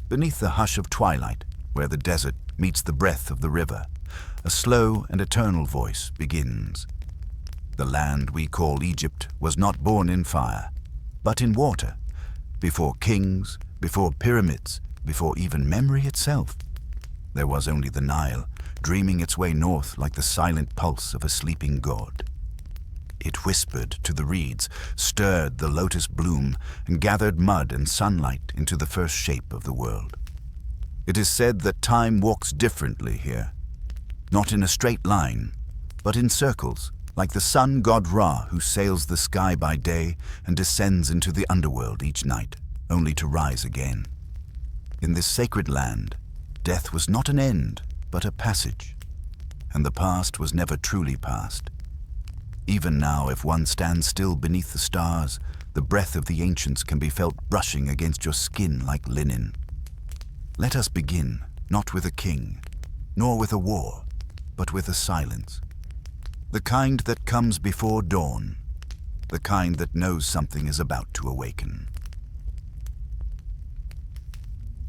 Beneath the hush of twilight, where the desert meets the breath of the river, a slow and eternal voice begins. The land we call Egypt was not born in fire, but in water, before kings, before pyramids, before even memory itself. There was only the Nile, dreaming its way north like the silent pulse of a sleeping god. It whispered to the reeds, stirred the lotus bloom, and gathered mud and sunlight into the first shape of the world. It is said that time walks differently here, not in a straight line, but in circles, like the sun god Ra, who sails the sky by day and descends into the underworld each night, only to rise again. In this sacred land, death was not an end, but a passage, and the past was never truly past. Even now, if one stands still beneath the stars, the breath of the ancients can be felt brushing against your skin like linen. Let us begin, not with a king, nor with a war, but with a silence. The kind that comes before dawn, the kind that knows something is about to awaken.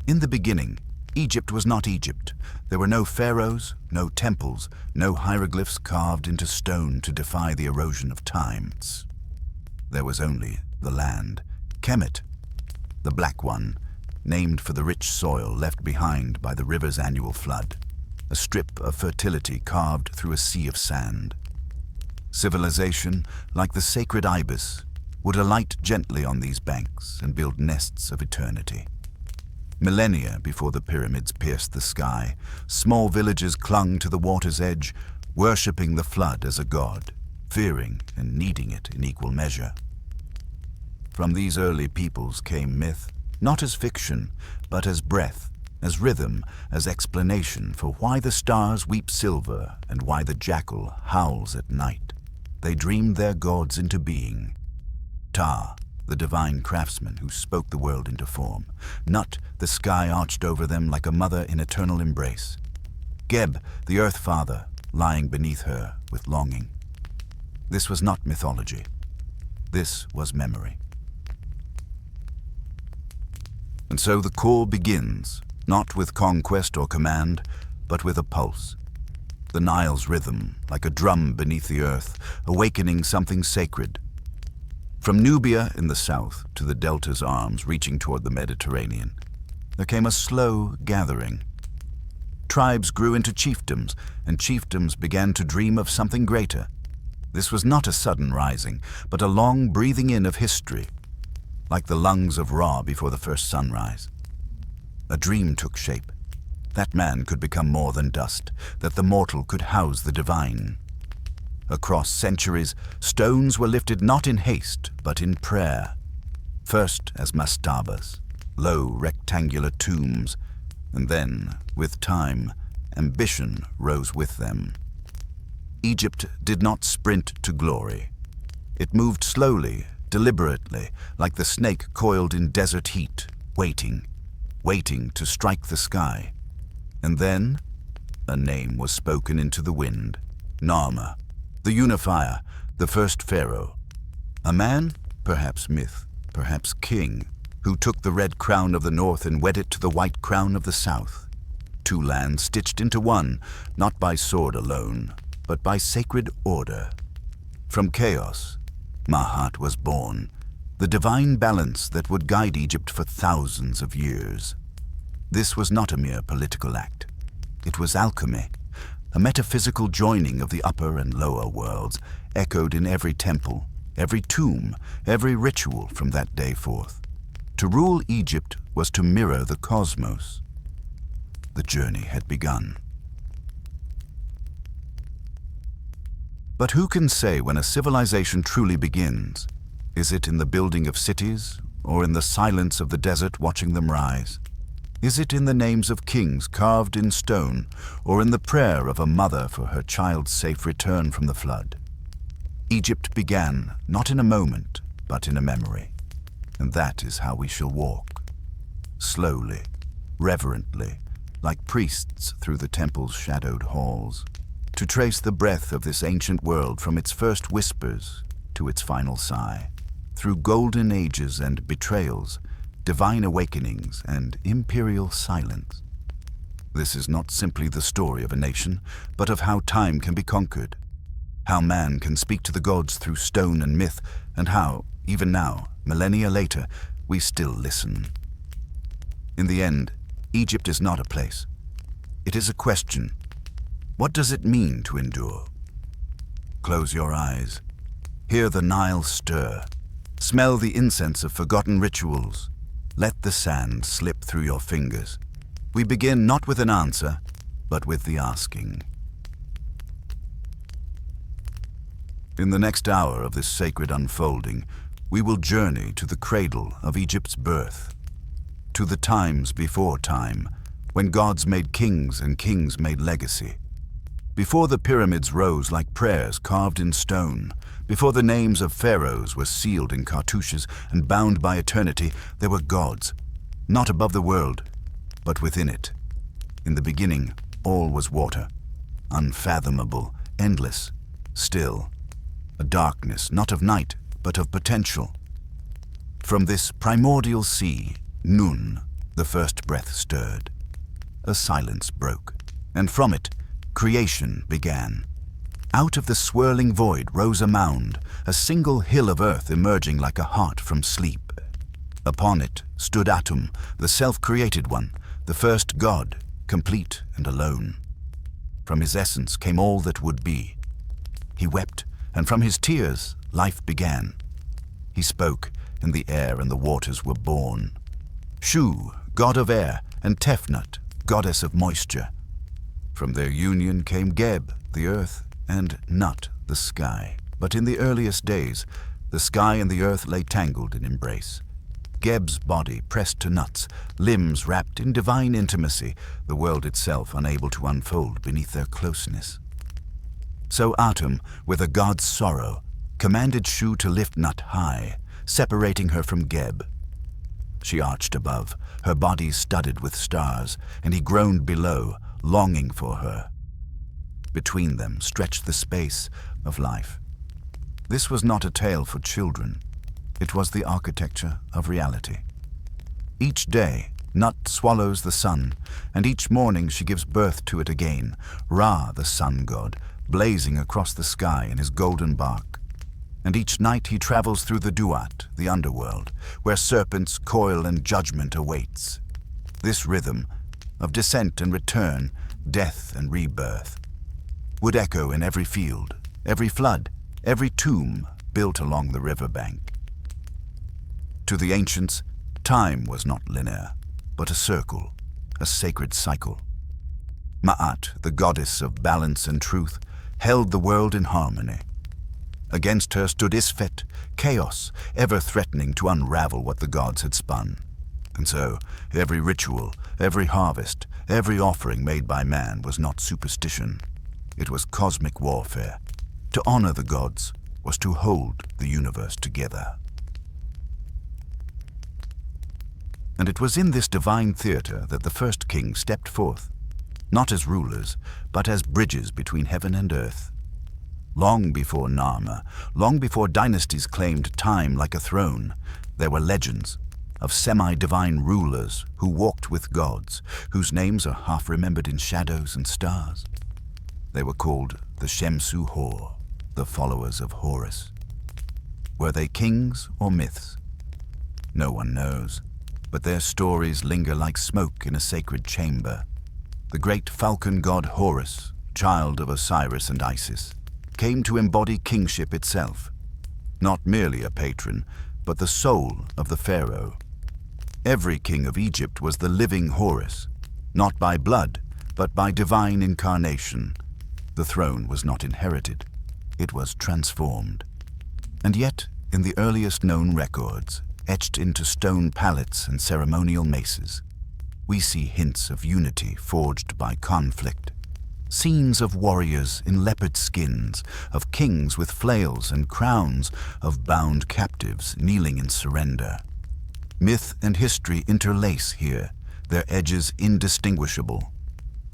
In the beginning, Egypt was not Egypt. There were no pharaohs, no temples, no hieroglyphs carved into stone to defy the erosion of time. There was only the land, Kemet, the Black One, named for the rich soil left behind by the river's annual flood, a strip of fertility carved through a sea of sand. Civilization, like the sacred ibis, would alight gently on these banks and build nests of eternity. Millennia before the pyramids pierced the sky, small villages clung to the water's edge, worshipping the flood as a god, fearing and needing it in equal measure. From these early peoples came myth, not as fiction, but as breath, as rhythm, as explanation for why the stars weep silver and why the jackal howls at night. They dreamed their gods into being. Ta, the divine craftsman who spoke the world into form. Nut, the sky arched over them like a mother in eternal embrace. Geb, the earth father, lying beneath her with longing. This was not mythology. This was memory. And so the call begins, not with conquest or command, but with a pulse. The Nile's rhythm, like a drum beneath the earth, awakening something sacred. From Nubia in the south to the delta's arms reaching toward the Mediterranean, there came a slow gathering. Tribes grew into chiefdoms, and chiefdoms began to dream of something greater. This was not a sudden rising, but a long breathing in of history, like the lungs of Ra before the first sunrise. A dream took shape. That man could become more than dust, that the mortal could house the divine. Across centuries, stones were lifted not in haste, but in prayer. First as mastabas, low rectangular tombs, and then, with time, ambition rose with them. Egypt did not sprint to glory. It moved slowly, deliberately, like the snake coiled in desert heat, waiting to strike the sky. And then, a name was spoken into the wind, Narmer, the unifier, the first pharaoh. A man, perhaps myth, perhaps king, who took the red crown of the north and wed it to the white crown of the south. Two lands stitched into one, not by sword alone, but by sacred order. From chaos, Mahat was born, the divine balance that would guide Egypt for thousands of years. This was not a mere political act. It was alchemy, a metaphysical joining of the upper and lower worlds, echoed in every temple, every tomb, every ritual from that day forth. To rule Egypt was to mirror the cosmos. The journey had begun. But who can say when a civilization truly begins? Is it in the building of cities, or in the silence of the desert watching them rise? Is it in the names of kings carved in stone, or in the prayer of a mother for her child's safe return from the flood? Egypt began not in a moment, but in a memory. And that is how we shall walk. Slowly, reverently, like priests through the temple's shadowed halls, to trace the breath of this ancient world from its first whispers to its final sigh, through golden ages and betrayals, divine awakenings and imperial silence. This is not simply the story of a nation, but of how time can be conquered, how man can speak to the gods through stone and myth, and how, even now, millennia later, we still listen. In the end, Egypt is not a place. It is a question. What does it mean to endure? Close your eyes. Hear the Nile stir. Smell the incense of forgotten rituals. Let the sand slip through your fingers. We begin not with an answer, but with the asking. In the next hour of this sacred unfolding, we will journey to the cradle of Egypt's birth, to the times before time, when gods made kings and kings made legacy. Before the pyramids rose like prayers carved in stone, before the names of pharaohs were sealed in cartouches and bound by eternity, there were gods, not above the world, but within it. In the beginning, all was water, unfathomable, endless, still, a darkness not of night, but of potential. From this primordial sea, Nun, the first breath stirred. A silence broke, and from it, creation began. Out of the swirling void rose a mound, a single hill of earth emerging like a heart from sleep. Upon it stood Atum, the self-created one, the first god, complete and alone. From his essence came all that would be. He wept, and from his tears life began. He spoke, and the air and the waters were born. Shu, god of air, and Tefnut, goddess of moisture. From their union came Geb, the earth, and Nut, the sky. But in the earliest days, the sky and the earth lay tangled in embrace. Geb's body pressed to Nut's, limbs wrapped in divine intimacy, the world itself unable to unfold beneath their closeness. So Atum, with a god's sorrow, commanded Shu to lift Nut high, separating her from Geb. She arched above, her body studded with stars, and he groaned below, longing for her. Between them stretched the space of life. This was not a tale for children. It was the architecture of reality. Each day, Nut swallows the sun, and each morning she gives birth to it again, Ra, the sun god, blazing across the sky in his golden bark. And each night he travels through the Duat, the underworld, where serpents coil and judgment awaits. This rhythm, of descent and return, death and rebirth, would echo in every field, every flood, every tomb built along the riverbank. To the ancients, time was not linear, but a circle, a sacred cycle. Ma'at, the goddess of balance and truth, held the world in harmony. Against her stood Isfet, chaos, ever threatening to unravel what the gods had spun. And so, every ritual, every harvest, every offering made by man was not superstition. It was cosmic warfare. To honor the gods was to hold the universe together. And it was in this divine theater that the first kings stepped forth, not as rulers, but as bridges between heaven and earth. Long before Narmer, long before dynasties claimed time like a throne, there were legends of semi-divine rulers who walked with gods, whose names are half remembered in shadows and stars. They were called the Shemsu Hor, the followers of Horus. Were they kings or myths? No one knows, but their stories linger like smoke in a sacred chamber. The great falcon god Horus, child of Osiris and Isis, came to embody kingship itself, not merely a patron, but the soul of the pharaoh. Every king of Egypt was the living Horus, not by blood, but by divine incarnation. The throne was not inherited, it was transformed. And yet, in the earliest known records, etched into stone palettes and ceremonial maces, we see hints of unity forged by conflict. Scenes of warriors in leopard skins, of kings with flails and crowns, of bound captives kneeling in surrender. Myth and history interlace here, their edges indistinguishable.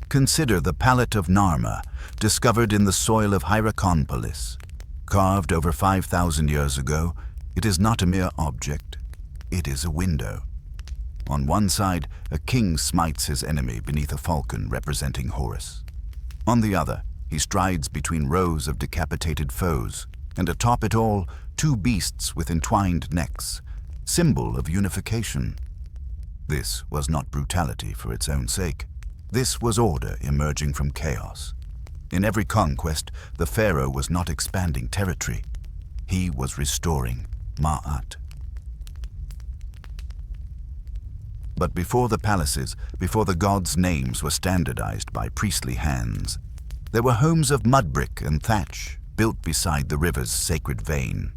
Consider the palette of Narmer, discovered in the soil of Hierakonpolis. Carved over 5,000 years ago, it is not a mere object, it is a window. On one side, a king smites his enemy beneath a falcon representing Horus. On the other, he strides between rows of decapitated foes, and atop it all, two beasts with entwined necks, symbol of unification. This was not brutality for its own sake. This was order emerging from chaos. In every conquest, the pharaoh was not expanding territory. He was restoring Ma'at. But before the palaces, before the gods' names were standardized by priestly hands, there were homes of mud brick and thatch built beside the river's sacred vein.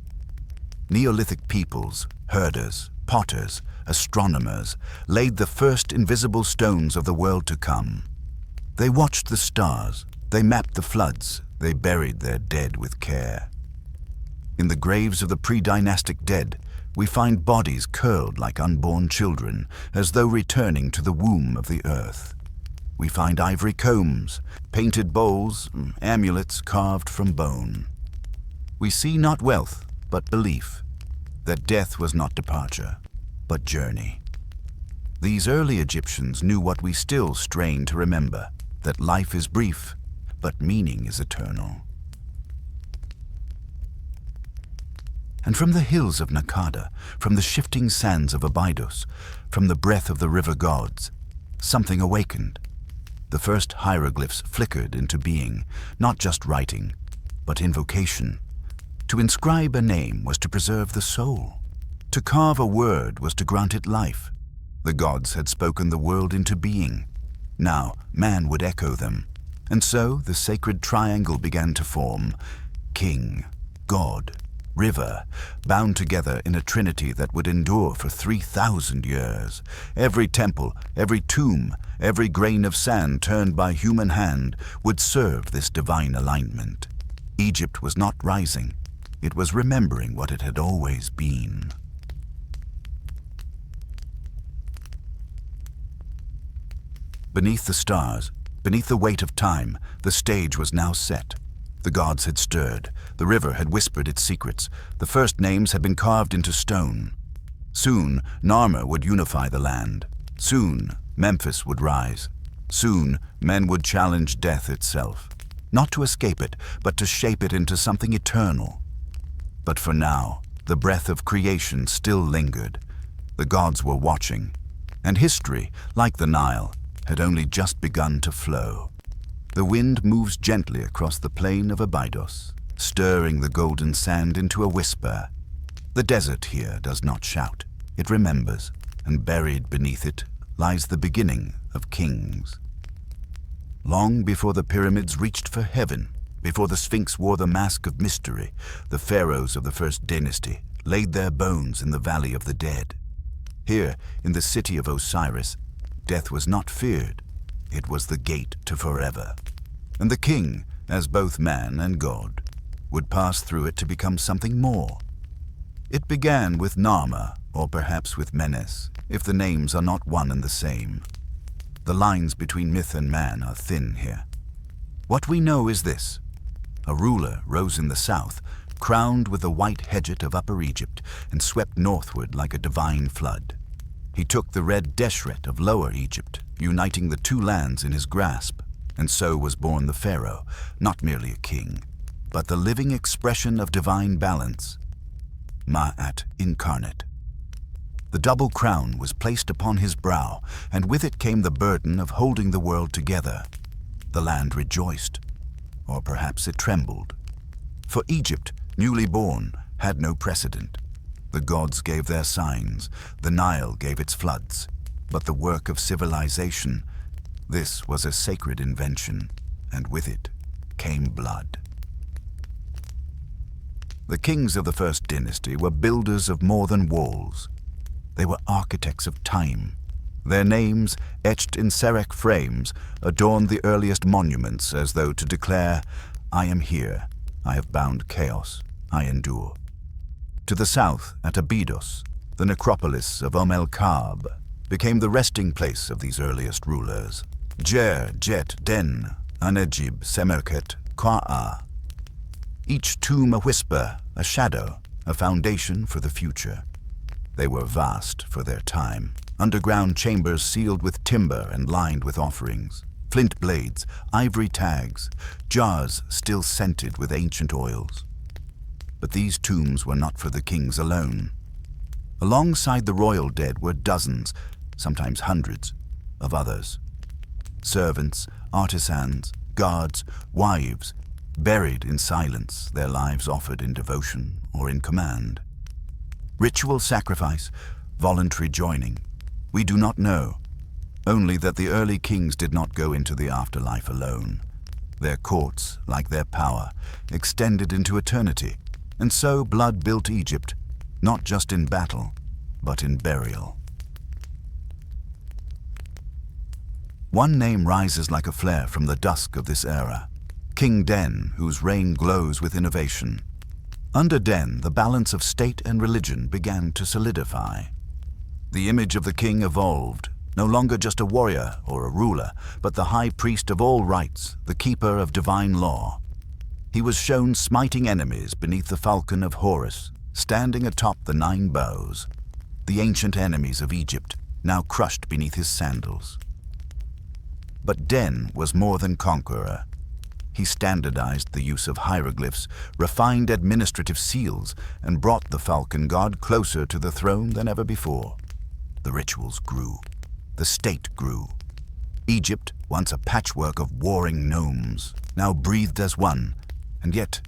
Neolithic peoples, herders, potters, astronomers laid the first invisible stones of the world to come. They watched the stars, they mapped the floods, they buried their dead with care. In the graves of the pre-dynastic dead, we find bodies curled like unborn children, as though returning to the womb of the earth. We find ivory combs, painted bowls, amulets carved from bone. We see not wealth, but belief, that death was not departure, but journey. These early Egyptians knew what we still strain to remember, that life is brief, but meaning is eternal. And from the hills of Nakada, from the shifting sands of Abydos, from the breath of the river gods, something awakened. The first hieroglyphs flickered into being, not just writing, but invocation. To inscribe a name was to preserve the soul. To carve a word was to grant it life. The gods had spoken the world into being. Now man would echo them. And so the sacred triangle began to form: king, god, river, bound together in a trinity that would endure for 3,000 years. Every temple, every tomb, every grain of sand turned by human hand would serve this divine alignment. Egypt was not rising. It was remembering what it had always been. Beneath the stars, beneath the weight of time, the stage was now set. The gods had stirred, the river had whispered its secrets, the first names had been carved into stone. Soon, Narmer would unify the land. Soon, Memphis would rise. Soon, men would challenge death itself, not to escape it, but to shape it into something eternal. But for now, the breath of creation still lingered. The gods were watching, and history, like the Nile, had only just begun to flow. The wind moves gently across the plain of Abydos, stirring the golden sand into a whisper. The desert here does not shout, it remembers, and buried beneath it lies the beginning of kings. Long before the pyramids reached for heaven, before the Sphinx wore the mask of mystery, the pharaohs of the first dynasty laid their bones in the valley of the dead. Here, in the city of Osiris, death was not feared. It was the gate to forever. And the king, as both man and god, would pass through it to become something more. It began with Narmer, or perhaps with Menes, if the names are not one and the same. The lines between myth and man are thin here. What we know is this: a ruler rose in the south, crowned with the white hedget of Upper Egypt, and swept northward like a divine flood. He took the red Deshret of Lower Egypt, uniting the two lands in his grasp, and so was born the pharaoh, not merely a king, but the living expression of divine balance, Ma'at incarnate. The double crown was placed upon his brow, and with it came the burden of holding the world together. The land rejoiced, or perhaps it trembled. For Egypt, newly born, had no precedent. The gods gave their signs, the Nile gave its floods, but the work of civilization, this was a sacred invention, and with it came blood. The kings of the first dynasty were builders of more than walls. They were architects of time. Their names, etched in seraph frames, adorned the earliest monuments as though to declare, "I am here, I have bound chaos, I endure." To the south, at Abydos, the necropolis of El-Kab became the resting place of these earliest rulers. Jer, Jet, Den, Anejib, Semerket, Qa'a. Each tomb a whisper, a shadow, a foundation for the future. They were vast for their time, underground chambers sealed with timber and lined with offerings, flint blades, ivory tags, jars still scented with ancient oils. But these tombs were not for the kings alone. Alongside the royal dead were dozens, sometimes hundreds, of others. Servants, artisans, guards, wives, buried in silence, their lives offered in devotion or in command. Ritual sacrifice, voluntary joining, we do not know, only that the early kings did not go into the afterlife alone. Their courts, like their power, extended into eternity, and so blood built Egypt, not just in battle, but in burial. One name rises like a flare from the dusk of this era, King Den, whose reign glows with innovation. Under Den, the balance of state and religion began to solidify. The image of the king evolved, no longer just a warrior or a ruler, but the high priest of all rights, the keeper of divine law. He was shown smiting enemies beneath the falcon of Horus, standing atop the 9 bows, the ancient enemies of Egypt, now crushed beneath his sandals. But Den was more than conqueror. He standardized the use of hieroglyphs, refined administrative seals, and brought the falcon god closer to the throne than ever before. The rituals grew. The state grew. Egypt, once a patchwork of warring gnomes, now breathed as one, and yet,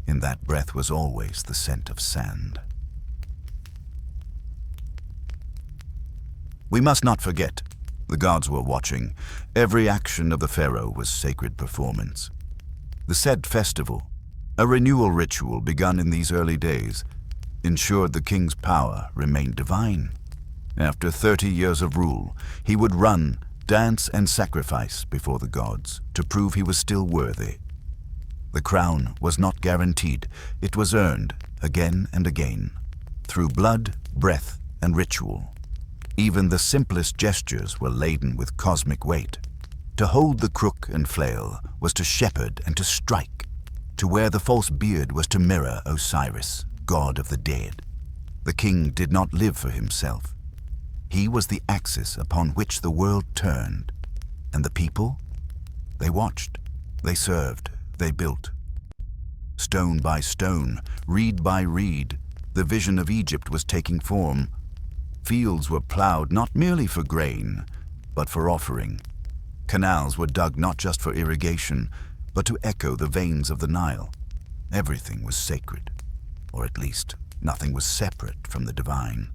in that breath was always the scent of sand. We must not forget, the gods were watching. Every action of the pharaoh was sacred performance. The Sed festival, a renewal ritual begun in these early days, ensured the king's power remained divine. After 30 years of rule, he would run, dance, and sacrifice before the gods to prove he was still worthy. The crown was not guaranteed. It was earned again and again, through blood, breath, and ritual. Even the simplest gestures were laden with cosmic weight. To hold the crook and flail was to shepherd and to strike. To wear the false beard was to mirror Osiris, god of the dead. The king did not live for himself. He was the axis upon which the world turned. And the people? They watched, they served, they built. Stone by stone, reed by reed, the vision of Egypt was taking form. Fields were plowed not merely for grain, but for offering. Canals were dug not just for irrigation, but to echo the veins of the Nile. Everything was sacred, or at least nothing was separate from the divine.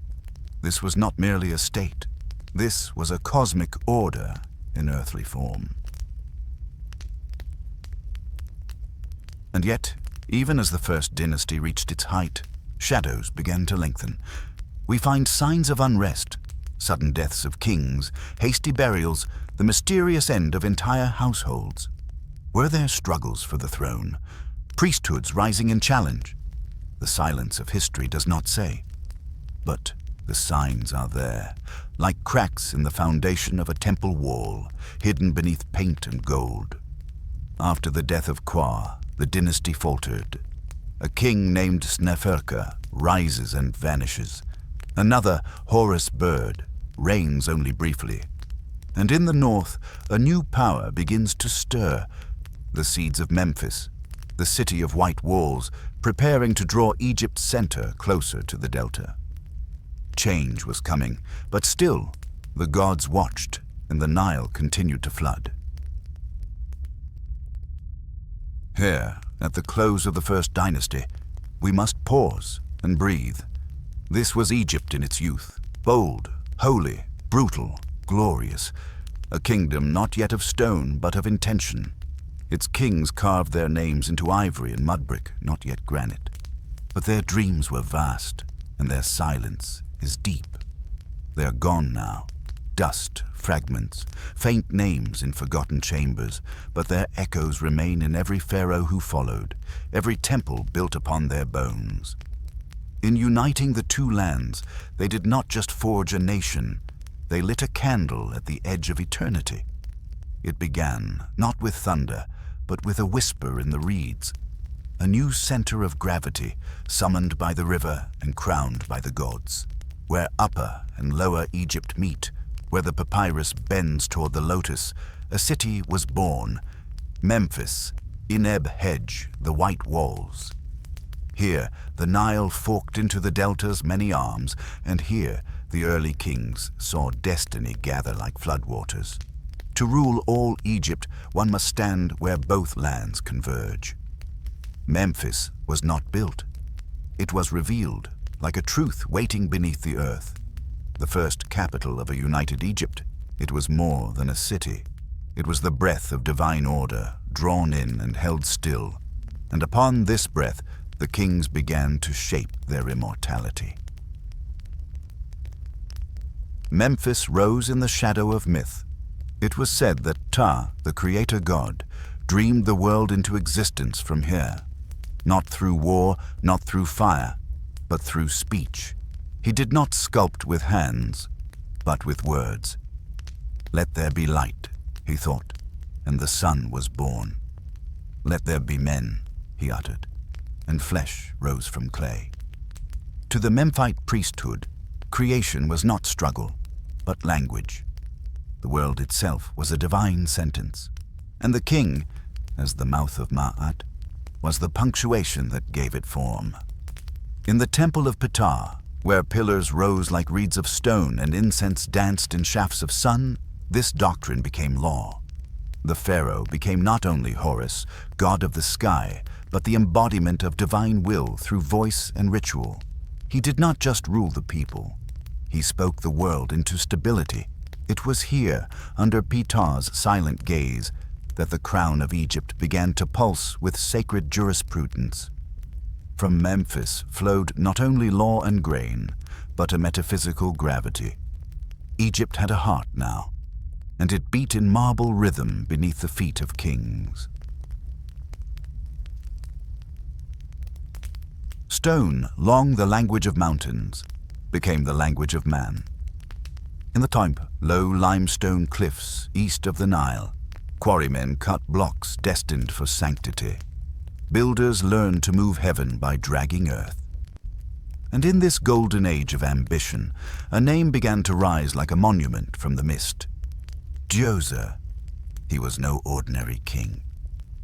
This was not merely a state. This was a cosmic order in earthly form. And yet, even as the first dynasty reached its height, shadows began to lengthen. We find signs of unrest, sudden deaths of kings, hasty burials, the mysterious end of entire households. Were there struggles for the throne, priesthoods rising in challenge? The silence of history does not say. But the signs are there, like cracks in the foundation of a temple wall, hidden beneath paint and gold. After the death of Qua, the dynasty faltered. A king named Sneferka rises and vanishes. Another, Horus bird, reigns only briefly. And in the north, a new power begins to stir. The seeds of Memphis, the city of white walls, preparing to draw Egypt's center closer to the delta. Change was coming, but still, the gods watched, and the Nile continued to flood. Here, at the close of the first dynasty, we must pause and breathe. This was Egypt in its youth, bold, holy, brutal, glorious, a kingdom not yet of stone but of intention. Its kings carved their names into ivory and mudbrick, not yet granite. But their dreams were vast, and their silence is deep. They are gone now. Dust, fragments, faint names in forgotten chambers, but their echoes remain in every pharaoh who followed, every temple built upon their bones. In uniting the two lands, they did not just forge a nation, they lit a candle at the edge of eternity. It began, not with thunder, but with a whisper in the reeds, a new center of gravity, summoned by the river and crowned by the gods. where Upper and Lower Egypt meet, where the papyrus bends toward the lotus, a city was born, Memphis, Ineb Hedge, the White Walls. Here the Nile forked into the delta's many arms, and here the early kings saw destiny gather like floodwaters. To rule all Egypt, one must stand where both lands converge. Memphis was not built. It was revealed, like a truth waiting beneath the earth. The first capital of a united Egypt, it was more than a city. It was the breath of divine order, drawn in and held still. And upon this breath, the kings began to shape their immortality. Memphis rose in the shadow of myth. It was said that Ptah, the creator god, dreamed the world into existence from here. Not through war, not through fire, but through speech. He did not sculpt with hands, but with words. Let there be light, he thought, and the sun was born. Let there be men, he uttered, and flesh rose from clay. To the Memphite priesthood, creation was not struggle, but language. The world itself was a divine sentence, and the king, as the mouth of Ma'at, was the punctuation that gave it form. In the temple of Ptah, where pillars rose like reeds of stone and incense danced in shafts of sun, this doctrine became law. The pharaoh became not only Horus, god of the sky, but the embodiment of divine will through voice and ritual. He did not just rule the people. He spoke the world into stability. It was here, under Ptah's silent gaze, that the crown of Egypt began to pulse with sacred jurisprudence. From Memphis flowed not only law and grain, but a metaphysical gravity. Egypt had a heart now, and it beat in marble rhythm beneath the feet of kings. Stone, long the language of mountains, became the language of man. In the Tempe, low limestone cliffs east of the Nile, quarrymen cut blocks destined for sanctity. Builders learned to move heaven by dragging earth. And in this golden age of ambition, a name began to rise like a monument from the mist. Djoser. He was no ordinary king.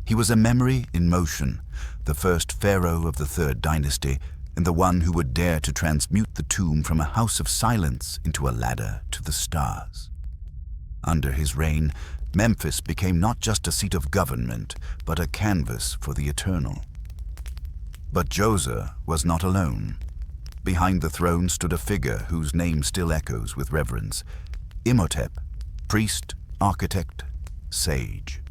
He was a memory in motion, the first pharaoh of the Third Dynasty, and the one who would dare to transmute the tomb from a house of silence into a ladder to the stars. Under his reign, Memphis became not just a seat of government, but a canvas for the eternal. But Djoser was not alone. Behind the throne stood a figure whose name still echoes with reverence, Imhotep, priest, architect, sage.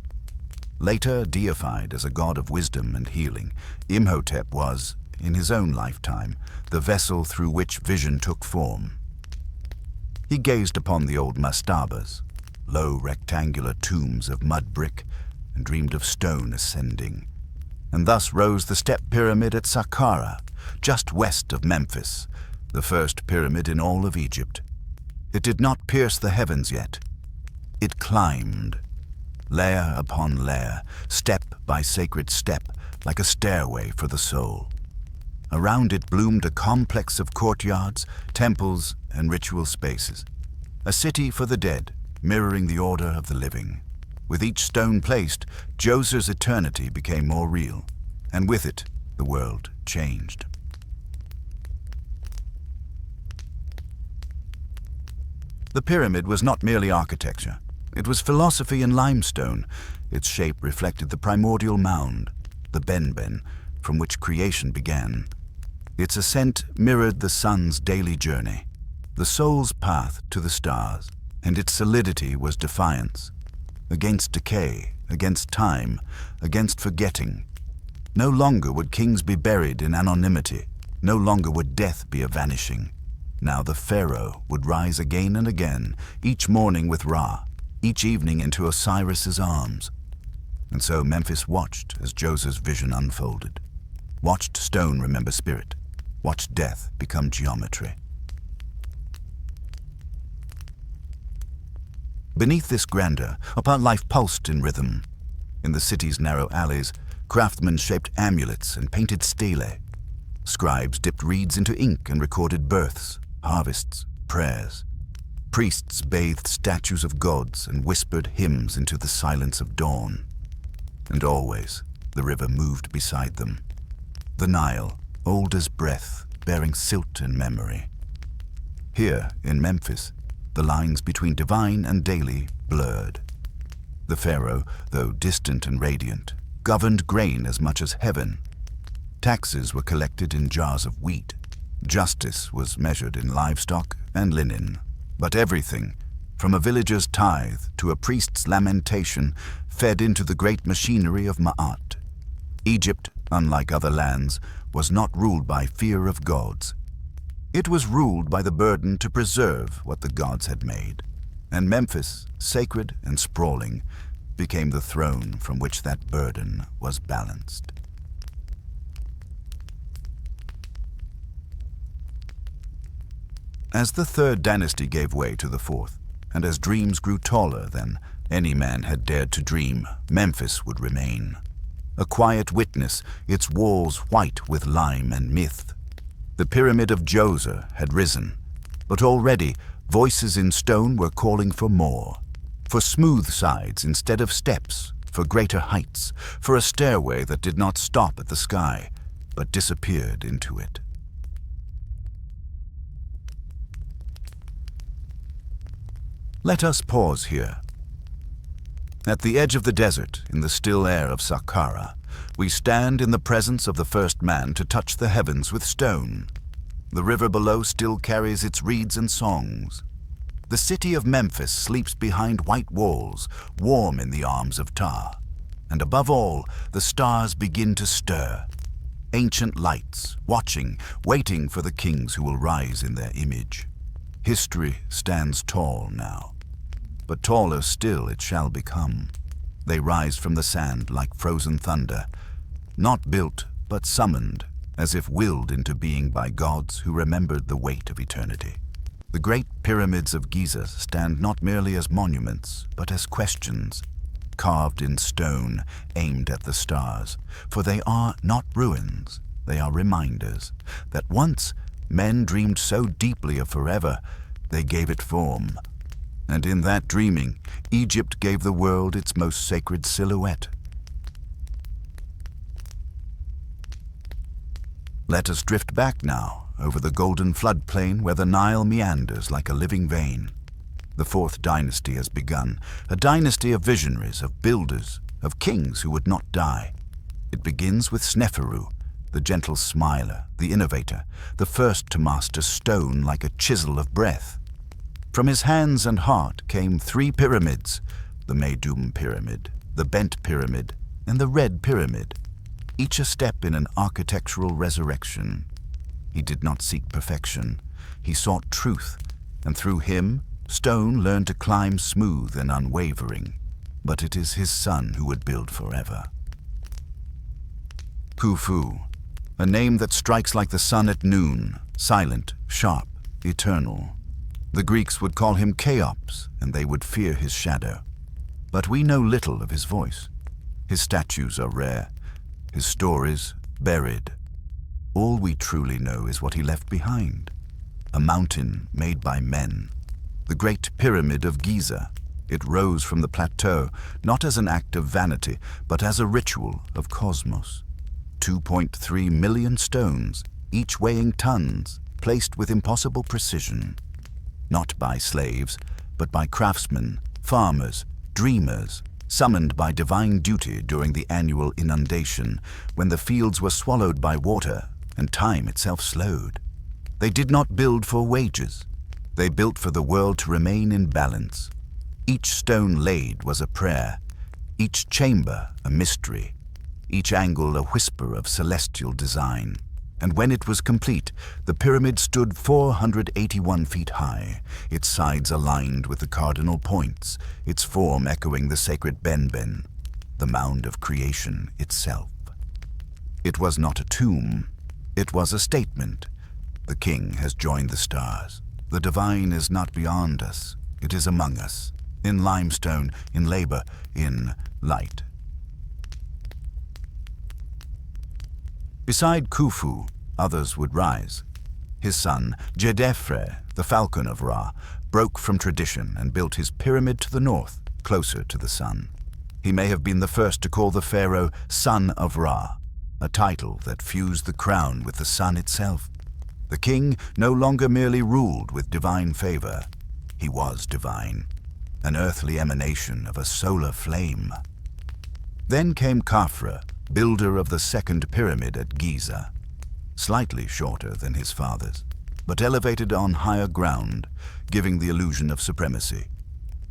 Later deified as a god of wisdom and healing, Imhotep was, in his own lifetime, the vessel through which vision took form. He gazed upon the old mastabas, low rectangular tombs of mud brick, and dreamed of stone ascending. And thus rose the step pyramid at Saqqara, just west of Memphis, the first pyramid in all of Egypt. It did not pierce the heavens yet. It climbed, layer upon layer, step by sacred step, like a stairway for the soul. Around it bloomed a complex of courtyards, temples, and ritual spaces. A city for the dead, mirroring the order of the living. With each stone placed, Djoser's eternity became more real, and with it, the world changed. The pyramid was not merely architecture. It was philosophy in limestone. Its shape reflected the primordial mound, the benben, from which creation began. Its ascent mirrored the sun's daily journey, the soul's path to the stars, and its solidity was defiance. Against decay, against time, against forgetting. No longer would kings be buried in anonymity. No longer would death be a vanishing. Now the pharaoh would rise again and again, each morning with Ra, each evening into Osiris's arms. And so Memphis watched as Djoser's vision unfolded. Watched stone remember spirit. Watched death become geometry. Beneath this grandeur, upon life pulsed in rhythm. In the city's narrow alleys, craftsmen shaped amulets and painted stelae. Scribes dipped reeds into ink and recorded births, harvests, prayers. Priests bathed statues of gods and whispered hymns into the silence of dawn. And always, the river moved beside them. The Nile, old as breath, bearing silt and memory. Here, in Memphis, the lines between divine and daily blurred. The pharaoh, though distant and radiant, governed grain as much as heaven. Taxes were collected in jars of wheat. Justice was measured in livestock and linen. But everything, from a villager's tithe to a priest's lamentation, fed into the great machinery of Ma'at. Egypt, unlike other lands, was not ruled by fear of gods. It was ruled by the burden to preserve what the gods had made. And Memphis, sacred and sprawling, became the throne from which that burden was balanced. As the third dynasty gave way to the fourth, and as dreams grew taller than any man had dared to dream, Memphis would remain. A quiet witness, its walls white with lime and myth. The pyramid of Djoser had risen, but already voices in stone were calling for more. For smooth sides instead of steps, for greater heights, for a stairway that did not stop at the sky, but disappeared into it. Let us pause here. At the edge of the desert, in the still air of Saqqara, we stand in the presence of the first man to touch the heavens with stone. The river below still carries its reeds and songs. The city of Memphis sleeps behind white walls, warm in the arms of Ptah. And above all, the stars begin to stir. Ancient lights, watching, waiting for the kings who will rise in their image. History stands tall now, but taller still it shall become. They rise from the sand like frozen thunder, not built but summoned, as if willed into being by gods who remembered the weight of eternity. The great pyramids of Giza stand not merely as monuments, but as questions, carved in stone, aimed at the stars, for they are not ruins, they are reminders that once men dreamed so deeply of forever, they gave it form. And in that dreaming, Egypt gave the world its most sacred silhouette. Let us drift back now over the golden floodplain where the Nile meanders like a living vein. The fourth dynasty has begun, a dynasty of visionaries, of builders, of kings who would not die. It begins with Sneferu, the gentle smiler, the innovator, the first to master stone like a chisel of breath. From his hands and heart came 3 pyramids, the Meidum Pyramid, the Bent Pyramid, and the Red Pyramid, each a step in an architectural resurrection. He did not seek perfection, he sought truth, and through him, stone learned to climb smooth and unwavering. But it is his son who would build forever. Khufu, a name that strikes like the sun at noon, silent, sharp, eternal. The Greeks would call him Cheops, and they would fear his shadow. But we know little of his voice. His statues are rare, his stories buried. All we truly know is what he left behind. A mountain made by men. The Great Pyramid of Giza. It rose from the plateau, not as an act of vanity, but as a ritual of cosmos. 2.3 million stones, each weighing tons, placed with impossible precision. Not by slaves, but by craftsmen, farmers, dreamers, summoned by divine duty during the annual inundation, when the fields were swallowed by water and time itself slowed. They did not build for wages. They built for the world to remain in balance. Each stone laid was a prayer, each chamber a mystery, each angle a whisper of celestial design. And when it was complete, the pyramid stood 481 feet high, its sides aligned with the cardinal points, its form echoing the sacred Benben, the mound of creation itself. It was not a tomb, it was a statement. The king has joined the stars. The divine is not beyond us, it is among us, in limestone, in labor, in light. Beside Khufu, others would rise. His son, Jedefre, the falcon of Ra, broke from tradition and built his pyramid to the north, closer to the sun. He may have been the first to call the pharaoh Son of Ra, a title that fused the crown with the sun itself. The king no longer merely ruled with divine favor. He was divine, an earthly emanation of a solar flame. Then came Khafra, builder of the second pyramid at Giza, slightly shorter than his father's, but elevated on higher ground, giving the illusion of supremacy.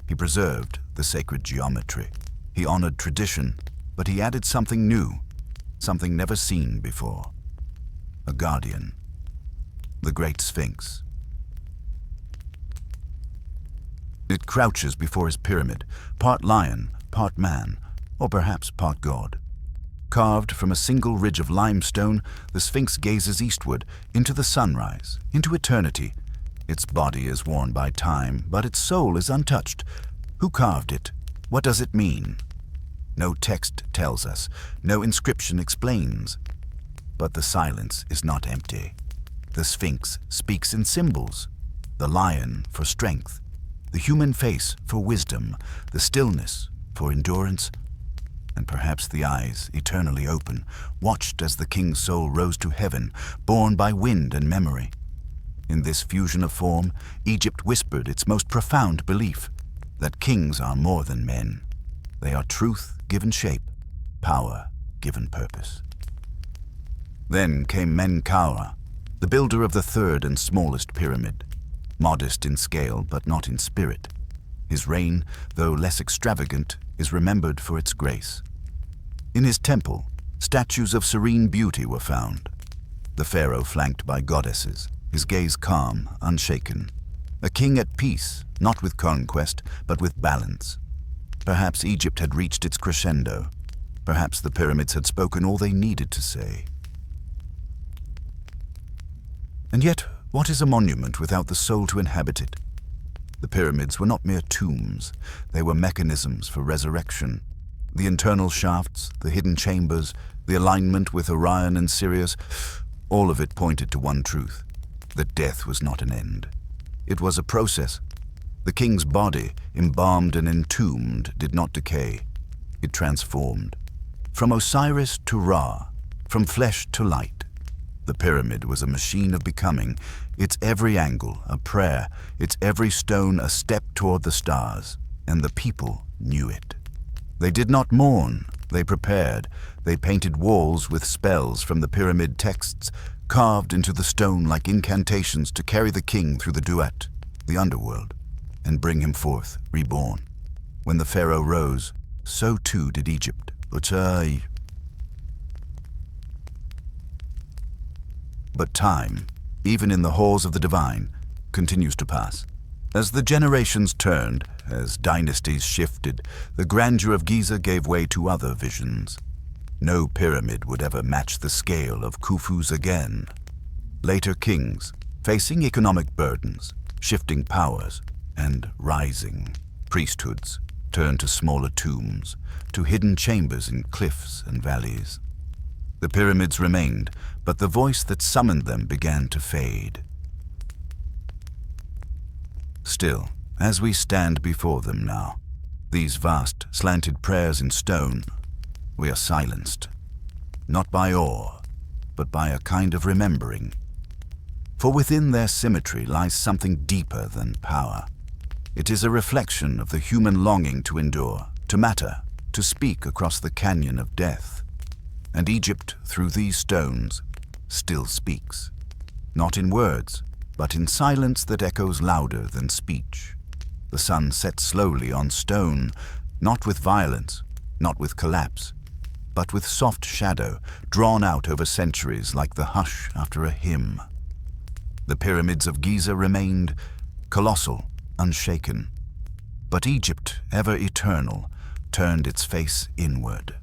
He preserved the sacred geometry. He honored tradition, but he added something new, something never seen before. A guardian. The Great Sphinx. It crouches before his pyramid, part lion, part man, or perhaps part god. Carved from a single ridge of limestone, the Sphinx gazes eastward, into the sunrise, into eternity. Its body is worn by time, but its soul is untouched. Who carved it? What does it mean? No text tells us, no inscription explains. But the silence is not empty. The Sphinx speaks in symbols. The lion for strength, the human face for wisdom, the stillness for endurance, and perhaps the eyes, eternally open, watched as the king's soul rose to heaven, borne by wind and memory. In this fusion of form, Egypt whispered its most profound belief, that kings are more than men. They are truth given shape, power given purpose. Then came Menkaura, the builder of the third and smallest pyramid, modest in scale but not in spirit. His reign, though less extravagant, is remembered for its grace. In his temple, statues of serene beauty were found. The pharaoh flanked by goddesses, his gaze calm, unshaken. A king at peace, not with conquest, but with balance. Perhaps Egypt had reached its crescendo. Perhaps the pyramids had spoken all they needed to say. And yet, what is a monument without the soul to inhabit it? The pyramids were not mere tombs. They were mechanisms for resurrection. The internal shafts, the hidden chambers, the alignment with Orion and Sirius, all of it pointed to one truth, that death was not an end. It was a process. The king's body, embalmed and entombed, did not decay. It transformed. From Osiris to Ra, from flesh to light. The pyramid was a machine of becoming, its every angle a prayer, its every stone a step toward the stars, and the people knew it. They did not mourn, they prepared. They painted walls with spells from the pyramid texts, carved into the stone like incantations to carry the king through the duat, the underworld, and bring him forth, reborn. When the pharaoh rose, so too did Egypt. But time, even in the halls of the divine, continues to pass. As the generations turned, as dynasties shifted, the grandeur of Giza gave way to other visions. No pyramid would ever match the scale of Khufu's again. Later kings, facing economic burdens, shifting powers, and rising priesthoods, turned to smaller tombs, to hidden chambers in cliffs and valleys. The pyramids remained, but the voice that summoned them began to fade. Still, as we stand before them now, these vast, slanted prayers in stone, we are silenced, not by awe, but by a kind of remembering. For within their symmetry lies something deeper than power. It is a reflection of the human longing to endure, to matter, to speak across the canyon of death. And Egypt, through these stones, still speaks, not in words, but in silence that echoes louder than speech. The sun sets slowly on stone, not with violence, not with collapse, but with soft shadow, drawn out over centuries like the hush after a hymn. The pyramids of Giza remained colossal, unshaken, but Egypt, ever eternal, turned its face inward.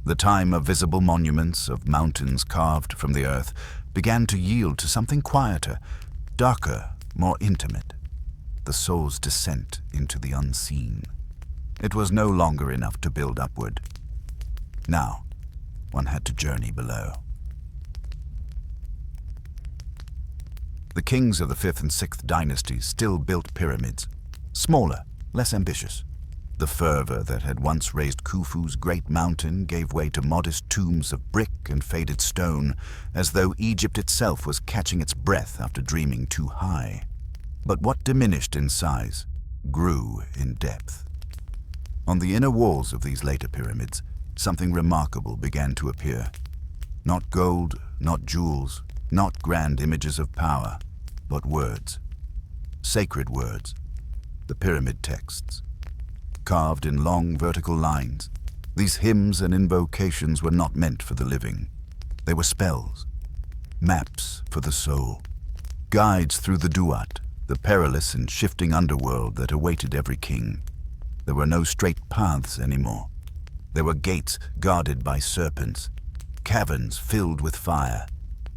The time of visible monuments, of mountains carved from the earth, began to yield to something quieter, darker, more intimate, the soul's descent into the unseen. It was no longer enough to build upward. Now, one had to journey below. The kings of the 5th and 6th dynasties still built pyramids, smaller, less ambitious. The fervor that had once raised Khufu's great mountain gave way to modest tombs of brick and faded stone, as though Egypt itself was catching its breath after dreaming too high. But what diminished in size grew in depth. On the inner walls of these later pyramids, something remarkable began to appear. Not gold, not jewels, not grand images of power, but words. Sacred words. The pyramid texts. Carved in long vertical lines, these hymns and invocations were not meant for the living. They were spells, maps for the soul, guides through the duat, the perilous and shifting underworld that awaited every king. There were no straight paths anymore. There were gates guarded by serpents, caverns filled with fire,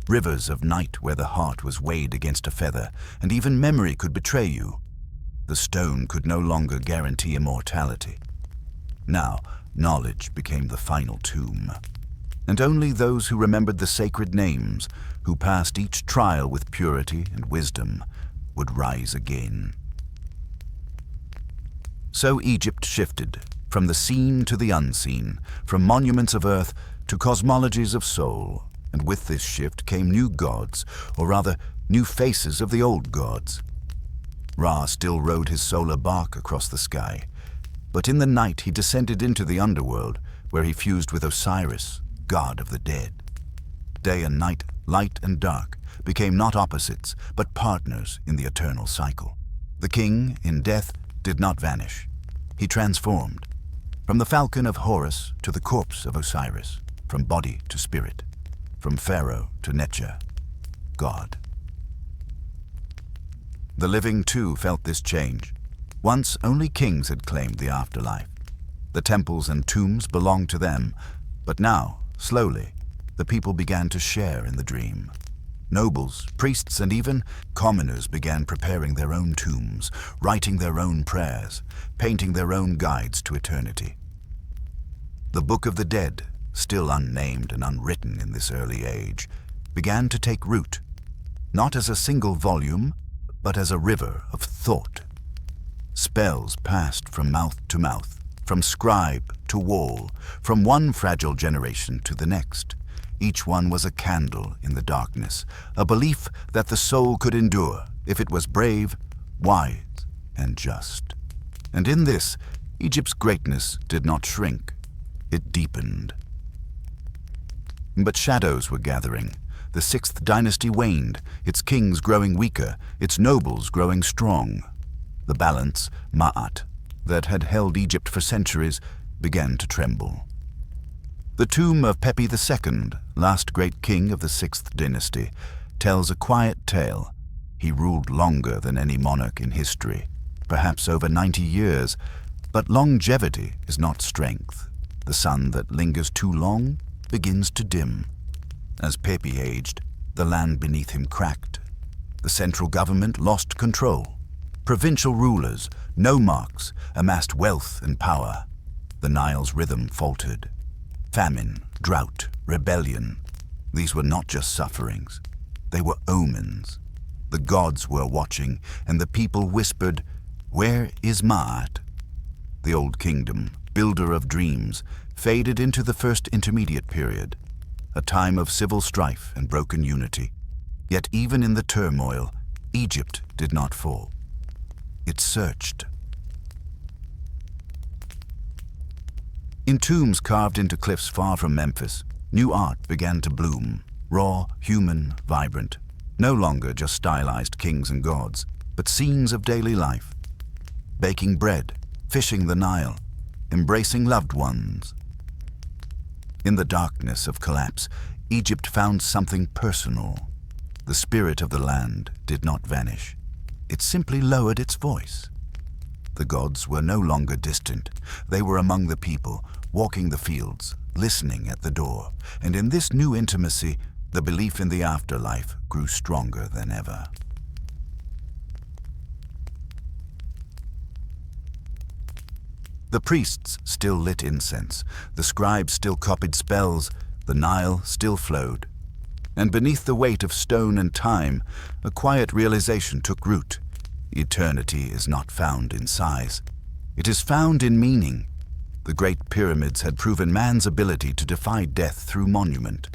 rivers of night where the heart was weighed against a feather, and even memory could betray you. The stone could no longer guarantee immortality. Now, knowledge became the final tomb. And only those who remembered the sacred names, who passed each trial with purity and wisdom, would rise again. So Egypt shifted, from the seen to the unseen, from monuments of earth to cosmologies of soul. And with this shift came new gods, or rather, new faces of the old gods. Ra still rode his solar bark across the sky, but in the night he descended into the underworld, where he fused with Osiris, god of the dead. Day and night, light and dark, became not opposites, but partners in the eternal cycle. The king, in death, did not vanish. He transformed, from the falcon of Horus to the corpse of Osiris, from body to spirit, from pharaoh to Necha, God. The living, too, felt this change. Once, only kings had claimed the afterlife. The temples and tombs belonged to them, but now, slowly, the people began to share in the dream. Nobles, priests, and even commoners began preparing their own tombs, writing their own prayers, painting their own guides to eternity. The Book of the Dead, still unnamed and unwritten in this early age, began to take root, not as a single volume, but as a river of thought. Spells passed from mouth to mouth, from scribe to wall, from one fragile generation to the next. Each one was a candle in the darkness, a belief that the soul could endure if it was brave, wise, and just. And in this, Egypt's greatness did not shrink, it deepened. But shadows were gathering. The 6th dynasty waned, its kings growing weaker, its nobles growing strong. The balance, Ma'at, that had held Egypt for centuries, began to tremble. The tomb of Pepi II, last great king of the 6th dynasty, tells a quiet tale. He ruled longer than any monarch in history, perhaps over 90 years, but longevity is not strength. The sun that lingers too long begins to dim. As Pepi aged, the land beneath him cracked. The central government lost control. Provincial rulers, nomarchs, amassed wealth and power. The Nile's rhythm faltered. Famine, drought, rebellion. These were not just sufferings. They were omens. The gods were watching, and the people whispered, "Where is Ma'at?" The old kingdom, builder of dreams, faded into the first intermediate period, a time of civil strife and broken unity. Yet even in the turmoil, Egypt did not fall. It searched. In tombs carved into cliffs far from Memphis, new art began to bloom, raw, human, vibrant. No longer just stylized kings and gods, but scenes of daily life. Baking bread, fishing the Nile, embracing loved ones. In the darkness of collapse, Egypt found something personal. The spirit of the land did not vanish. It simply lowered its voice. The gods were no longer distant. They were among the people, walking the fields, listening at the door. And in this new intimacy, the belief in the afterlife grew stronger than ever. The priests still lit incense, the scribes still copied spells, the Nile still flowed. And beneath the weight of stone and time, a quiet realization took root. Eternity is not found in size. It is found in meaning. The great pyramids had proven man's ability to defy death through monument.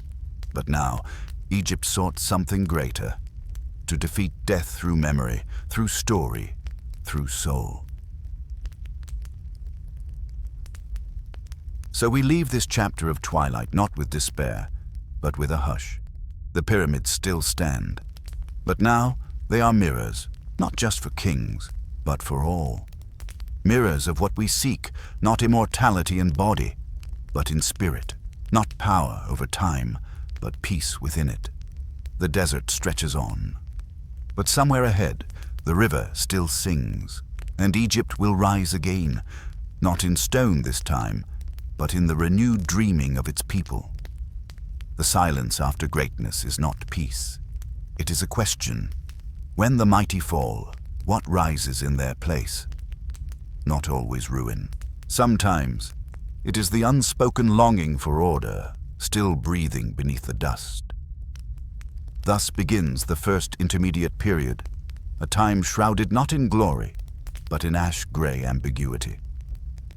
But now, Egypt sought something greater, to defeat death through memory, through story, through soul. So we leave this chapter of twilight not with despair, but with a hush. The pyramids still stand, but now they are mirrors, not just for kings, but for all. Mirrors of what we seek, not immortality in body, but in spirit, not power over time, but peace within it. The desert stretches on, but somewhere ahead, the river still sings, and Egypt will rise again, not in stone this time, but in the renewed dreaming of its people. The silence after greatness is not peace. It is a question. When the mighty fall, what rises in their place? Not always ruin. Sometimes it is the unspoken longing for order, still breathing beneath the dust. Thus begins the first intermediate period, a time shrouded not in glory, but in ash-gray ambiguity.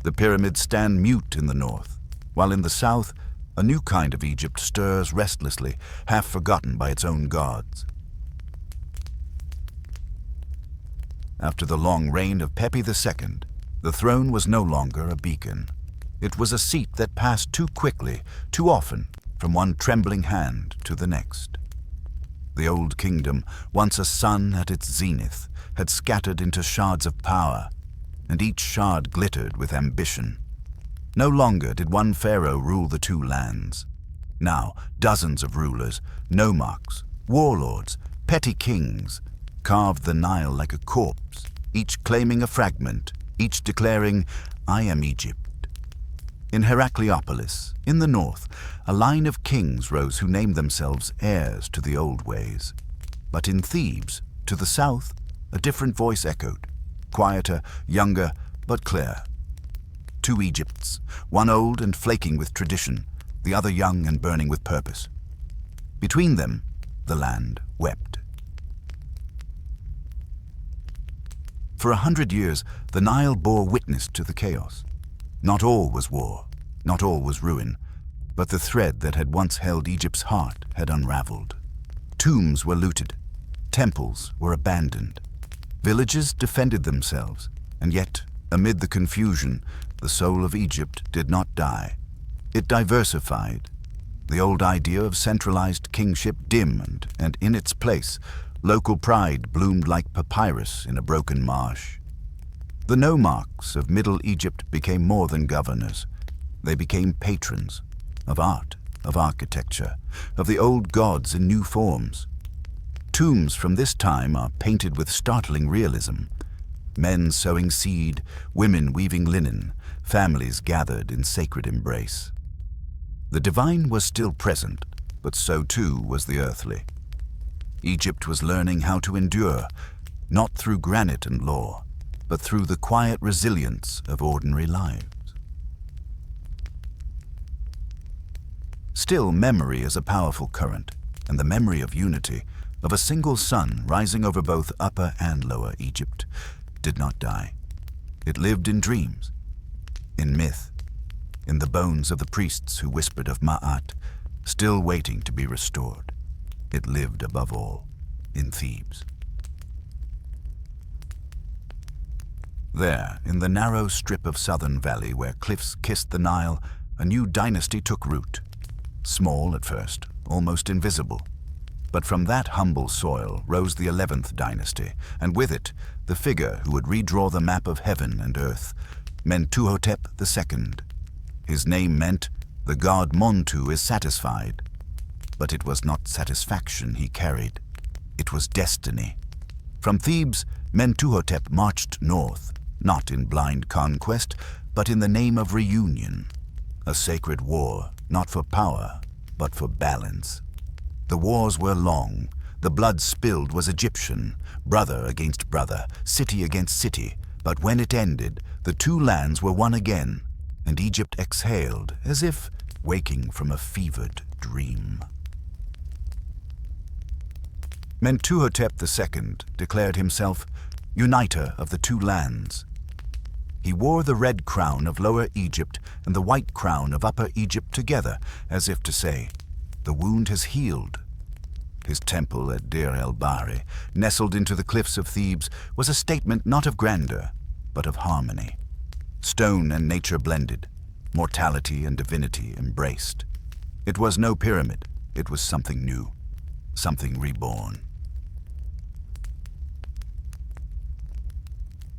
The pyramids stand mute in the north, while in the south, a new kind of Egypt stirs restlessly, half forgotten by its own gods. After the long reign of Pepi II, the throne was no longer a beacon. It was a seat that passed too quickly, too often, from one trembling hand to the next. The old kingdom, once a sun at its zenith, had scattered into shards of power, and each shard glittered with ambition. No longer did one pharaoh rule the two lands. Now, dozens of rulers, nomarchs, warlords, petty kings, carved the Nile like a corpse, each claiming a fragment, each declaring, "I am Egypt." In Heracleopolis, in the north, a line of kings rose who named themselves heirs to the old ways. But in Thebes, to the south, a different voice echoed, quieter, younger, but clear. Two Egypts, one old and flaking with tradition, the other young and burning with purpose. Between them, the land wept. For 100 years, the Nile bore witness to the chaos. Not all was war, not all was ruin, but the thread that had once held Egypt's heart had unraveled. Tombs were looted, temples were abandoned, villages defended themselves, and yet, amid the confusion, the soul of Egypt did not die. It diversified. The old idea of centralized kingship dimmed, and in its place, local pride bloomed like papyrus in a broken marsh. The nomarchs of Middle Egypt became more than governors. They became patrons of art, of architecture, of the old gods in new forms. Tombs from this time are painted with startling realism. Men sowing seed, women weaving linen, families gathered in sacred embrace. The divine was still present, but so too was the earthly. Egypt was learning how to endure, not through granite and law, but through the quiet resilience of ordinary lives. Still, memory is a powerful current, and the memory of unity, of a single sun rising over both Upper and Lower Egypt, did not die. It lived in dreams, in myth, in the bones of the priests who whispered of Ma'at, still waiting to be restored. It lived above all in Thebes. There, in the narrow strip of southern valley where cliffs kissed the Nile, a new dynasty took root. Small at first, almost invisible. But from that humble soil rose the 11th dynasty, and with it, the figure who would redraw the map of heaven and earth, Mentuhotep II. His name meant, "The god Montu is satisfied." But it was not satisfaction he carried. It was destiny. From Thebes, Mentuhotep marched north, not in blind conquest, but in the name of reunion. A sacred war, not for power, but for balance. The wars were long. The blood spilled was Egyptian, brother against brother, city against city. But when it ended, the two lands were one again, and Egypt exhaled as if waking from a fevered dream. Mentuhotep II declared himself uniter of the two lands. He wore the red crown of Lower Egypt and the white crown of Upper Egypt together, as if to say, the wound has healed. His temple at Deir el-Bahri, nestled into the cliffs of Thebes, was a statement not of grandeur, but of harmony. Stone and nature blended, mortality and divinity embraced. It was no pyramid, it was something new, something reborn.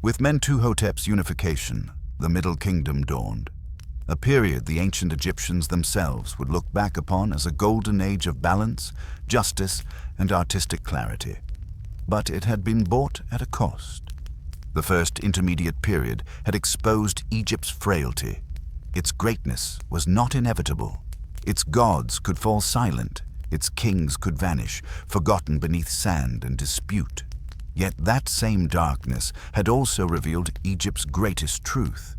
With Mentuhotep's unification, the Middle Kingdom dawned, a period the ancient Egyptians themselves would look back upon as a golden age of balance, justice, and artistic clarity. But it had been bought at a cost. The first intermediate period had exposed Egypt's frailty. Its greatness was not inevitable. Its gods could fall silent, its kings could vanish, forgotten beneath sand and dispute. Yet that same darkness had also revealed Egypt's greatest truth.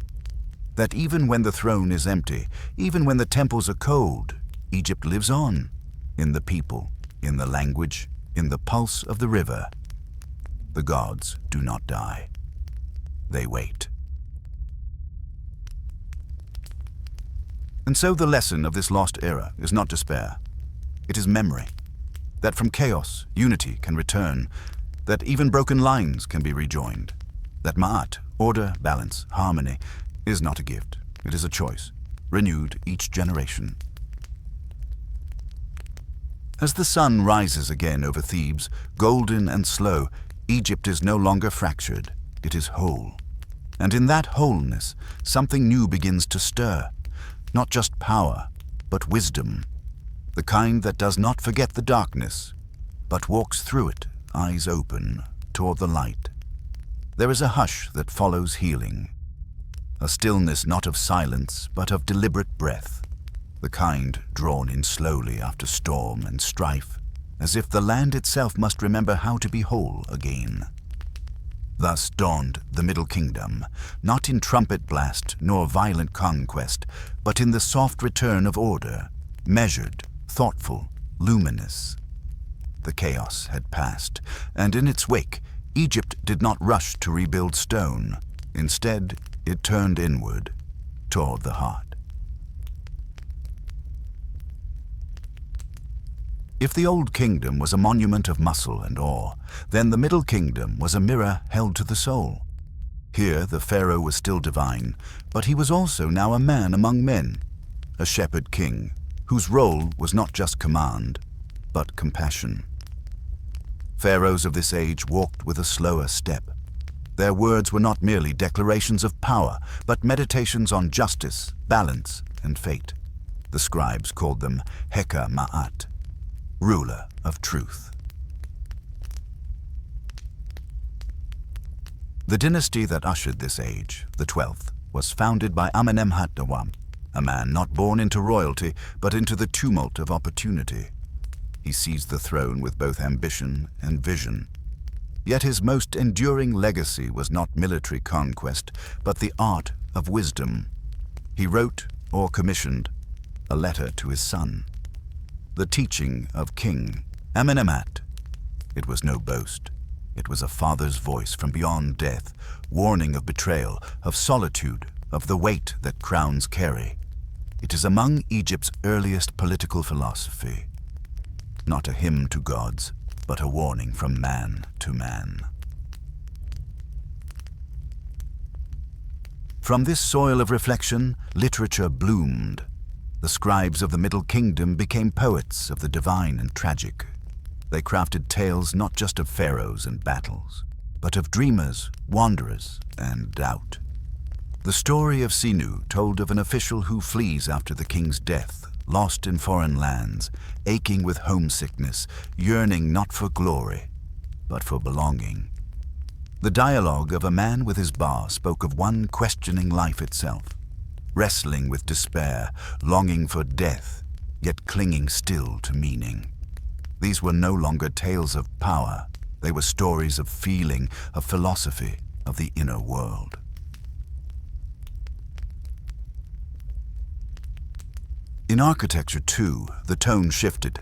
That even when the throne is empty, even when the temples are cold, Egypt lives on, in the people, in the language, in the pulse of the river. The gods do not die. They wait. And so the lesson of this lost era is not despair. It is memory. That from chaos, unity can return. That even broken lines can be rejoined. That Ma'at, order, balance, harmony, is not a gift. It is a choice, renewed each generation. As the sun rises again over Thebes, golden and slow, Egypt is no longer fractured. It is whole. And in that wholeness, something new begins to stir. Not just power, but wisdom. The kind that does not forget the darkness, but walks through it, eyes open, toward the light. There is a hush that follows healing. A stillness not of silence, but of deliberate breath. The kind drawn in slowly after storm and strife, as if the land itself must remember how to be whole again. Thus dawned the Middle Kingdom, not in trumpet blast nor violent conquest, but in the soft return of order, measured, thoughtful, luminous. The chaos had passed, and in its wake, Egypt did not rush to rebuild stone. Instead, it turned inward, toward the heart. If the Old Kingdom was a monument of muscle and awe, then the Middle Kingdom was a mirror held to the soul. Here the pharaoh was still divine, but he was also now a man among men, a shepherd king, whose role was not just command, but compassion. Pharaohs of this age walked with a slower step. Their words were not merely declarations of power, but meditations on justice, balance, and fate. The scribes called them Heka Ma'at, ruler of truth. The dynasty that ushered this age, the 12th, was founded by Amenemhat I, a man not born into royalty, but into the tumult of opportunity. He seized the throne with both ambition and vision. Yet his most enduring legacy was not military conquest, but the art of wisdom. He wrote, or commissioned, a letter to his son. The teaching of King Amenemhat. It was no boast. It was a father's voice from beyond death, warning of betrayal, of solitude, of the weight that crowns carry. It is among Egypt's earliest political philosophy. Not a hymn to gods, but a warning from man to man. From this soil of reflection, literature bloomed. The scribes of the Middle Kingdom became poets of the divine and tragic. They crafted tales not just of pharaohs and battles, but of dreamers, wanderers, and doubt. The story of Sinu told of an official who flees after the king's death, lost in foreign lands, aching with homesickness, yearning not for glory, but for belonging. The dialogue of a man with his bar spoke of one questioning life itself, wrestling with despair, longing for death, yet clinging still to meaning. These were no longer tales of power. They were stories of feeling, of philosophy, of the inner world. In architecture, too, the tone shifted.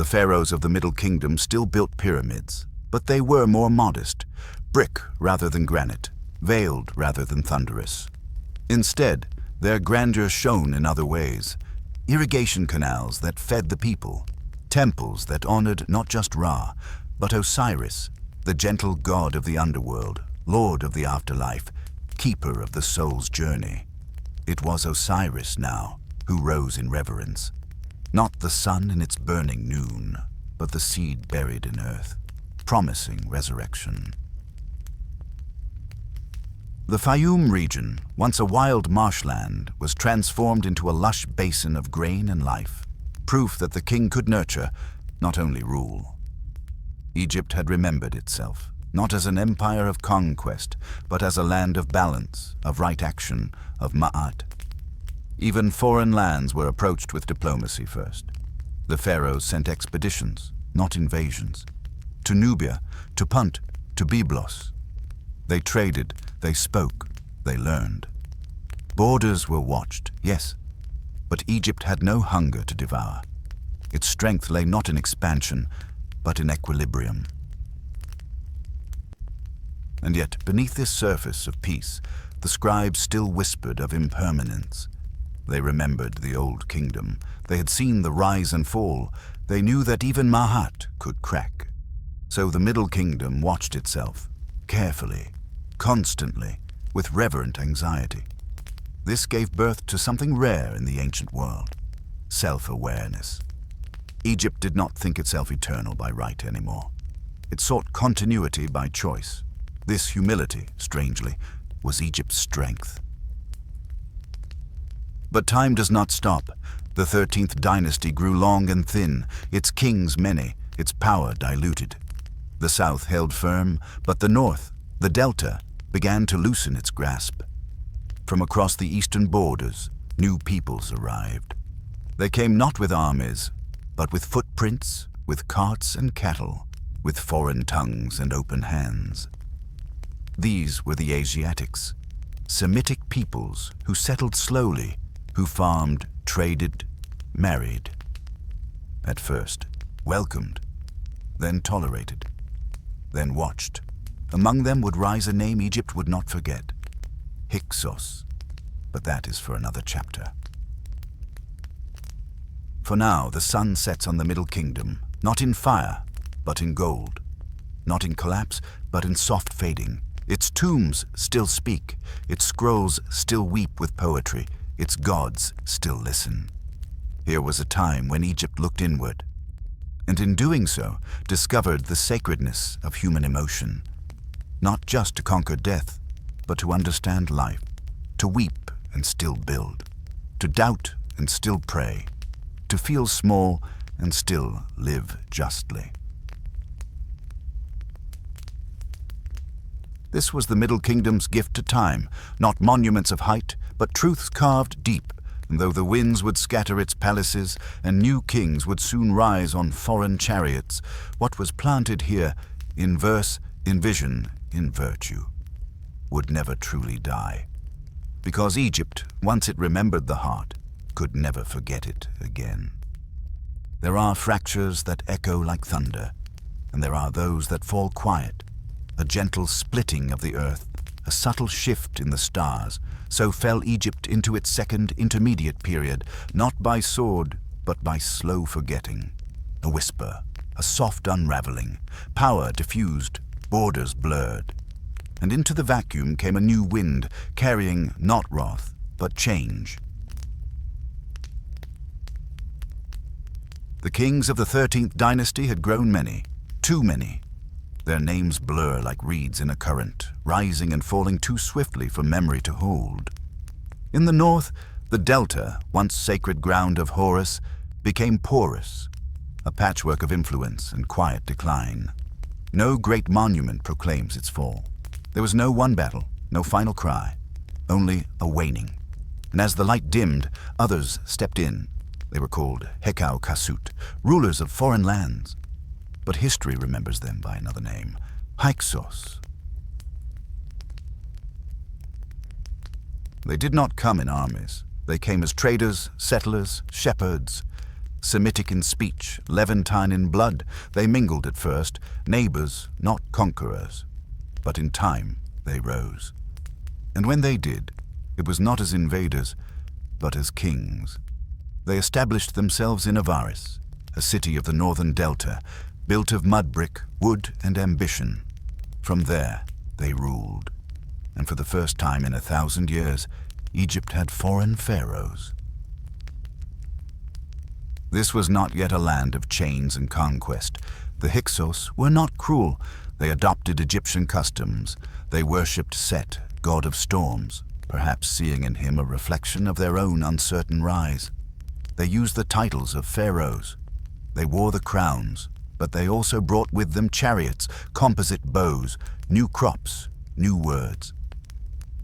The pharaohs of the Middle Kingdom still built pyramids, but they were more modest, brick rather than granite, veiled rather than thunderous. Instead, their grandeur shone in other ways: irrigation canals that fed the people, temples that honored not just Ra, but Osiris, the gentle god of the underworld, lord of the afterlife, keeper of the soul's journey. It was Osiris now who rose in reverence, not the sun in its burning noon, but the seed buried in earth, promising resurrection. The Fayum region, once a wild marshland, was transformed into a lush basin of grain and life, proof that the king could nurture, not only rule. Egypt had remembered itself, not as an empire of conquest, but as a land of balance, of right action, of ma'at. Even foreign lands were approached with diplomacy first. The pharaohs sent expeditions, not invasions. To Nubia, to Punt, to Byblos. They traded, they spoke, they learned. Borders were watched, yes, but Egypt had no hunger to devour. Its strength lay not in expansion, but in equilibrium. And yet, beneath this surface of peace, the scribes still whispered of impermanence. They remembered the old kingdom. They had seen the rise and fall. They knew that even Mahat could crack. So the Middle Kingdom watched itself, carefully, constantly, with reverent anxiety. This gave birth to something rare in the ancient world: self-awareness. Egypt did not think itself eternal by right anymore. It sought continuity by choice. This humility, strangely, was Egypt's strength. But time does not stop. The 13th dynasty grew long and thin, its kings many, its power diluted. The south held firm, but the north, the delta, began to loosen its grasp. From across the eastern borders, new peoples arrived. They came not with armies, but with footprints, with carts and cattle, with foreign tongues and open hands. These were the Asiatics, Semitic peoples who settled slowly, who farmed, traded, married. At first, welcomed, then tolerated, then watched. Among them would rise a name Egypt would not forget: Hyksos. But that is for another chapter. For now, the sun sets on the Middle Kingdom, not in fire, but in gold. Not in collapse, but in soft fading. Its tombs still speak, its scrolls still weep with poetry, its gods still listen. Here was a time when Egypt looked inward, and in doing so, discovered the sacredness of human emotion. Not just to conquer death, but to understand life, to weep and still build, to doubt and still pray, to feel small and still live justly. This was the Middle Kingdom's gift to time, not monuments of height, but truths carved deep, and though the winds would scatter its palaces, and new kings would soon rise on foreign chariots, what was planted here, in verse, in vision, in virtue, would never truly die. Because Egypt, once it remembered the heart, could never forget it again. There are fractures that echo like thunder, and there are those that fall quiet, a gentle splitting of the earth, a subtle shift in the stars. So fell Egypt into its second intermediate period, not by sword, but by slow forgetting. A whisper, a soft unraveling, power diffused, borders blurred. And into the vacuum came a new wind, carrying not wrath, but change. The kings of the 13th dynasty had grown many, too many. Their names blur like reeds in a current, rising and falling too swiftly for memory to hold. In the north, the delta, once sacred ground of Horus, became porous, a patchwork of influence and quiet decline. No great monument proclaims its fall. There was no one battle, no final cry, only a waning. And as the light dimmed, others stepped in. They were called Hekau Kasut, rulers of foreign lands. But history remembers them by another name, Hyksos. They did not come in armies. They came as traders, settlers, shepherds. Semitic in speech, Levantine in blood, they mingled at first, neighbors, not conquerors. But in time, they rose. And when they did, it was not as invaders, but as kings. They established themselves in Avaris, a city of the northern delta, built of mud brick, wood, and ambition. From there, they ruled. And for the first time in 1,000 years, Egypt had foreign pharaohs. This was not yet a land of chains and conquest. The Hyksos were not cruel. They adopted Egyptian customs. They worshipped Set, god of storms, perhaps seeing in him a reflection of their own uncertain rise. They used the titles of pharaohs. They wore the crowns, but they also brought with them chariots, composite bows, new crops, new words.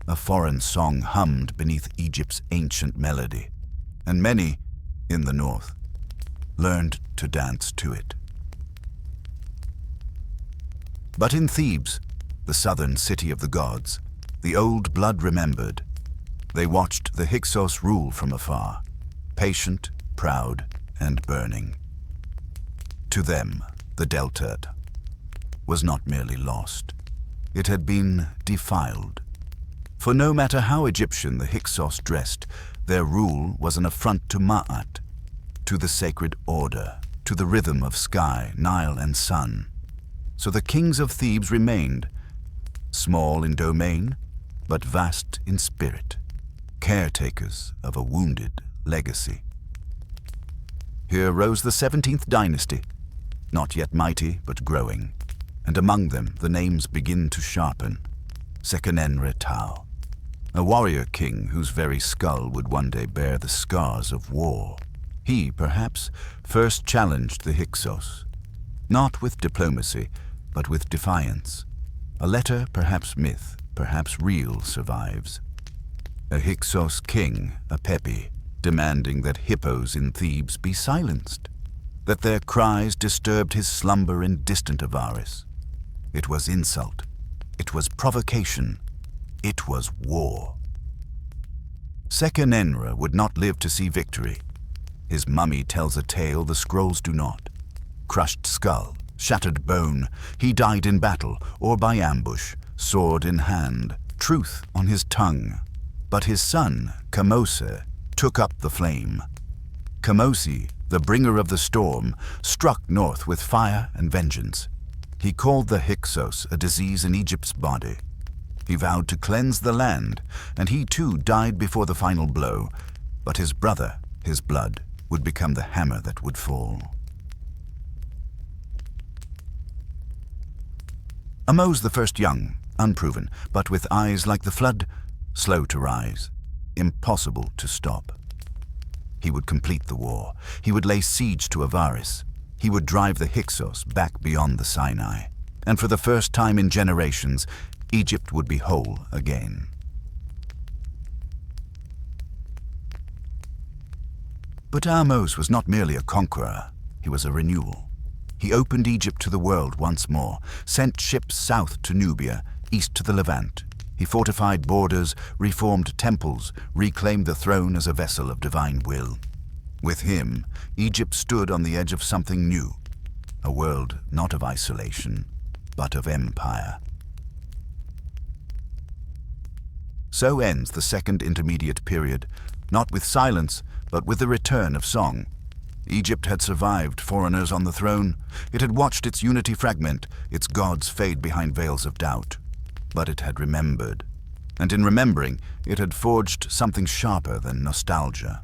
A foreign song hummed beneath Egypt's ancient melody, and many, in the north, learned to dance to it. But in Thebes, the southern city of the gods, the old blood remembered. They watched the Hyksos rule from afar, patient, proud, and burning. To them, the delta was not merely lost. It had been defiled. For no matter how Egyptian the Hyksos dressed, their rule was an affront to Ma'at, to the sacred order, to the rhythm of sky, Nile, and sun. So the kings of Thebes remained, small in domain, but vast in spirit, caretakers of a wounded legacy. Here rose the 17th dynasty, not yet mighty, but growing, and among them the names begin to sharpen. Seqenenre-Tao, a warrior king whose very skull would one day bear the scars of war. He, perhaps, first challenged the Hyksos, not with diplomacy, but with defiance. A letter, perhaps myth, perhaps real, survives. A Hyksos king, a Pepi, demanding that hippos in Thebes be silenced, that their cries disturbed his slumber in distant Avaris. It was insult. It was provocation. It was war. Seqenenre would not live to see victory. His mummy tells a tale the scrolls do not. Crushed skull, shattered bone, he died in battle or by ambush, sword in hand, truth on his tongue. But his son, Kamose, took up the flame. Kamosi, the bringer of the storm, struck north with fire and vengeance. He called the Hyksos a disease in Egypt's body. He vowed to cleanse the land, and he too died before the final blow. But his brother, his blood, would become the hammer that would fall. Ahmose the first young, unproven, but with eyes like the flood, slow to rise, impossible to stop. He would complete the war. He would lay siege to Avaris. He would drive the Hyksos back beyond the Sinai. And for the first time in generations, Egypt would be whole again. But Ahmose was not merely a conqueror. He was a renewal. He opened Egypt to the world once more, sent ships south to Nubia, east to the Levant. He fortified borders, reformed temples, reclaimed the throne as a vessel of divine will. With him, Egypt stood on the edge of something new, a world not of isolation, but of empire. So ends the second intermediate period, not with silence, but with the return of song. Egypt had survived foreigners on the throne. It had watched its unity fragment, its gods fade behind veils of doubt. But it had remembered. And in remembering, it had forged something sharper than nostalgia.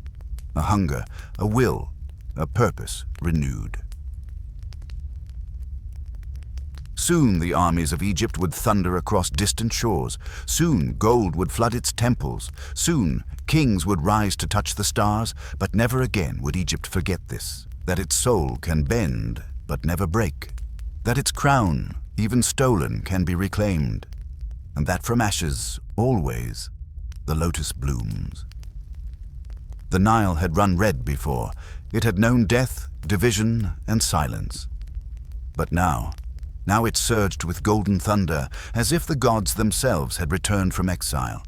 A hunger, a will, a purpose renewed. Soon the armies of Egypt would thunder across distant shores. Soon gold would flood its temples. Soon kings would rise to touch the stars. But never again would Egypt forget this, that its soul can bend but never break, that its crown, even stolen, can be reclaimed, and that from ashes, always, the lotus blooms. The Nile had run red before. It had known death, division, and silence. But now it surged with golden thunder, as if the gods themselves had returned from exile.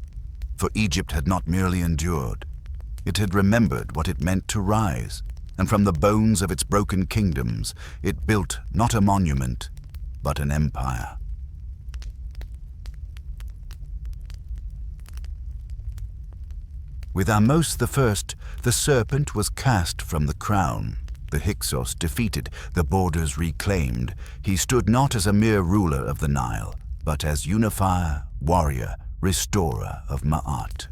For Egypt had not merely endured. It had remembered what it meant to rise. and from the bones of its broken kingdoms it built not a monument, but an empire. With Ahmose I, the serpent was cast from the crown. The Hyksos defeated, the borders reclaimed. He stood not as a mere ruler of the Nile, but as unifier, warrior, restorer of Ma'at.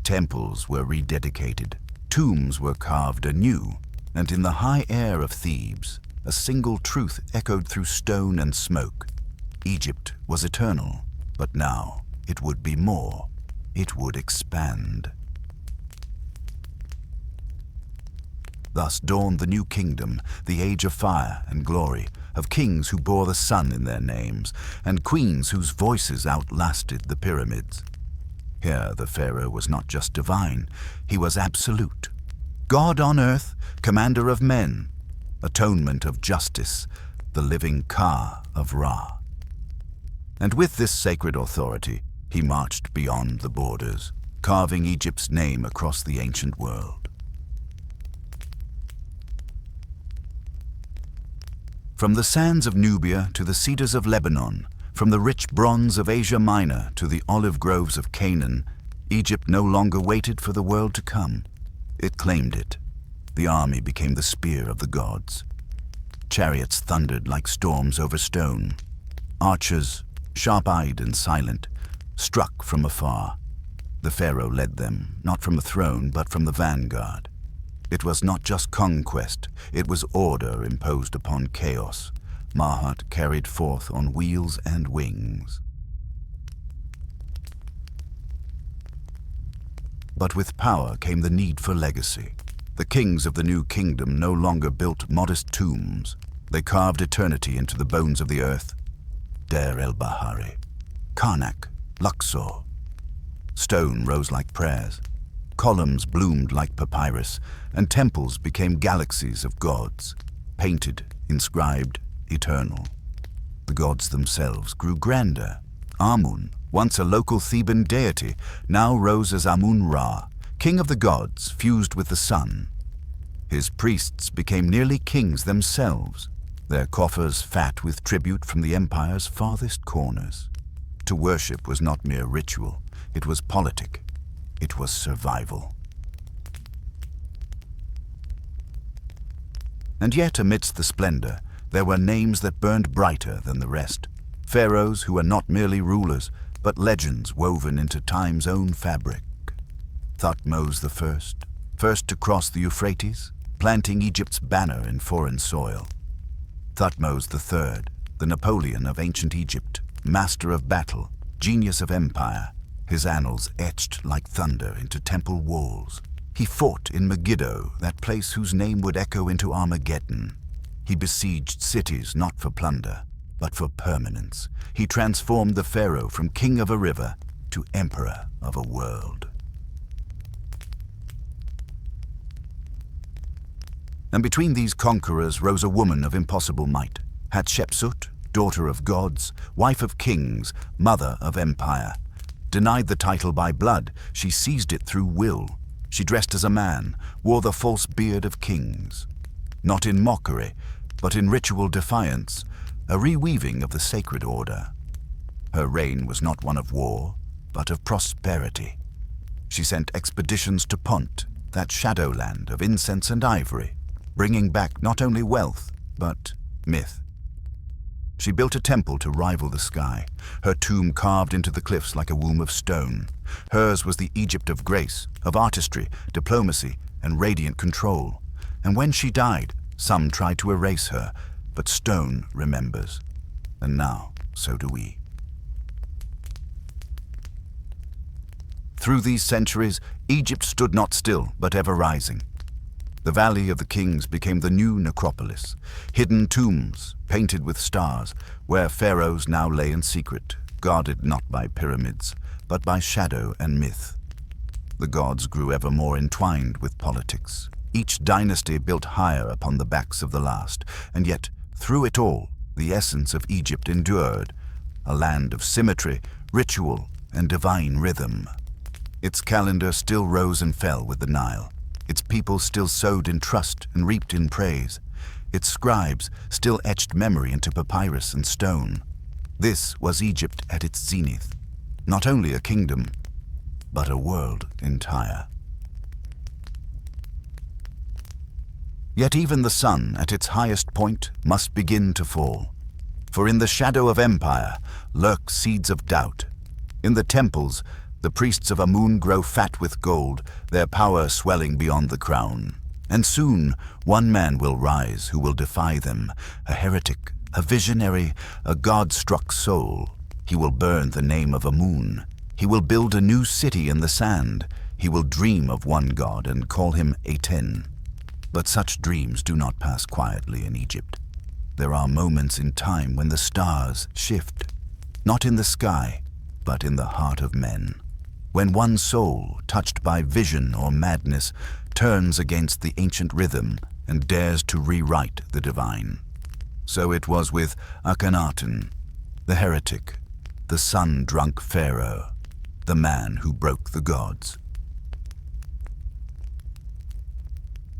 Temples were rededicated, tombs were carved anew, and in the high air of Thebes, a single truth echoed through stone and smoke. Egypt was eternal, but now it would be more. It would expand. Thus dawned the new kingdom, the age of fire and glory, of kings who bore the sun in their names, and queens whose voices outlasted the pyramids. Here the pharaoh was not just divine, he was absolute. God on earth, commander of men, atonement of justice, the living Ka of Ra. And with this sacred authority, he marched beyond the borders, carving Egypt's name across the ancient world. From the sands of Nubia to the cedars of Lebanon, from the rich bronze of Asia Minor to the olive groves of Canaan, Egypt no longer waited for the world to come. It claimed it. The army became the spear of the gods. Chariots thundered like storms over stone. Archers, sharp-eyed and silent, struck from afar. The pharaoh led them, not from the throne, but from the vanguard. It was not just conquest, it was order imposed upon chaos. Mahat carried forth on wheels and wings. But with power came the need for legacy. The kings of the new kingdom no longer built modest tombs. They carved eternity into the bones of the earth. Der el-Bahari, Karnak, Luxor. Stone rose like prayers. Columns bloomed like papyrus, and temples became galaxies of gods, painted, inscribed, eternal. The gods themselves grew grander. Amun, once a local Theban deity, now rose as Amun-Ra, king of the gods fused with the sun. His priests became nearly kings themselves, their coffers fat with tribute from the empire's farthest corners. To worship was not mere ritual, it was politic. It was survival. And yet, amidst the splendor, there were names that burned brighter than the rest. Pharaohs who were not merely rulers, but legends woven into time's own fabric. Thutmose I, first to cross the Euphrates, planting Egypt's banner in foreign soil. Thutmose III, the Napoleon of ancient Egypt, master of battle, genius of empire, his annals etched like thunder into temple walls. He fought in Megiddo, that place whose name would echo into Armageddon. He besieged cities not for plunder, but for permanence. He transformed the pharaoh from king of a river to emperor of a world. And between these conquerors rose a woman of impossible might, Hatshepsut, daughter of gods, wife of kings, mother of empire. Denied the title by blood, she seized it through will. She dressed as a man, wore the false beard of kings. Not in mockery, but in ritual defiance, a reweaving of the sacred order. Her reign was not one of war, but of prosperity. She sent expeditions to Punt, that shadowland of incense and ivory, bringing back not only wealth, but myth. She built a temple to rival the sky, her tomb carved into the cliffs like a womb of stone. Hers was the Egypt of grace, of artistry, diplomacy, and radiant control. And when she died, some tried to erase her, but stone remembers. And now, so do we. Through these centuries, Egypt stood not still, but ever rising. The Valley of the Kings became the new necropolis, hidden tombs painted with stars, where pharaohs now lay in secret, guarded not by pyramids, but by shadow and myth. The gods grew ever more entwined with politics. Each dynasty built higher upon the backs of the last, and yet, through it all, the essence of Egypt endured, a land of symmetry, ritual, and divine rhythm. Its calendar still rose and fell with the Nile, its people still sowed in trust and reaped in praise. Its scribes still etched memory into papyrus and stone. This was Egypt at its zenith, not only a kingdom, but a world entire. Yet even the sun at its highest point must begin to fall. For in the shadow of empire lurk seeds of doubt. In the temples, the priests of Amun grow fat with gold, their power swelling beyond the crown. And soon one man will rise who will defy them, a heretic, a visionary, a god-struck soul. He will burn the name of Amun. He will build a new city in the sand. He will dream of one god and call him Aten. But such dreams do not pass quietly in Egypt. There are moments in time when the stars shift, not in the sky, but in the heart of men. When one soul, touched by vision or madness, turns against the ancient rhythm and dares to rewrite the divine. So it was with Akhenaten, the heretic, the sun-drunk pharaoh, the man who broke the gods.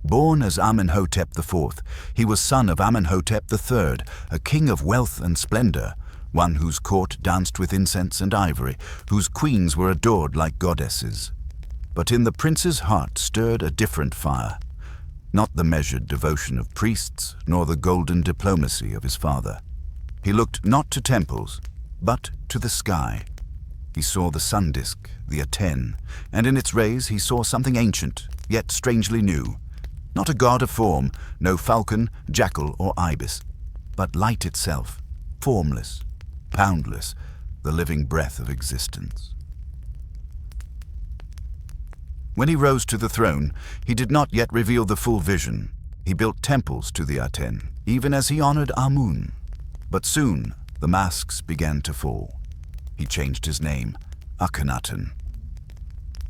Born as Amenhotep IV, he was son of Amenhotep III, a king of wealth and splendor, one whose court danced with incense and ivory, whose queens were adored like goddesses. But in the prince's heart stirred a different fire, not the measured devotion of priests, nor the golden diplomacy of his father. He looked not to temples, but to the sky. He saw the sun disk, the Aten, and in its rays he saw something ancient, yet strangely new. Not a god of form, no falcon, jackal, or ibis, but light itself, formless, boundless, the living breath of existence. When he rose to the throne, he did not yet reveal the full vision. He built temples to the Aten, even as he honored Amun. But soon, the masks began to fall. He changed his name, Akhenaten.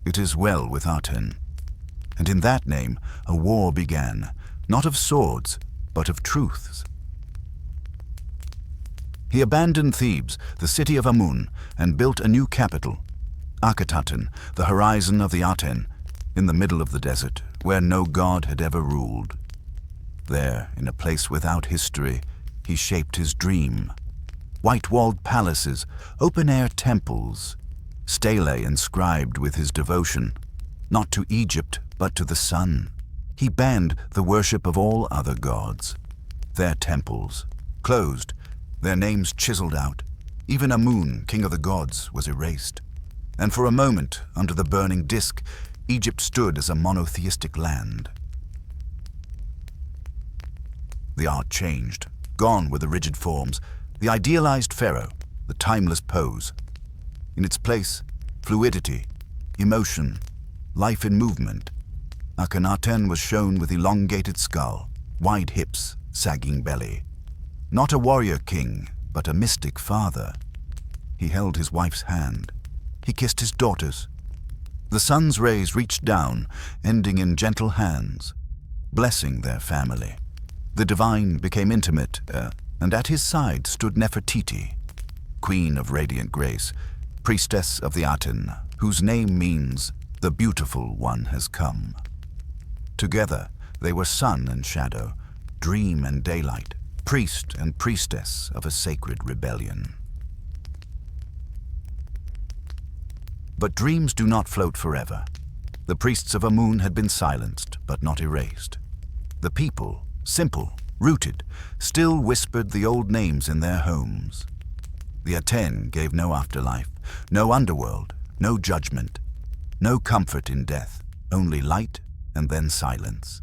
It is well with Aten. And in that name, a war began, not of swords, but of truths. He abandoned Thebes, the city of Amun, and built a new capital, Akhetaten, the horizon of the Aten, in the middle of the desert, where no god had ever ruled. There, in a place without history, he shaped his dream. White-walled palaces, open-air temples, stelae inscribed with his devotion, not to Egypt, but to the sun. He banned the worship of all other gods. Their temples closed, their names chiseled out. Even Amun, king of the gods, was erased. And for a moment, under the burning disk, Egypt stood as a monotheistic land. The art changed. Gone were the rigid forms, the idealized pharaoh, the timeless pose. In its place, fluidity, emotion, life in movement. Akhenaten was shown with elongated skull, wide hips, sagging belly. Not a warrior king, but a mystic father. He held his wife's hand. He kissed his daughters. The sun's rays reached down, ending in gentle hands, blessing their family. The divine became intimate, and at his side stood Nefertiti, queen of radiant grace, priestess of the Aten, whose name means the beautiful one has come. Together, they were sun and shadow, dream and daylight, priest and priestess of a sacred rebellion. But dreams do not float forever. The priests of Amun had been silenced, but not erased. The people, simple, rooted, still whispered the old names in their homes. The Aten gave no afterlife, no underworld, no judgment, no comfort in death, only light and then silence.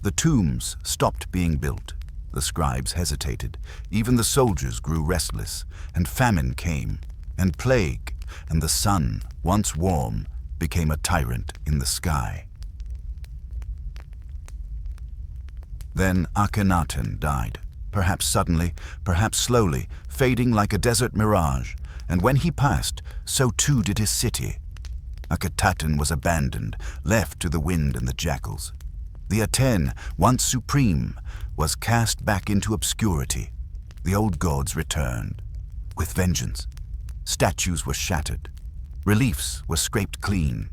The tombs stopped being built. The scribes hesitated. Even the soldiers grew restless, and famine came, and plague, and the sun, once warm, became a tyrant in the sky. Then Akhenaten died, perhaps suddenly, perhaps slowly, fading like a desert mirage, and when he passed, so too did his city. Akhetaten was abandoned, left to the wind and the jackals. The Aten, once supreme, was cast back into obscurity. The old gods returned, with vengeance. Statues were shattered. Reliefs were scraped clean.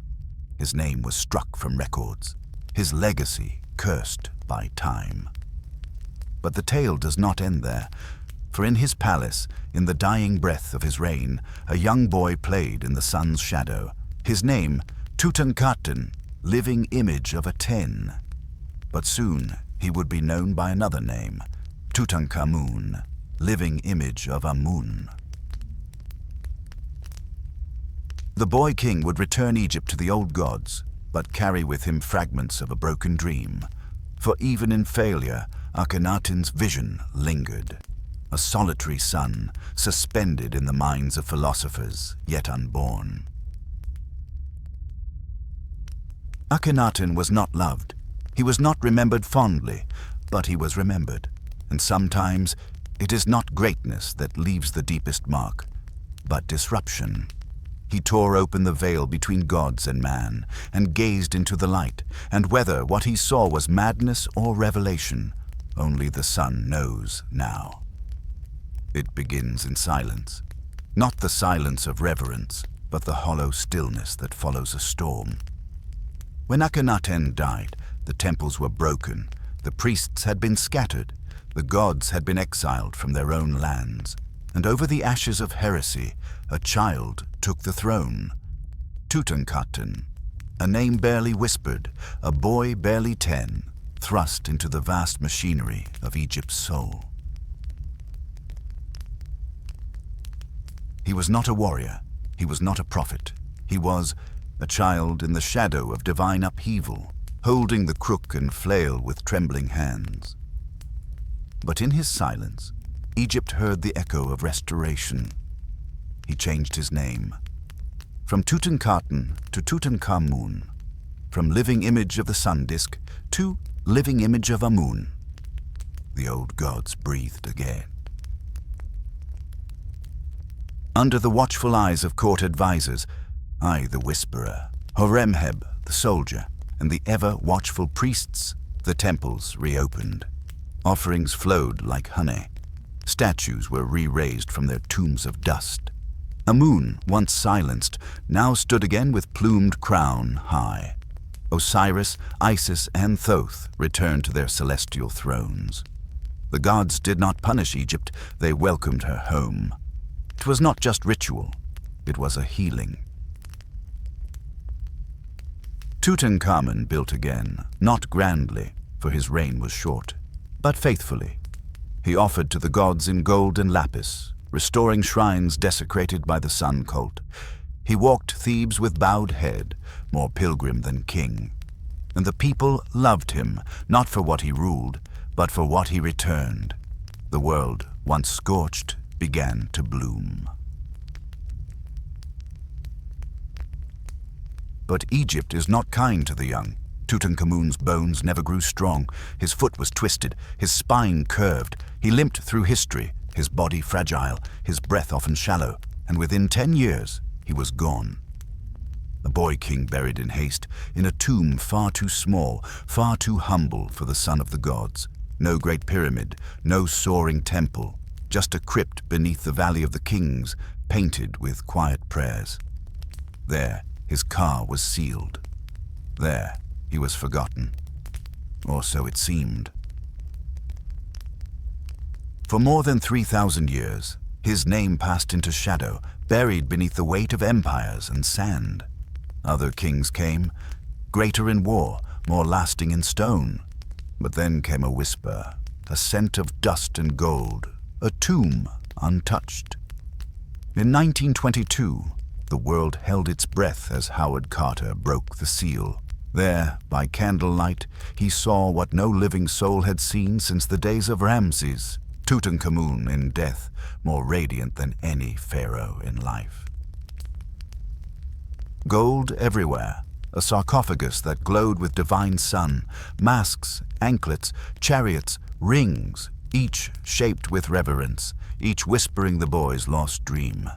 His name was struck from records, his legacy cursed by time. But the tale does not end there, for in his palace, in the dying breath of his reign, a young boy played in the sun's shadow. His name, Tutankhaten, living image of a 10. But soon he would be known by another name, Tutankhamun, living image of Amun. The boy king would return Egypt to the old gods, but carry with him fragments of a broken dream. For even in failure, Akhenaten's vision lingered, a solitary sun suspended in the minds of philosophers yet unborn. Akhenaten was not loved. He was not remembered fondly, but he was remembered. And sometimes it is not greatness that leaves the deepest mark, but disruption. He tore open the veil between gods and man, and gazed into the light, and whether what he saw was madness or revelation, only the sun knows now. It begins in silence, not the silence of reverence, but the hollow stillness that follows a storm. When Akhenaten died, the temples were broken, the priests had been scattered, the gods had been exiled from their own lands, and over the ashes of heresy, a child took the throne. Tutankhaten, a name barely whispered, a boy barely 10, thrust into the vast machinery of Egypt's soul. He was not a warrior, he was not a prophet, he was a child in the shadow of divine upheaval, holding the crook and flail with trembling hands. But in his silence, Egypt heard the echo of restoration. He changed his name. From Tutankhaten to Tutankhamun, from living image of the sun disk to living image of Amun. The old gods breathed again. Under the watchful eyes of court advisors, I, the whisperer, Horemheb, the soldier, and the ever-watchful priests, the temples reopened. Offerings flowed like honey. Statues were re-raised from their tombs of dust. Amun, once silenced, now stood again with plumed crown high. Osiris, Isis, and Thoth returned to their celestial thrones. The gods did not punish Egypt, they welcomed her home. It was not just ritual, it was a healing. Tutankhamun built again, not grandly, for his reign was short, but faithfully. He offered to the gods in gold and lapis, restoring shrines desecrated by the sun cult. He walked Thebes with bowed head, more pilgrim than king. And the people loved him, not for what he ruled, but for what he returned. The world, once scorched, began to bloom. But Egypt is not kind to the young. Tutankhamun's bones never grew strong. His foot was twisted, his spine curved. He limped through history, his body fragile, his breath often shallow, and within 10 years, he was gone. A boy king buried in haste, in a tomb far too small, far too humble for the son of the gods. No great pyramid, no soaring temple, just a crypt beneath the Valley of the Kings, painted with quiet prayers. There, his car was sealed. There, he was forgotten. Or so it seemed. For more than 3,000 years, his name passed into shadow, buried beneath the weight of empires and sand. Other kings came, greater in war, more lasting in stone. But then came a whisper, a scent of dust and gold, a tomb untouched. In 1922, the world held its breath as Howard Carter broke the seal. There, by candlelight, he saw what no living soul had seen since the days of Ramses, Tutankhamun in death, more radiant than any pharaoh in life. Gold everywhere, a sarcophagus that glowed with divine sun, masks, anklets, chariots, rings, each shaped with reverence, each whispering the boy's lost dream.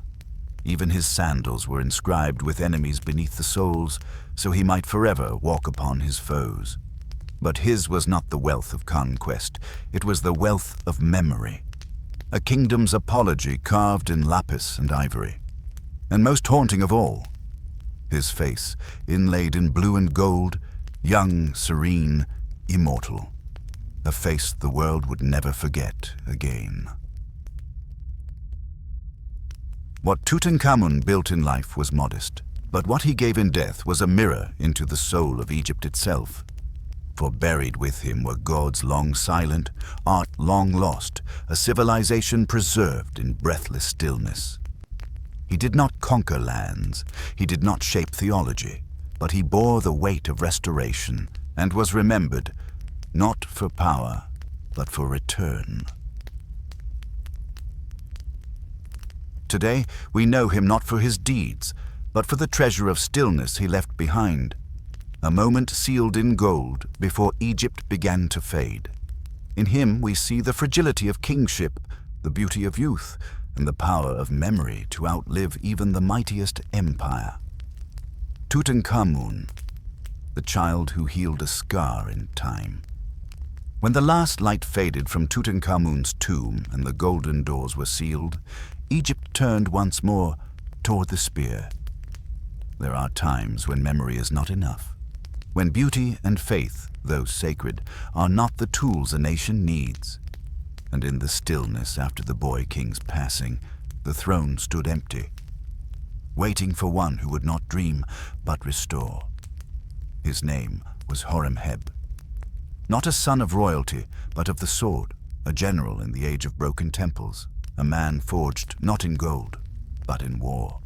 Even his sandals were inscribed with enemies beneath the soles, so he might forever walk upon his foes. But his was not the wealth of conquest, it was the wealth of memory. A kingdom's apology carved in lapis and ivory. And most haunting of all, his face inlaid in blue and gold, young, serene, immortal. A face the world would never forget again. What Tutankhamun built in life was modest, but what he gave in death was a mirror into the soul of Egypt itself. For buried with him were gods long silent, art long lost, a civilization preserved in breathless stillness. He did not conquer lands, he did not shape theology, but he bore the weight of restoration and was remembered not for power, but for return. Today, we know him not for his deeds, but for the treasure of stillness he left behind, a moment sealed in gold before Egypt began to fade. In him we see the fragility of kingship, the beauty of youth, and the power of memory to outlive even the mightiest empire. Tutankhamun, the child who healed a scar in time. When the last light faded from Tutankhamun's tomb and the golden doors were sealed, Egypt turned once more toward the spear. There are times when memory is not enough, when beauty and faith, though sacred, are not the tools a nation needs. And in the stillness after the boy king's passing, the throne stood empty, waiting for one who would not dream but restore. His name was Horemheb. Not a son of royalty, but of the sword, a general in the age of broken temples, a man forged not in gold, but in war.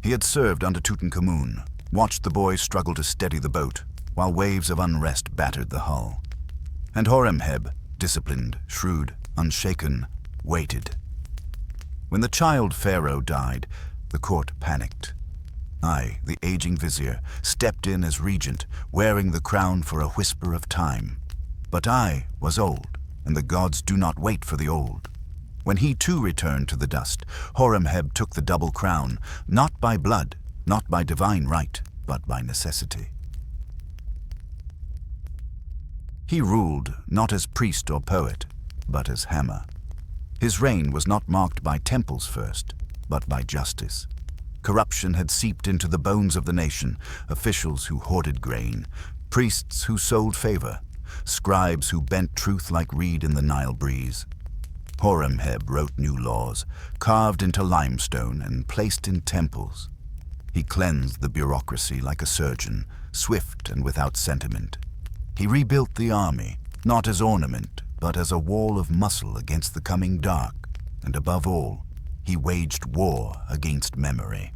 He had served under Tutankhamun, watched the boys struggle to steady the boat, while waves of unrest battered the hull. And Horemheb, disciplined, shrewd, unshaken, waited. When the child pharaoh died, the court panicked. I, the aging vizier, stepped in as regent, wearing the crown for a whisper of time. But I was old, and the gods do not wait for the old. When he too returned to the dust, Horemheb took the double crown, not by blood, not by divine right, but by necessity. He ruled not as priest or poet, but as hammer. His reign was not marked by temples first, but by justice. Corruption had seeped into the bones of the nation, officials who hoarded grain, priests who sold favor, scribes who bent truth like reed in the Nile breeze. Horemheb wrote new laws, carved into limestone and placed in temples. He cleansed the bureaucracy like a surgeon, swift and without sentiment. He rebuilt the army, not as ornament, but as a wall of muscle against the coming dark, and above all, he waged war against memory.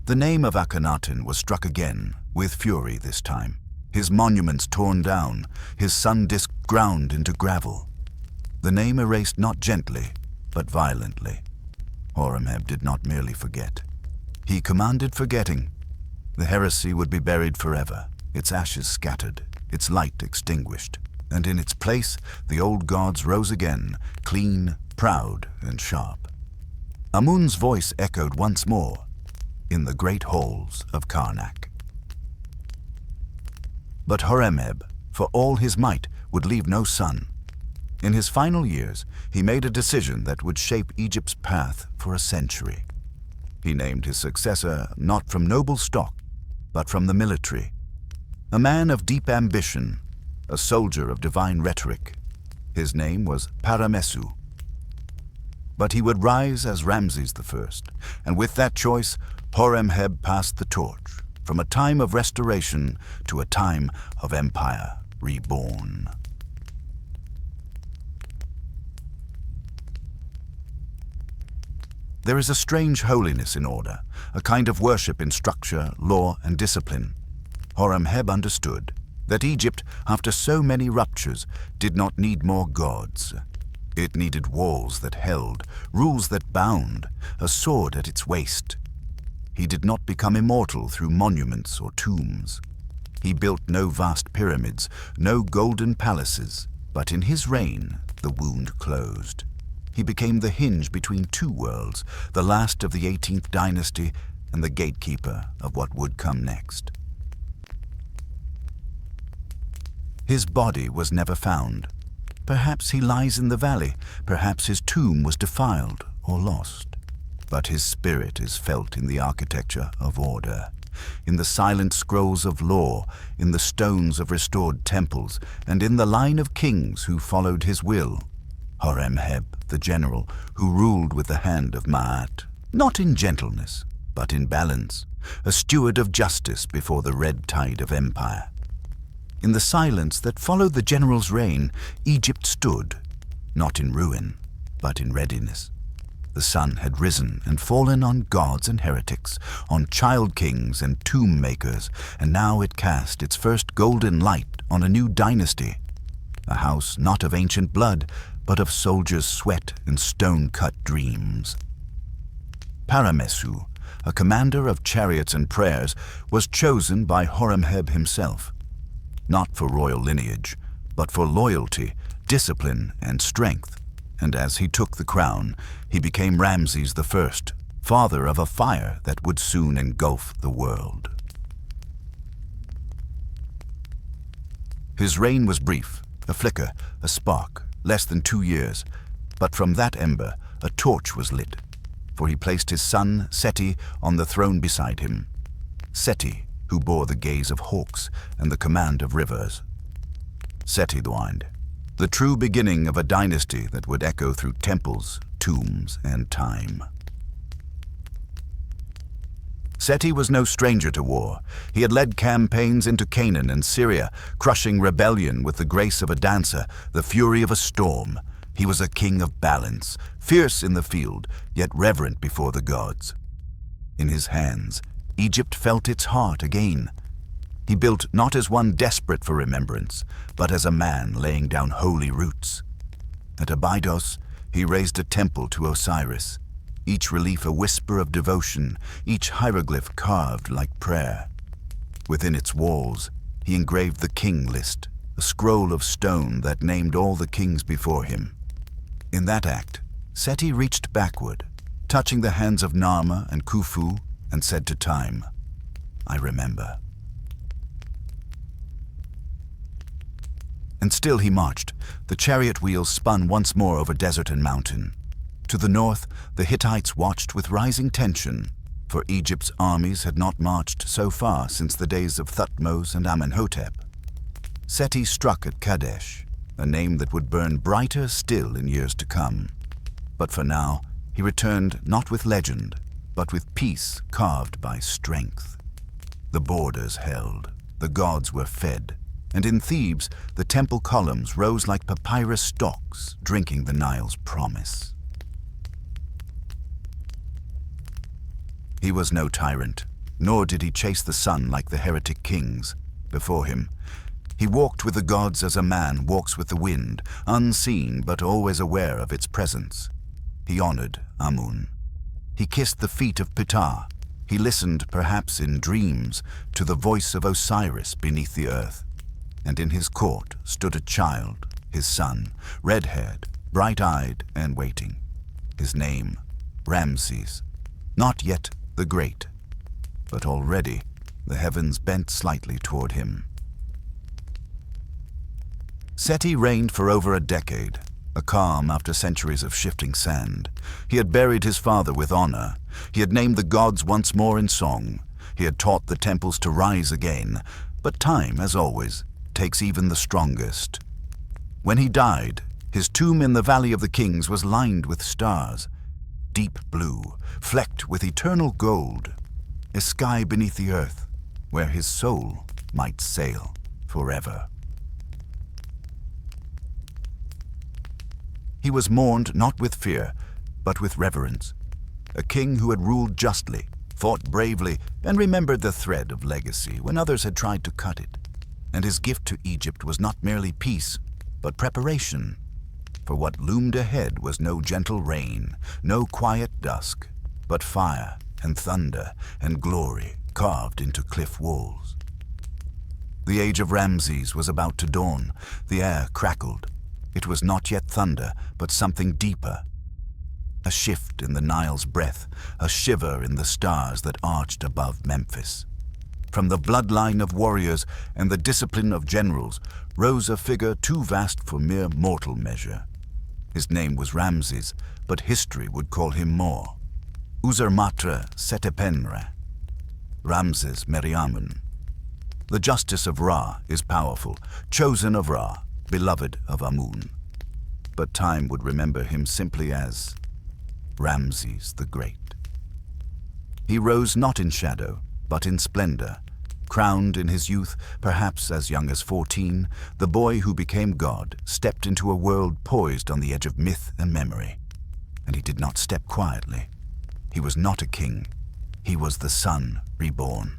The name of Akhenaten was struck again, with fury this time. His monuments torn down, his sun disk ground into gravel. The name erased not gently, but violently. Horemheb did not merely forget. He commanded forgetting. The heresy would be buried forever, its ashes scattered, its light extinguished, and in its place the old gods rose again, clean, proud, and sharp. Amun's voice echoed once more in the great halls of Karnak. But Horemheb, for all his might, would leave no son. In his final years, he made a decision that would shape Egypt's path for a century. He named his successor not from noble stock, but from the military. A man of deep ambition, a soldier of divine rhetoric. His name was Paramesu. But he would rise as Ramses I, and with that choice, Horemheb passed the torch, from a time of restoration to a time of empire reborn. There is a strange holiness in order, a kind of worship in structure, law, and discipline. Horemheb understood that Egypt, after so many ruptures, did not need more gods. It needed walls that held, rules that bound, a sword at its waist. He did not become immortal through monuments or tombs. He built no vast pyramids, no golden palaces, but in his reign the wound closed. He became the hinge between two worlds, the last of the 18th dynasty and the gatekeeper of what would come next. His body was never found. Perhaps he lies in the valley, perhaps his tomb was defiled, or lost. But his spirit is felt in the architecture of order, in the silent scrolls of law, in the stones of restored temples, and in the line of kings who followed his will. Horemheb, the general, who ruled with the hand of Ma'at, not in gentleness, but in balance, a steward of justice before the red tide of empire. In the silence that followed the general's reign, Egypt stood, not in ruin, but in readiness. The sun had risen and fallen on gods and heretics, on child kings and tomb makers, and now it cast its first golden light on a new dynasty, a house not of ancient blood, but of soldiers' sweat and stone-cut dreams. Paramesu, a commander of chariots and prayers, was chosen by Horemheb himself, not for royal lineage, but for loyalty, discipline, and strength. And as he took the crown, he became Ramses I, father of a fire that would soon engulf the world. His reign was brief, a flicker, a spark, less than 2 years, but from that ember a torch was lit, for he placed his son, Seti, on the throne beside him. Seti, who bore the gaze of hawks and the command of rivers. Seti whined, the true beginning of a dynasty that would echo through temples, tombs, and time. Seti was no stranger to war. He had led campaigns into Canaan and Syria, crushing rebellion with the grace of a dancer, the fury of a storm. He was a king of balance, fierce in the field, yet reverent before the gods. In his hands, Egypt felt its heart again. He built not as one desperate for remembrance, but as a man laying down holy roots. At Abydos, he raised a temple to Osiris, each relief a whisper of devotion, each hieroglyph carved like prayer. Within its walls, he engraved the king list, a scroll of stone that named all the kings before him. In that act, Seti reached backward, touching the hands of Narma and Khufu, and said to time, I remember. And still he marched. The chariot wheels spun once more over desert and mountain. To the north, the Hittites watched with rising tension, for Egypt's armies had not marched so far since the days of Thutmose and Amenhotep. Seti struck at Kadesh, a name that would burn brighter still in years to come. But for now, he returned not with legend, but with peace carved by strength. The borders held, the gods were fed, and in Thebes the temple columns rose like papyrus stalks, drinking the Nile's promise. He was no tyrant, nor did he chase the sun like the heretic kings. Before him, he walked with the gods as a man walks with the wind, unseen but always aware of its presence. He honored Amun. He kissed the feet of Ptah. He listened, perhaps in dreams, to the voice of Osiris beneath the earth. And in his court stood a child, his son, red-haired, bright-eyed, and waiting. His name, Ramses, not yet the Great, but already the heavens bent slightly toward him. Seti reigned for over a decade, a calm after centuries of shifting sand. He had buried his father with honor. He had named the gods once more in song. He had taught the temples to rise again. But time, as always, takes even the strongest. When he died, his tomb in the Valley of the Kings was lined with stars, deep blue, flecked with eternal gold, a sky beneath the earth where his soul might sail forever. He was mourned not with fear, but with reverence, a king who had ruled justly, fought bravely, and remembered the thread of legacy when others had tried to cut it. And his gift to Egypt was not merely peace, but preparation. For what loomed ahead was no gentle rain, no quiet dusk, but fire and thunder and glory carved into cliff walls. The age of Ramses was about to dawn. The air crackled. It was not yet thunder, but something deeper. A shift in the Nile's breath, a shiver in the stars that arched above Memphis. From the bloodline of warriors and the discipline of generals rose a figure too vast for mere mortal measure. His name was Ramses, but history would call him more. Uzurmatra Setepenre, Ramses Meriamun. The justice of Ra is powerful, chosen of Ra, beloved of Amun. But time would remember him simply as Ramses the Great. He rose not in shadow, but in splendor. Crowned in his youth, perhaps as young as 14, the boy who became God stepped into a world poised on the edge of myth and memory. And he did not step quietly. He was not a king. He was the sun reborn.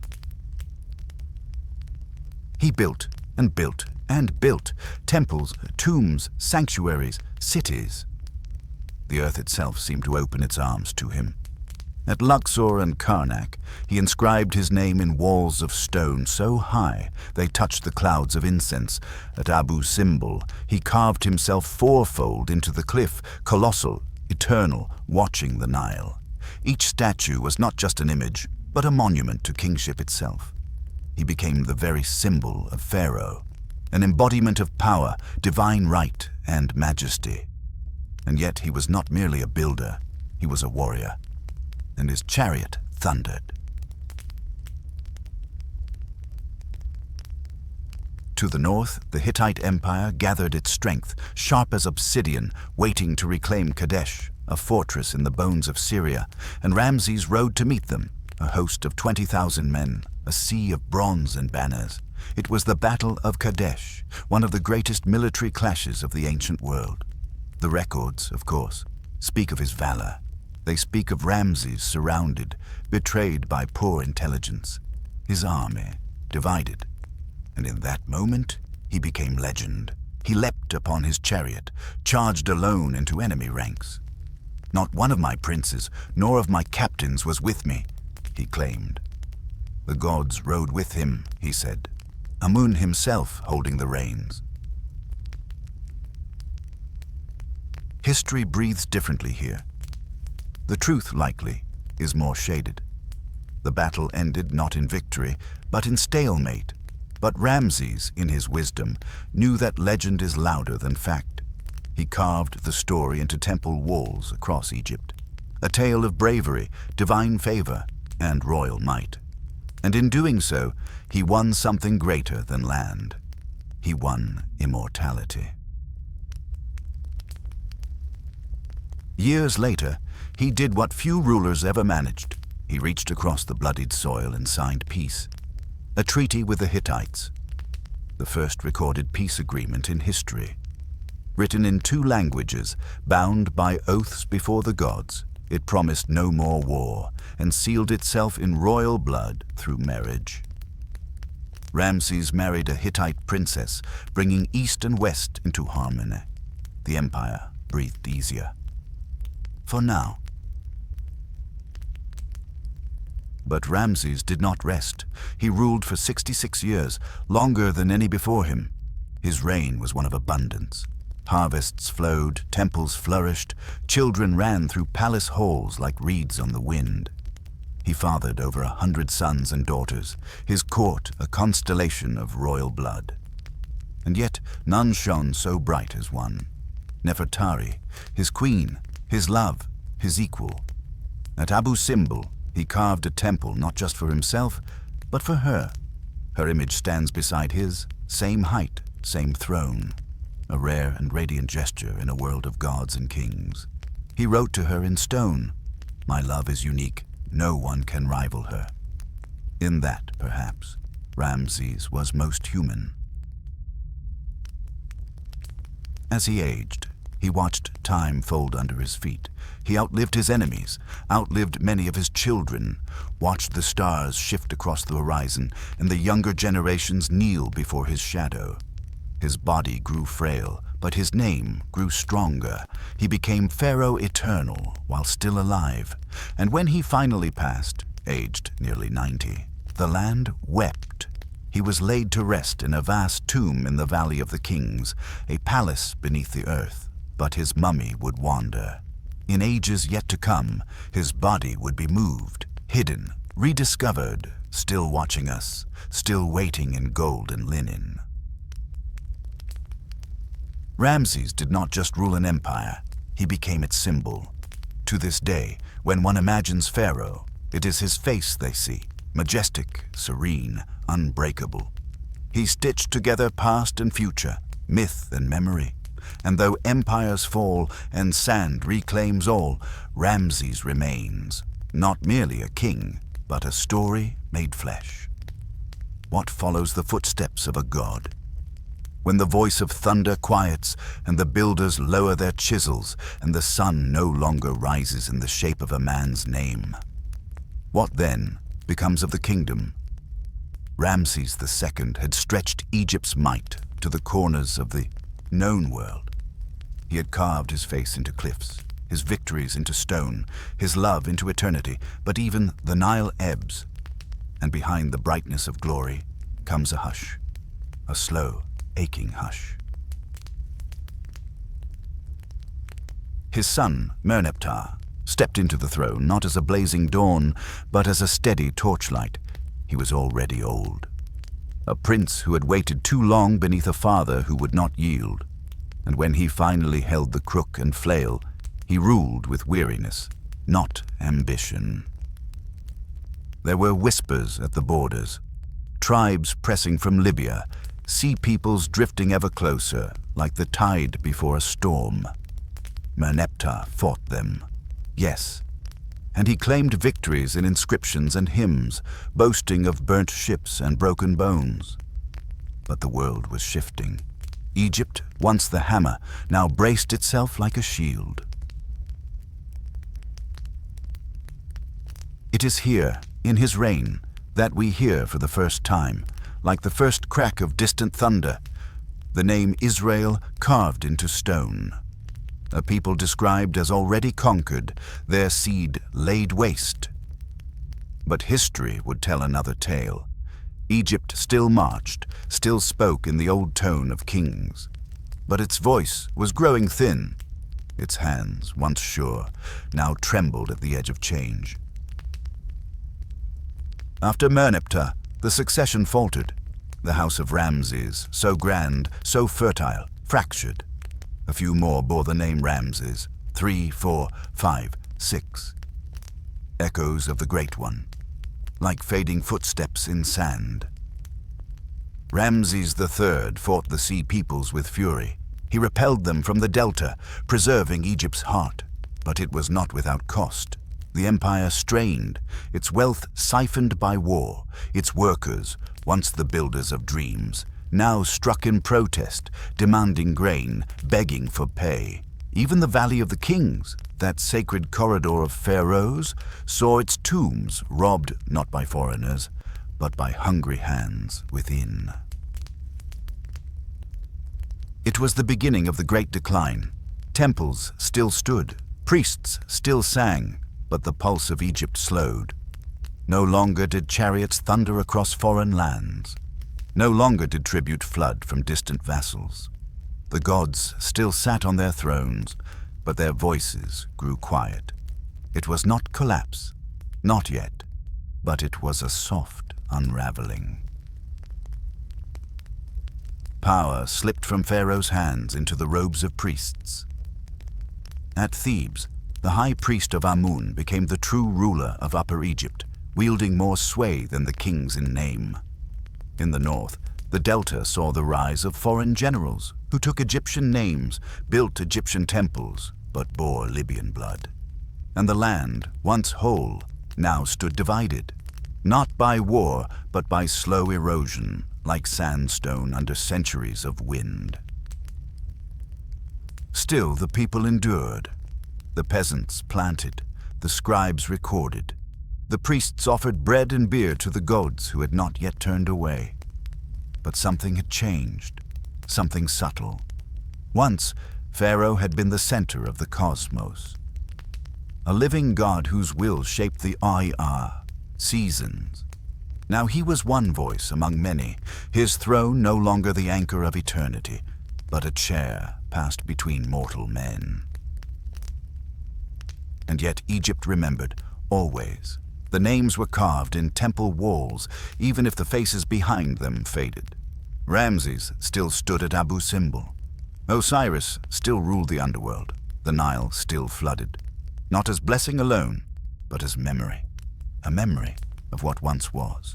He built and built and built temples, tombs, sanctuaries, cities. The earth itself seemed to open its arms to him. At Luxor and Karnak, he inscribed his name in walls of stone so high they touched the clouds of incense. At Abu Simbel, he carved himself fourfold into the cliff, colossal, eternal, watching the Nile. Each statue was not just an image, but a monument to kingship itself. He became the very symbol of Pharaoh, an embodiment of power, divine right, and majesty. And yet he was not merely a builder, he was a warrior. And his chariot thundered. To the north, the Hittite Empire gathered its strength, sharp as obsidian, waiting to reclaim Kadesh, a fortress in the bones of Syria, and Ramses rode to meet them, a host of 20,000 men, a sea of bronze and banners. It was the Battle of Kadesh, one of the greatest military clashes of the ancient world. The records, of course, speak of his valor. They speak of Ramses surrounded, betrayed by poor intelligence, his army divided. And in that moment, he became legend. He leapt upon his chariot, charged alone into enemy ranks. Not one of my princes, nor of my captains was with me, he claimed. The gods rode with him, he said, Amun himself holding the reins. History breathes differently here. The truth, likely, is more shaded. The battle ended not in victory, but in stalemate. But Ramses, in his wisdom, knew that legend is louder than fact. He carved the story into temple walls across Egypt, a tale of bravery, divine favor, and royal might. And in doing so, he won something greater than land. He won immortality. Years later, he did what few rulers ever managed. He reached across the bloodied soil and signed peace. A treaty with the Hittites, the first recorded peace agreement in history. Written in 2 languages, bound by oaths before the gods, it promised no more war and sealed itself in royal blood through marriage. Ramses married a Hittite princess, bringing east and west into harmony. The empire breathed easier. For now. But Ramses did not rest. He ruled for 66 years, longer than any before him. His reign was one of abundance. Harvests flowed, temples flourished, children ran through palace halls like reeds on the wind. He fathered over 100 sons and daughters, his court a constellation of royal blood. And yet none shone so bright as one. Nefertari, his queen, his love, his equal. At Abu Simbel, he carved a temple not just for himself, but for her. Her image stands beside his, same height, same throne. A rare and radiant gesture in a world of gods and kings. He wrote to her in stone, "My love is unique, no one can rival her." In that, perhaps, Ramses was most human. As he aged, he watched time fold under his feet. He outlived his enemies, outlived many of his children, watched the stars shift across the horizon, and the younger generations kneel before his shadow. His body grew frail, but his name grew stronger. He became Pharaoh eternal while still alive. And when he finally passed, aged nearly 90, the land wept. He was laid to rest in a vast tomb in the Valley of the Kings, a palace beneath the earth. But his mummy would wander. In ages yet to come, his body would be moved, hidden, rediscovered, still watching us, still waiting in gold and linen. Ramses did not just rule an empire, he became its symbol. To this day, when one imagines Pharaoh, it is his face they see, majestic, serene, unbreakable. He stitched together past and future, myth and memory. And though empires fall and sand reclaims all, Ramses remains, not merely a king, but a story made flesh. What follows the footsteps of a god? When the voice of thunder quiets and the builders lower their chisels and the sun no longer rises in the shape of a man's name. What then becomes of the kingdom? Ramses II had stretched Egypt's might to the corners of the known world. He had carved his face into cliffs, his victories into stone, his love into eternity, but even the Nile ebbs, and behind the brightness of glory comes a hush, a slow, aching hush. His son, Merneptah, stepped into the throne not as a blazing dawn, but as a steady torchlight. He was already old. A prince who had waited too long beneath a father who would not yield. And when he finally held the crook and flail, he ruled with weariness, not ambition. There were whispers at the borders, tribes pressing from Libya, sea peoples drifting ever closer, like the tide before a storm. Merneptah fought them, yes, and he claimed victories in inscriptions and hymns, boasting of burnt ships and broken bones. But the world was shifting. Egypt, once the hammer, now braced itself like a shield. It is here, in his reign, that we hear for the first time, like the first crack of distant thunder, the name Israel carved into stone. A people described as already conquered, their seed laid waste. But history would tell another tale. Egypt still marched, still spoke in the old tone of kings. But its voice was growing thin. Its hands, once sure, now trembled at the edge of change. After Merneptah, the succession faltered. The house of Ramses, so grand, so fertile, fractured. A few more bore the name Ramses, 3, 4, 5, 6. Echoes of the Great One, like fading footsteps in sand. Ramses III fought the sea peoples with fury. He repelled them from the delta, preserving Egypt's heart. But it was not without cost. The empire strained, its wealth siphoned by war, its workers, once the builders of dreams, now struck in protest, demanding grain, begging for pay. Even the Valley of the Kings, that sacred corridor of pharaohs, saw its tombs robbed not by foreigners, but by hungry hands within. It was the beginning of the Great Decline. Temples still stood, priests still sang, but the pulse of Egypt slowed. No longer did chariots thunder across foreign lands. No longer did tribute flood from distant vassals. The gods still sat on their thrones, but their voices grew quiet. It was not collapse, not yet, but it was a soft unraveling. Power slipped from Pharaoh's hands into the robes of priests. At Thebes, the high priest of Amun became the true ruler of Upper Egypt, wielding more sway than the kings in name. In the north, the Delta saw the rise of foreign generals who took Egyptian names, built Egyptian temples, but bore Libyan blood. And the land, once whole, now stood divided, not by war, but by slow erosion, like sandstone under centuries of wind. Still, the people endured. The peasants planted, the scribes recorded. The priests offered bread and beer to the gods who had not yet turned away. But something had changed, something subtle. Once, Pharaoh had been the center of the cosmos. A living god whose will shaped the seasons. Now he was one voice among many, his throne no longer the anchor of eternity, but a chair passed between mortal men. And yet Egypt remembered, always. The names were carved in temple walls, even if the faces behind them faded. Ramses still stood at Abu Simbel, Osiris still ruled the underworld, the Nile still flooded, not as blessing alone, but as memory, a memory of what once was.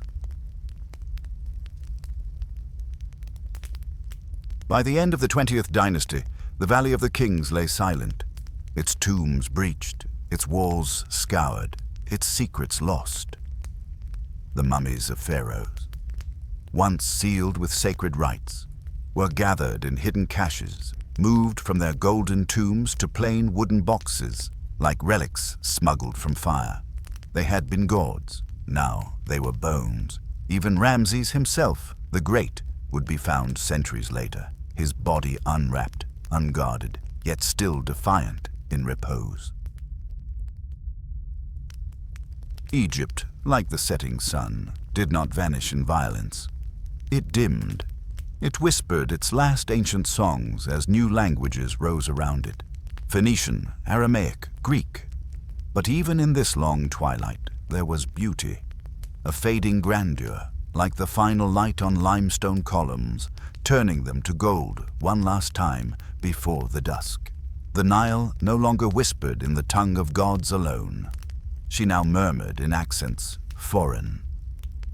By the end of the 20th dynasty, the Valley of the Kings lay silent, its tombs breached, its walls scoured, its secrets lost. The mummies of pharaohs, once sealed with sacred rites, were gathered in hidden caches, moved from their golden tombs to plain wooden boxes, like relics smuggled from fire. They had been gods, now they were bones. Even Ramses himself, the Great, would be found centuries later, his body unwrapped, unguarded, yet still defiant in repose. Egypt, like the setting sun, did not vanish in violence. It dimmed. It whispered its last ancient songs as new languages rose around it. Phoenician, Aramaic, Greek. But even in this long twilight, there was beauty. A fading grandeur, like the final light on limestone columns, turning them to gold one last time before the dusk. The Nile no longer whispered in the tongue of gods alone. She now murmured in accents foreign.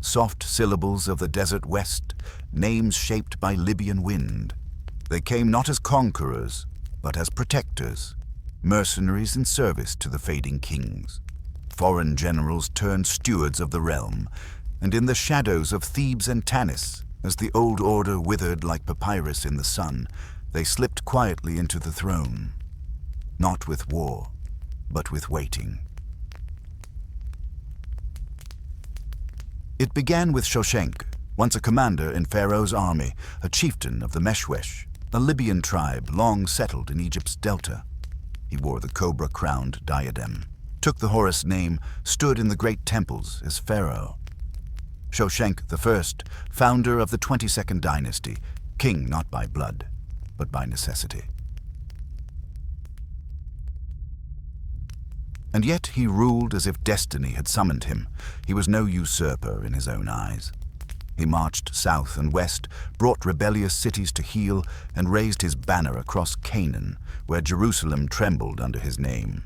Soft syllables of the desert west, names shaped by Libyan wind. They came not as conquerors, but as protectors, mercenaries in service to the fading kings. Foreign generals turned stewards of the realm, and in the shadows of Thebes and Tanis, as the old order withered like papyrus in the sun, they slipped quietly into the throne, not with war, but with waiting. It began with Shoshenq, once a commander in Pharaoh's army, a chieftain of the Meshwesh, a Libyan tribe long settled in Egypt's delta. He wore the cobra-crowned diadem, took the Horus name, stood in the great temples as pharaoh. Shoshenq I, founder of the 22nd dynasty, king not by blood, but by necessity. And yet he ruled as if destiny had summoned him. He was no usurper in his own eyes. He marched south and west, brought rebellious cities to heel, and raised his banner across Canaan, where Jerusalem trembled under his name.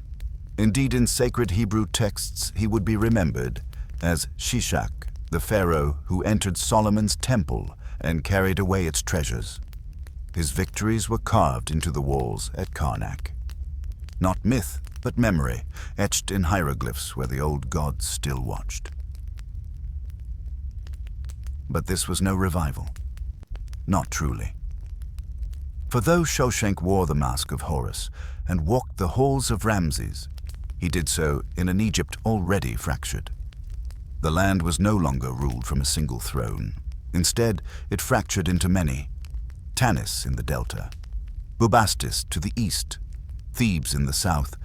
Indeed, in sacred Hebrew texts, he would be remembered as Shishak, the pharaoh who entered Solomon's temple and carried away its treasures. His victories were carved into the walls at Karnak. Not myth, but memory, etched in hieroglyphs where the old gods still watched. But this was no revival. Not truly. For though Shoshenq wore the mask of Horus and walked the halls of Ramses, he did so in an Egypt already fractured. The land was no longer ruled from a single throne. Instead, it fractured into many. Tanis in the delta, Bubastis to the east, Thebes in the south,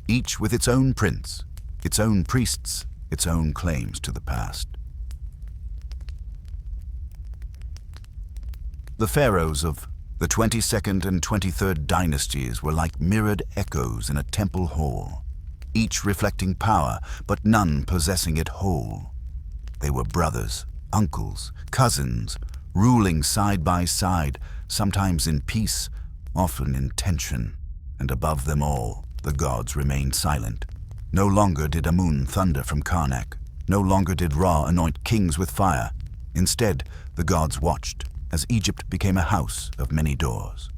each with its own prince, its own priests, its own claims to the past. The pharaohs of the 22nd and 23rd dynasties were like mirrored echoes in a temple hall, each reflecting power, but none possessing it whole. They were brothers, uncles, cousins, ruling side by side, sometimes in peace, often in tension. And above them all, the gods remained silent. No longer did Amun thunder from Karnak. No longer did Ra anoint kings with fire. Instead, the gods watched as Egypt became a house of many doors.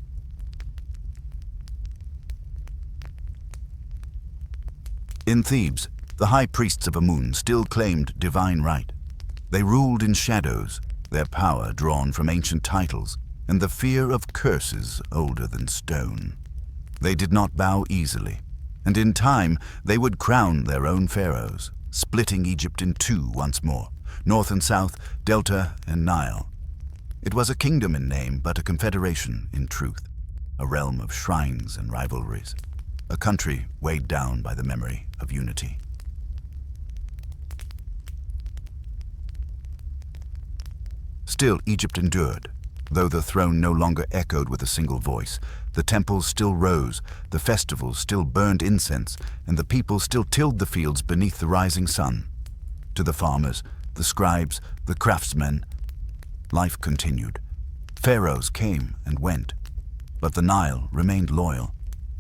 In Thebes, the high priests of Amun still claimed divine right. They ruled in shadows, their power drawn from ancient titles, and the fear of curses older than stone. They did not bow easily, and in time they would crown their own pharaohs, splitting Egypt in two once more, north and south, delta and Nile. It was a kingdom in name, but a confederation in truth, a realm of shrines and rivalries, a country weighed down by the memory of unity. Still, Egypt endured. Though the throne no longer echoed with a single voice, the temples still rose, the festivals still burned incense, and the people still tilled the fields beneath the rising sun. To the farmers, the scribes, the craftsmen, life continued. Pharaohs came and went. But the Nile remained loyal.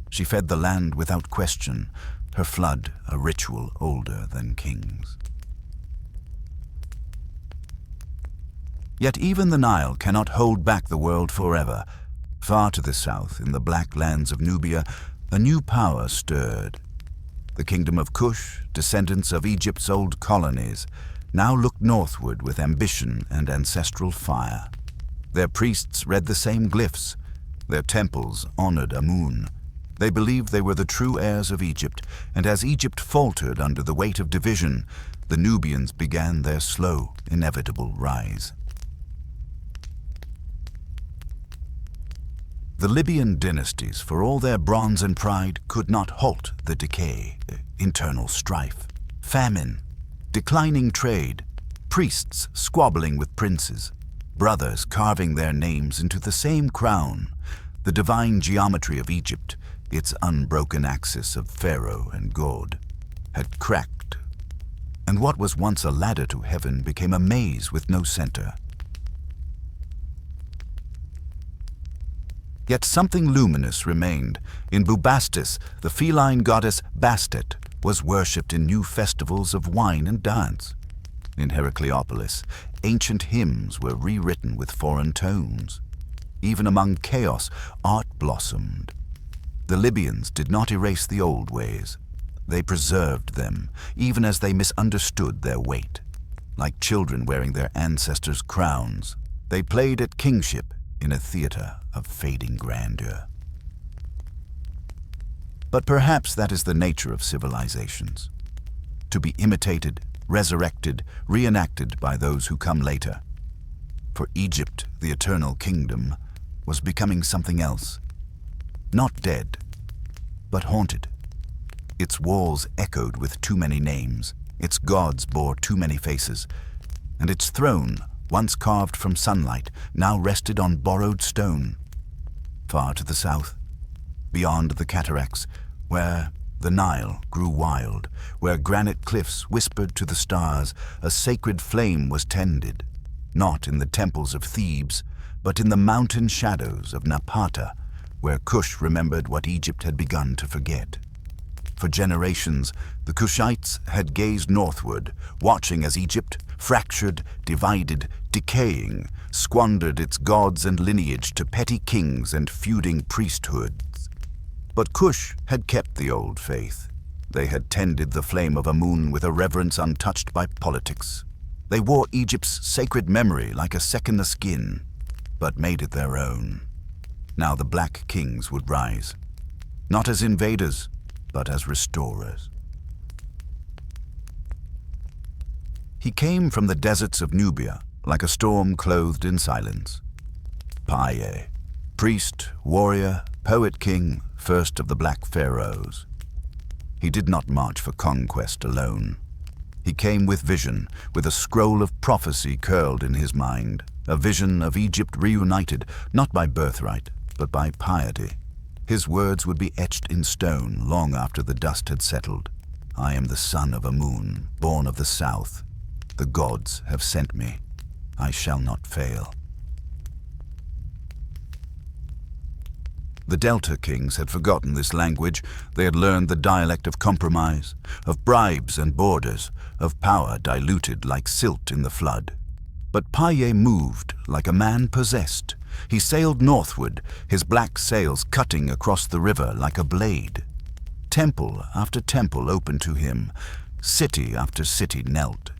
She fed the land without question, her flood a ritual older than kings. Yet even the Nile cannot hold back the world forever. Far to the south, in the black lands of Nubia, a new power stirred. The kingdom of Kush, descendants of Egypt's old colonies, now looked northward with ambition and ancestral fire. Their priests read the same glyphs. Their temples honored Amun. They believed they were the true heirs of Egypt, and as Egypt faltered under the weight of division, the Nubians began their slow, inevitable rise. The Libyan dynasties, for all their bronze and pride, could not halt the decay, internal strife, famine, declining trade, priests squabbling with princes, brothers carving their names into the same crown. The divine geometry of Egypt, its unbroken axis of pharaoh and god, had cracked, and what was once a ladder to heaven became a maze with no center. Yet something luminous remained. In Bubastis, the feline goddess Bastet was worshipped in new festivals of wine and dance. In Heracleopolis, ancient hymns were rewritten with foreign tones. Even among chaos, art blossomed. The Libyans did not erase the old ways. They preserved them, even as they misunderstood their weight. Like children wearing their ancestors' crowns, they played at kingship in a theater of fading grandeur. But perhaps that is the nature of civilizations, to be imitated, resurrected, reenacted by those who come later. For Egypt, the eternal kingdom, was becoming something else. Not dead, but haunted. Its walls echoed with too many names, its gods bore too many faces, and its throne, once carved from sunlight, now rested on borrowed stone. Far to the south, beyond the cataracts, where the Nile grew wild, where granite cliffs whispered to the stars, a sacred flame was tended, not in the temples of Thebes, but in the mountain shadows of Napata, where Kush remembered what Egypt had begun to forget. For generations, the Kushites had gazed northward, watching as Egypt, fractured, divided, decaying, squandered its gods and lineage to petty kings and feuding priesthoods. But Kush had kept the old faith. They had tended the flame of Amun with a reverence untouched by politics. They wore Egypt's sacred memory like a second skin, but made it their own. Now the Black Kings would rise, not as invaders, but as restorers. He came from the deserts of Nubia, like a storm clothed in silence. Paye, priest, warrior, poet-king, first of the black pharaohs. He did not march for conquest alone. He came with vision, with a scroll of prophecy curled in his mind, a vision of Egypt reunited, not by birthright, but by piety. His words would be etched in stone long after the dust had settled. I am the son of Amun, born of the south. The gods have sent me. I shall not fail. The Delta kings had forgotten this language. They had learned the dialect of compromise, of bribes and borders, of power diluted like silt in the flood. But Paye moved like a man possessed. He sailed northward, his black sails cutting across the river like a blade. Temple after temple opened to him. City after city knelt.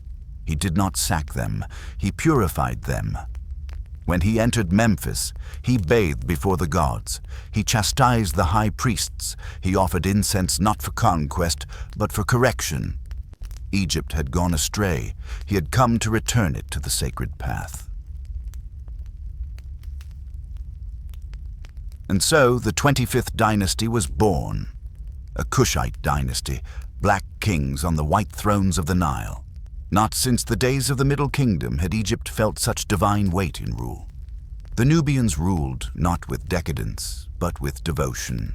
He did not sack them. He purified them. When he entered Memphis, he bathed before the gods. He chastised the high priests. He offered incense not for conquest, but for correction. Egypt had gone astray. He had come to return it to the sacred path. And so the 25th dynasty was born. A Kushite dynasty, black kings on the white thrones of the Nile. Not since the days of the Middle Kingdom had Egypt felt such divine weight in rule. The Nubians ruled not with decadence, but with devotion.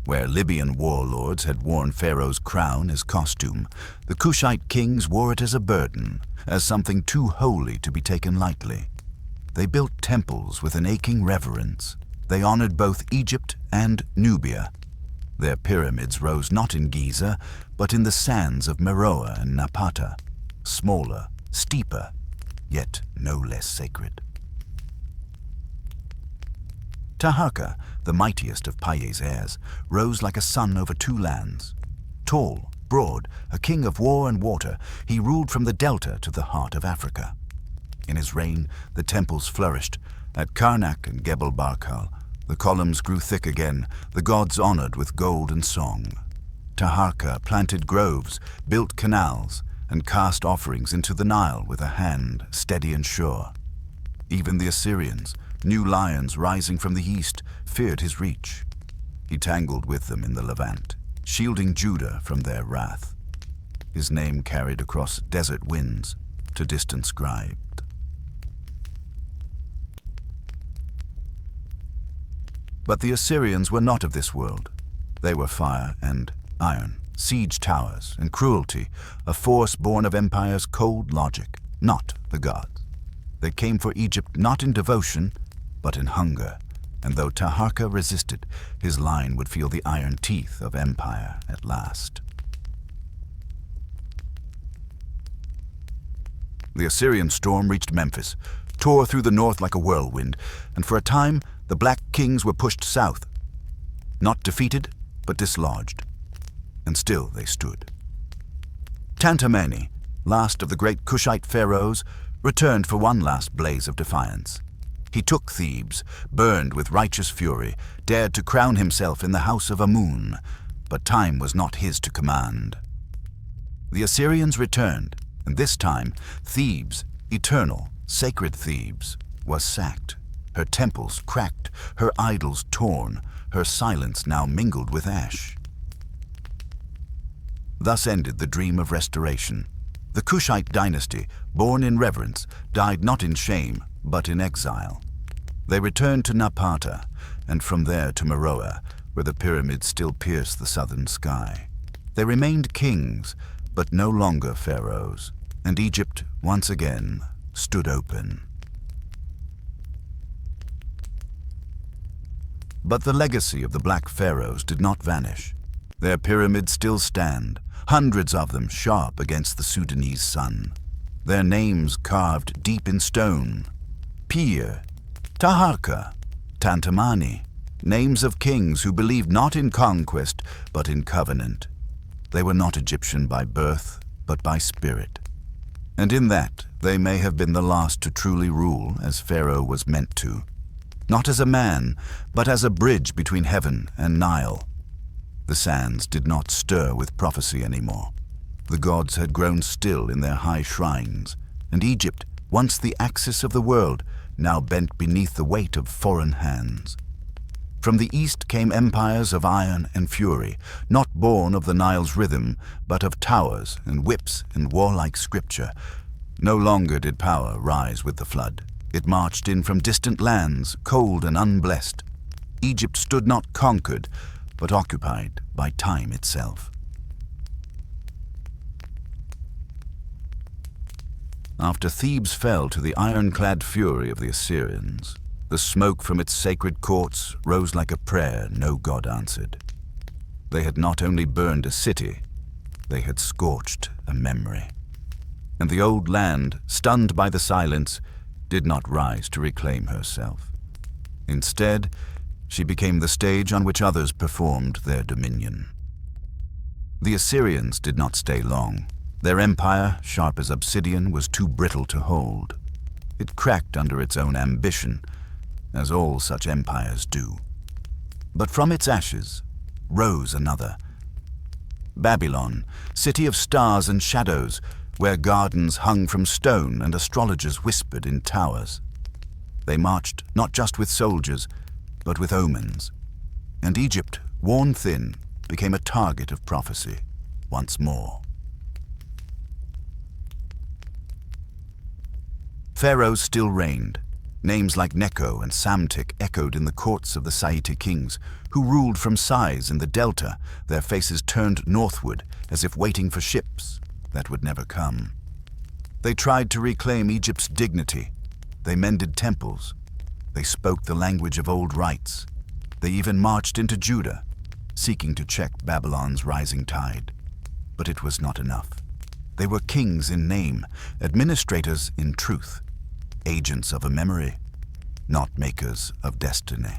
Where Libyan warlords had worn Pharaoh's crown as costume, the Kushite kings wore it as a burden, as something too holy to be taken lightly. They built temples with an aching reverence. they honored both Egypt and Nubia. Their pyramids rose not in Giza, but in the sands of Meroe and Napata, smaller, steeper, yet no less sacred. Taharqa, the mightiest of Paye's heirs, rose like a sun over two lands. Tall, broad, a king of war and water, he ruled from the delta to the heart of Africa. In his reign, the temples flourished. At Karnak and Gebel Barkal, the columns grew thick again, the gods honored with gold and song. Taharqa planted groves, built canals, and cast offerings into the Nile with a hand steady and sure. Even the Assyrians, new lions rising from the east, feared his reach. He tangled with them in the Levant, shielding Judah from their wrath. His name carried across desert winds to distant scribes. But the Assyrians were not of this world. They were fire and iron, siege towers and cruelty, a force born of empire's cold logic, not the gods. They came for Egypt not in devotion, but in hunger, and though Taharqa resisted, his line would feel the iron teeth of empire at last. The Assyrian storm reached Memphis, tore through the north like a whirlwind, and for a time the Black Kings were pushed south. Not defeated, but dislodged. And still they stood. Tantameni, last of the great Kushite pharaohs, returned for one last blaze of defiance. He took Thebes, burned with righteous fury, dared to crown himself in the house of Amun, but time was not his to command. The Assyrians returned, and this time Thebes, eternal, sacred Thebes, was sacked. Her temples cracked, her idols torn, her silence now mingled with ash. Thus ended the dream of restoration. The Kushite dynasty, born in reverence, died not in shame, but in exile. They returned to Napata, and from there to Meroe, where the pyramids still pierce the southern sky. They remained kings, but no longer pharaohs, and Egypt, once again, stood open. But the legacy of the Black Pharaohs did not vanish. Their pyramids still stand, hundreds of them sharp against the Sudanese sun. Their names carved deep in stone. Pir, Taharqa, Tantamani, names of kings who believed not in conquest, but in covenant. They were not Egyptian by birth, but by spirit. And in that, they may have been the last to truly rule as Pharaoh was meant to. Not as a man, but as a bridge between heaven and Nile. The sands did not stir with prophecy anymore. The gods had grown still in their high shrines, and Egypt, once the axis of the world, now bent beneath the weight of foreign hands. From the east came empires of iron and fury, not born of the Nile's rhythm, but of towers and whips and warlike scripture. No longer did power rise with the flood. It marched in from distant lands, cold and unblessed. Egypt stood not conquered, but occupied by time itself. After Thebes fell to the ironclad fury of the Assyrians, the smoke from its sacred courts rose like a prayer no god answered. They had not only burned a city, they had scorched a memory. And the old land, stunned by the silence, did not rise to reclaim herself. Instead, she became the stage on which others performed their dominion. The Assyrians did not stay long. Their empire, sharp as obsidian, was too brittle to hold. It cracked under its own ambition, as all such empires do. But from its ashes rose another. Babylon, city of stars and shadows, where gardens hung from stone and astrologers whispered in towers. They marched not just with soldiers, but with omens. And Egypt, worn thin, became a target of prophecy once more. Pharaohs still reigned. Names like Necho and Psamtik echoed in the courts of the Saite kings, who ruled from Sais in the delta, their faces turned northward as if waiting for ships that would never come. They tried to reclaim Egypt's dignity. They mended temples. They spoke the language of old rites. They even marched into Judah, seeking to check Babylon's rising tide. But it was not enough. They were kings in name, administrators in truth, agents of a memory, not makers of destiny.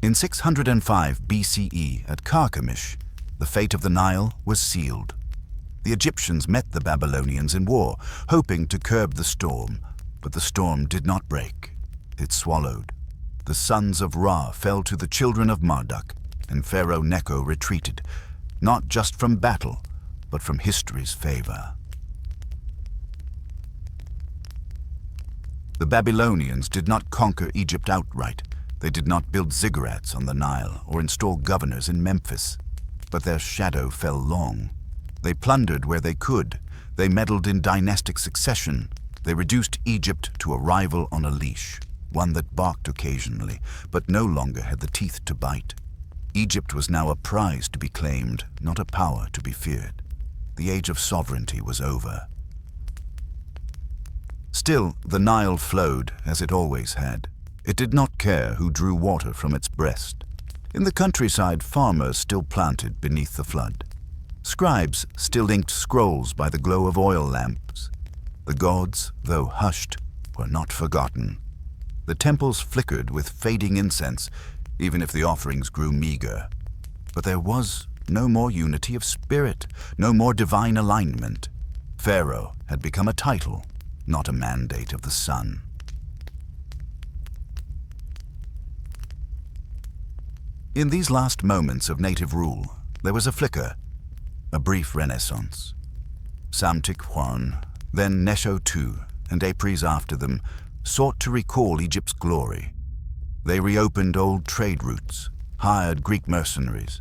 In 605 BCE at Carchemish, the fate of the Nile was sealed. The Egyptians met the Babylonians in war, hoping to curb the storm, but the storm did not break. It swallowed. The sons of Ra fell to the children of Marduk, and Pharaoh Necho retreated, not just from battle, but from history's favor. The Babylonians did not conquer Egypt outright. They did not build ziggurats on the Nile or install governors in Memphis, but their shadow fell long. They plundered where they could. They meddled in dynastic succession. They reduced Egypt to a rival on a leash, one that barked occasionally, but no longer had the teeth to bite. Egypt was now a prize to be claimed, not a power to be feared. The age of sovereignty was over. Still, the Nile flowed as it always had. It did not care who drew water from its breast. In the countryside, farmers still planted beneath the flood. Scribes still inked scrolls by the glow of oil lamps. The gods, though hushed, were not forgotten. The temples flickered with fading incense, even if the offerings grew meager. But there was no more unity of spirit, no more divine alignment. Pharaoh had become a title, not a mandate of the sun. In these last moments of native rule, there was a flicker, a brief renaissance. Psamtik-Hwan, then Nesho II, and Apries after them, sought to recall Egypt's glory. They reopened old trade routes, hired Greek mercenaries,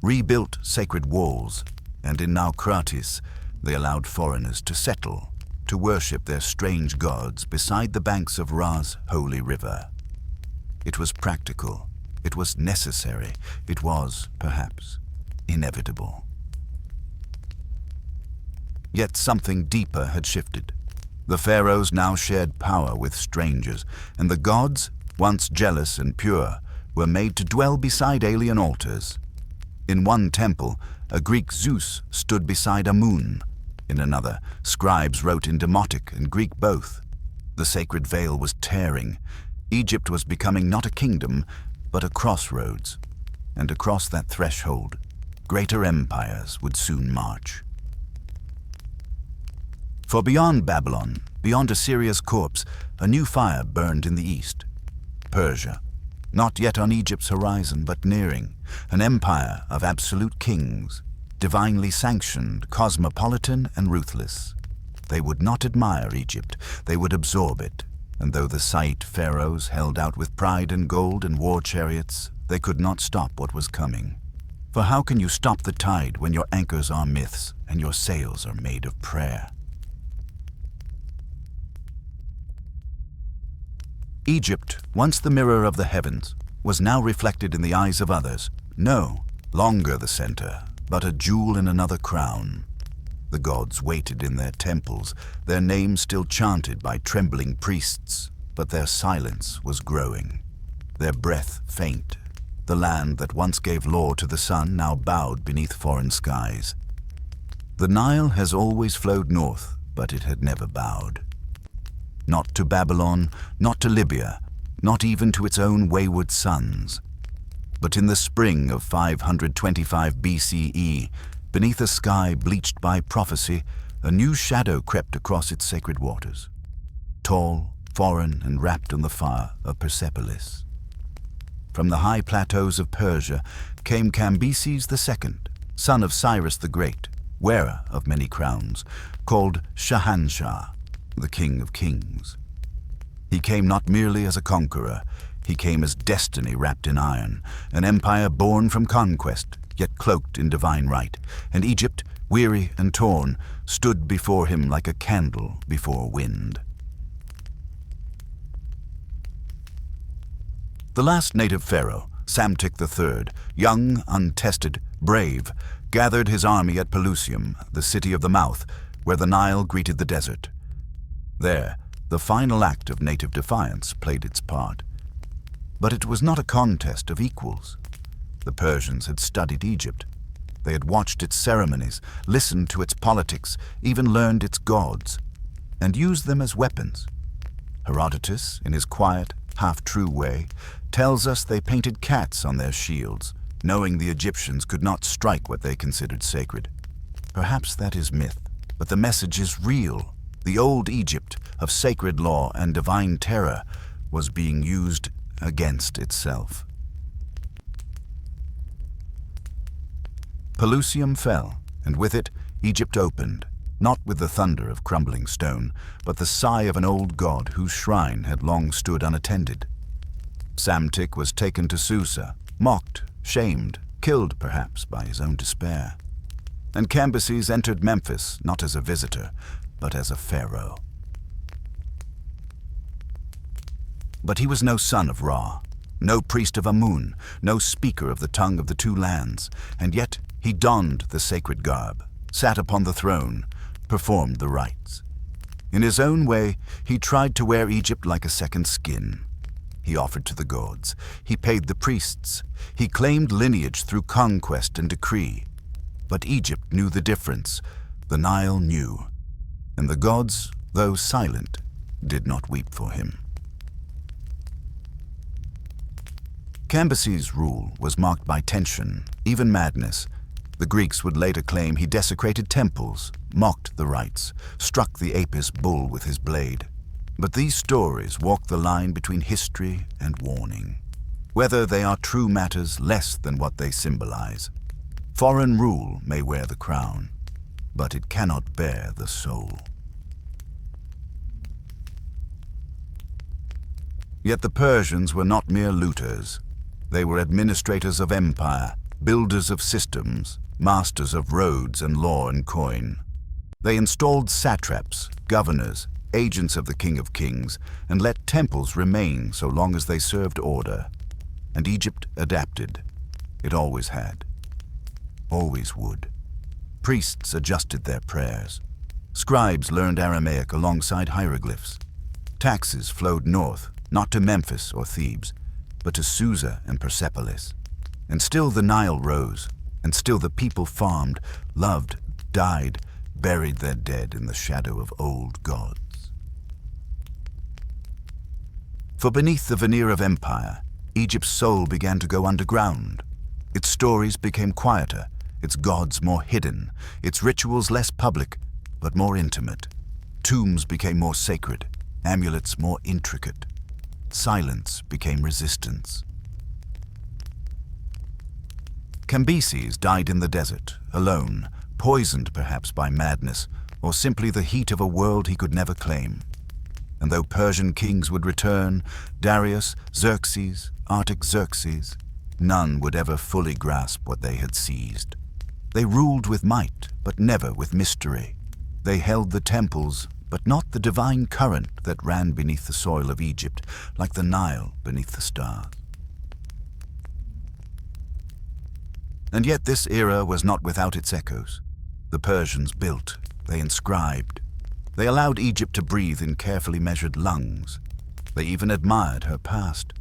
rebuilt sacred walls, and in Naucratis they allowed foreigners to settle, to worship their strange gods beside the banks of Ra's holy river. It was practical, it was necessary, it was, perhaps, inevitable. Yet something deeper had shifted. The pharaohs now shared power with strangers, and the gods, once jealous and pure, were made to dwell beside alien altars. In one temple, a Greek Zeus stood beside a moon. In another, scribes wrote in Demotic and Greek both. The sacred veil was tearing. Egypt was becoming not a kingdom, but a crossroads. And across that threshold, greater empires would soon march. For beyond Babylon, beyond Assyria's corpse, a new fire burned in the east. Persia, not yet on Egypt's horizon, but nearing, an empire of absolute kings, divinely sanctioned, cosmopolitan, and ruthless. They would not admire Egypt, they would absorb it, and though the Site pharaohs held out with pride and gold and war chariots, they could not stop what was coming. For how can you stop the tide when your anchors are myths and your sails are made of prayer? Egypt, once the mirror of the heavens, was now reflected in the eyes of others. No longer the center, but a jewel in another crown. The gods waited in their temples, their names still chanted by trembling priests, but their silence was growing, their breath faint. The land that once gave law to the sun now bowed beneath foreign skies. The Nile has always flowed north, but it had never bowed. Not to Babylon, not to Libya, not even to its own wayward sons. But in the spring of 525 BCE, beneath a sky bleached by prophecy, a new shadow crept across its sacred waters. Tall, foreign, and wrapped in the fire of Persepolis. From the high plateaus of Persia came Cambyses II, son of Cyrus the Great, wearer of many crowns, called Shahanshah, the King of Kings. He came not merely as a conqueror, he came as destiny wrapped in iron, an empire born from conquest, yet cloaked in divine right, and Egypt, weary and torn, stood before him like a candle before wind. The last native pharaoh, Psamtik III, young, untested, brave, gathered his army at Pelusium, the city of the mouth, where the Nile greeted the desert. There, The final act of native defiance played its part. But it was not a contest of equals. The Persians had studied Egypt. They had watched its ceremonies, listened to its politics, even learned its gods, and used them as weapons. Herodotus, in his quiet, half-true way, tells us they painted cats on their shields, knowing the Egyptians could not strike what they considered sacred. Perhaps that is myth, but the message is real. The old Egypt of sacred law and divine terror was being used against itself. Pelusium fell, and with it Egypt opened, not with the thunder of crumbling stone, but the sigh of an old god whose shrine had long stood unattended. Psamtik was taken to Susa, mocked, shamed, killed perhaps by his own despair. And Cambyses entered Memphis not as a visitor, but as a pharaoh. But he was no son of Ra, no priest of Amun, no speaker of the tongue of the two lands, and yet he donned the sacred garb, sat upon the throne, performed the rites. In his own way, he tried to wear Egypt like a second skin. He offered to the gods, he paid the priests, he claimed lineage through conquest and decree. But Egypt knew the difference, the Nile knew, and the gods, though silent, did not weep for him. Cambyses' rule was marked by tension, even madness. The Greeks would later claim he desecrated temples, mocked the rites, struck the Apis bull with his blade. But these stories walk the line between history and warning, whether they are true matters less than what they symbolize. Foreign rule may wear the crown, but it cannot bear the soul. Yet the Persians were not mere looters. They were administrators of empire, builders of systems, masters of roads and law and coin. They installed satraps, governors, agents of the King of Kings, and let temples remain so long as they served order. And Egypt adapted. It always had. Always would. Priests adjusted their prayers. Scribes learned Aramaic alongside hieroglyphs. Taxes flowed north, not to Memphis or Thebes, but to Susa and Persepolis. And still the Nile rose, and still the people farmed, loved, died, buried their dead in the shadow of old gods. For beneath the veneer of empire, Egypt's soul began to go underground. Its stories became quieter, its gods more hidden, its rituals less public, but more intimate. Tombs became more sacred, amulets more intricate. Silence became resistance. Cambyses died in the desert, alone, poisoned perhaps by madness, or simply the heat of a world he could never claim. And though Persian kings would return, Darius, Xerxes, Artaxerxes, none would ever fully grasp what they had seized. They ruled with might, but never with mystery. They held the temples, but not the divine current that ran beneath the soil of Egypt, like the Nile beneath the stars. And yet this era was not without its echoes. The Persians built, they inscribed. They allowed Egypt to breathe in carefully measured lungs. They even admired her past,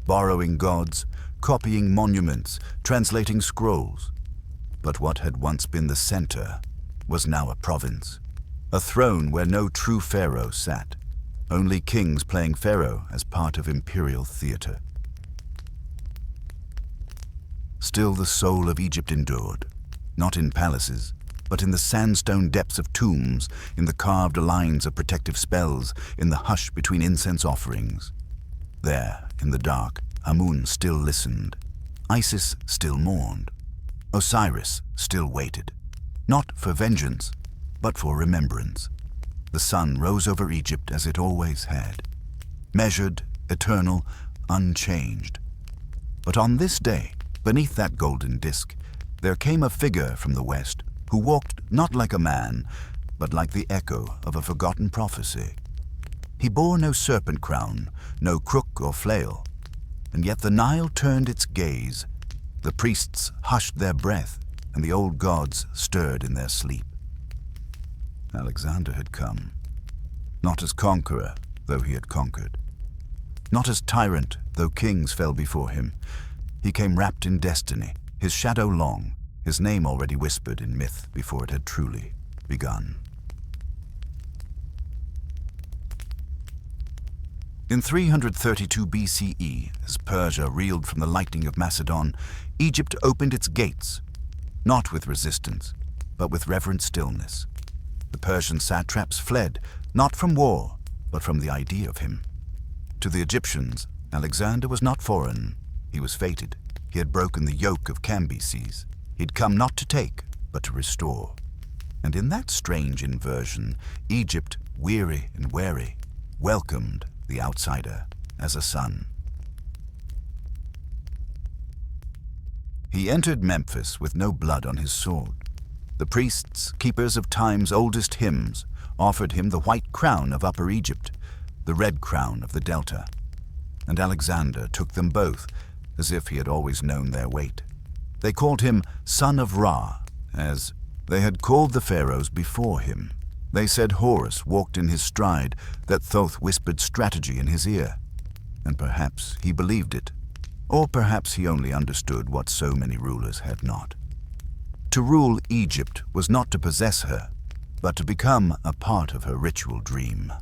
borrowing gods, copying monuments, translating scrolls. But what had once been the center was now a province, a throne where no true pharaoh sat, only kings playing pharaoh as part of imperial theater. Still the soul of Egypt endured, not in palaces, but in the sandstone depths of tombs, in the carved lines of protective spells, in the hush between incense offerings. There, in the dark, Amun still listened. Isis still mourned. Osiris still waited, not for vengeance, but for remembrance. The sun rose over Egypt as it always had, measured, eternal, unchanged. But on this day, beneath that golden disk, there came a figure from the west who walked not like a man, but like the echo of a forgotten prophecy. He bore no serpent crown, no crook or flail, and yet the Nile turned its gaze. The priests hushed their breath, and the old gods stirred in their sleep. Alexander had come, not as conqueror, though he had conquered. Not as tyrant, though kings fell before him. He came wrapped in destiny, his shadow long, his name already whispered in myth before it had truly begun. In 332 BCE, as Persia reeled from the lightning of Macedon, Egypt opened its gates, not with resistance, but with reverent stillness. The Persian satraps fled, not from war, but from the idea of him. To the Egyptians, Alexander was not foreign. He was fated. He had broken the yoke of Cambyses. He'd come not to take, but to restore. And in that strange inversion, Egypt, weary and wary, welcomed the outsider as a son. He entered Memphis with no blood on his sword. The priests, keepers of time's oldest hymns, offered him the white crown of Upper Egypt, the red crown of the Delta. And Alexander took them both, as if he had always known their weight. They called him Son of Ra, as they had called the pharaohs before him. They said Horus walked in his stride, that Thoth whispered strategy in his ear. And perhaps he believed it, or perhaps he only understood what so many rulers had not. To rule Egypt was not to possess her, but to become a part of her ritual dream.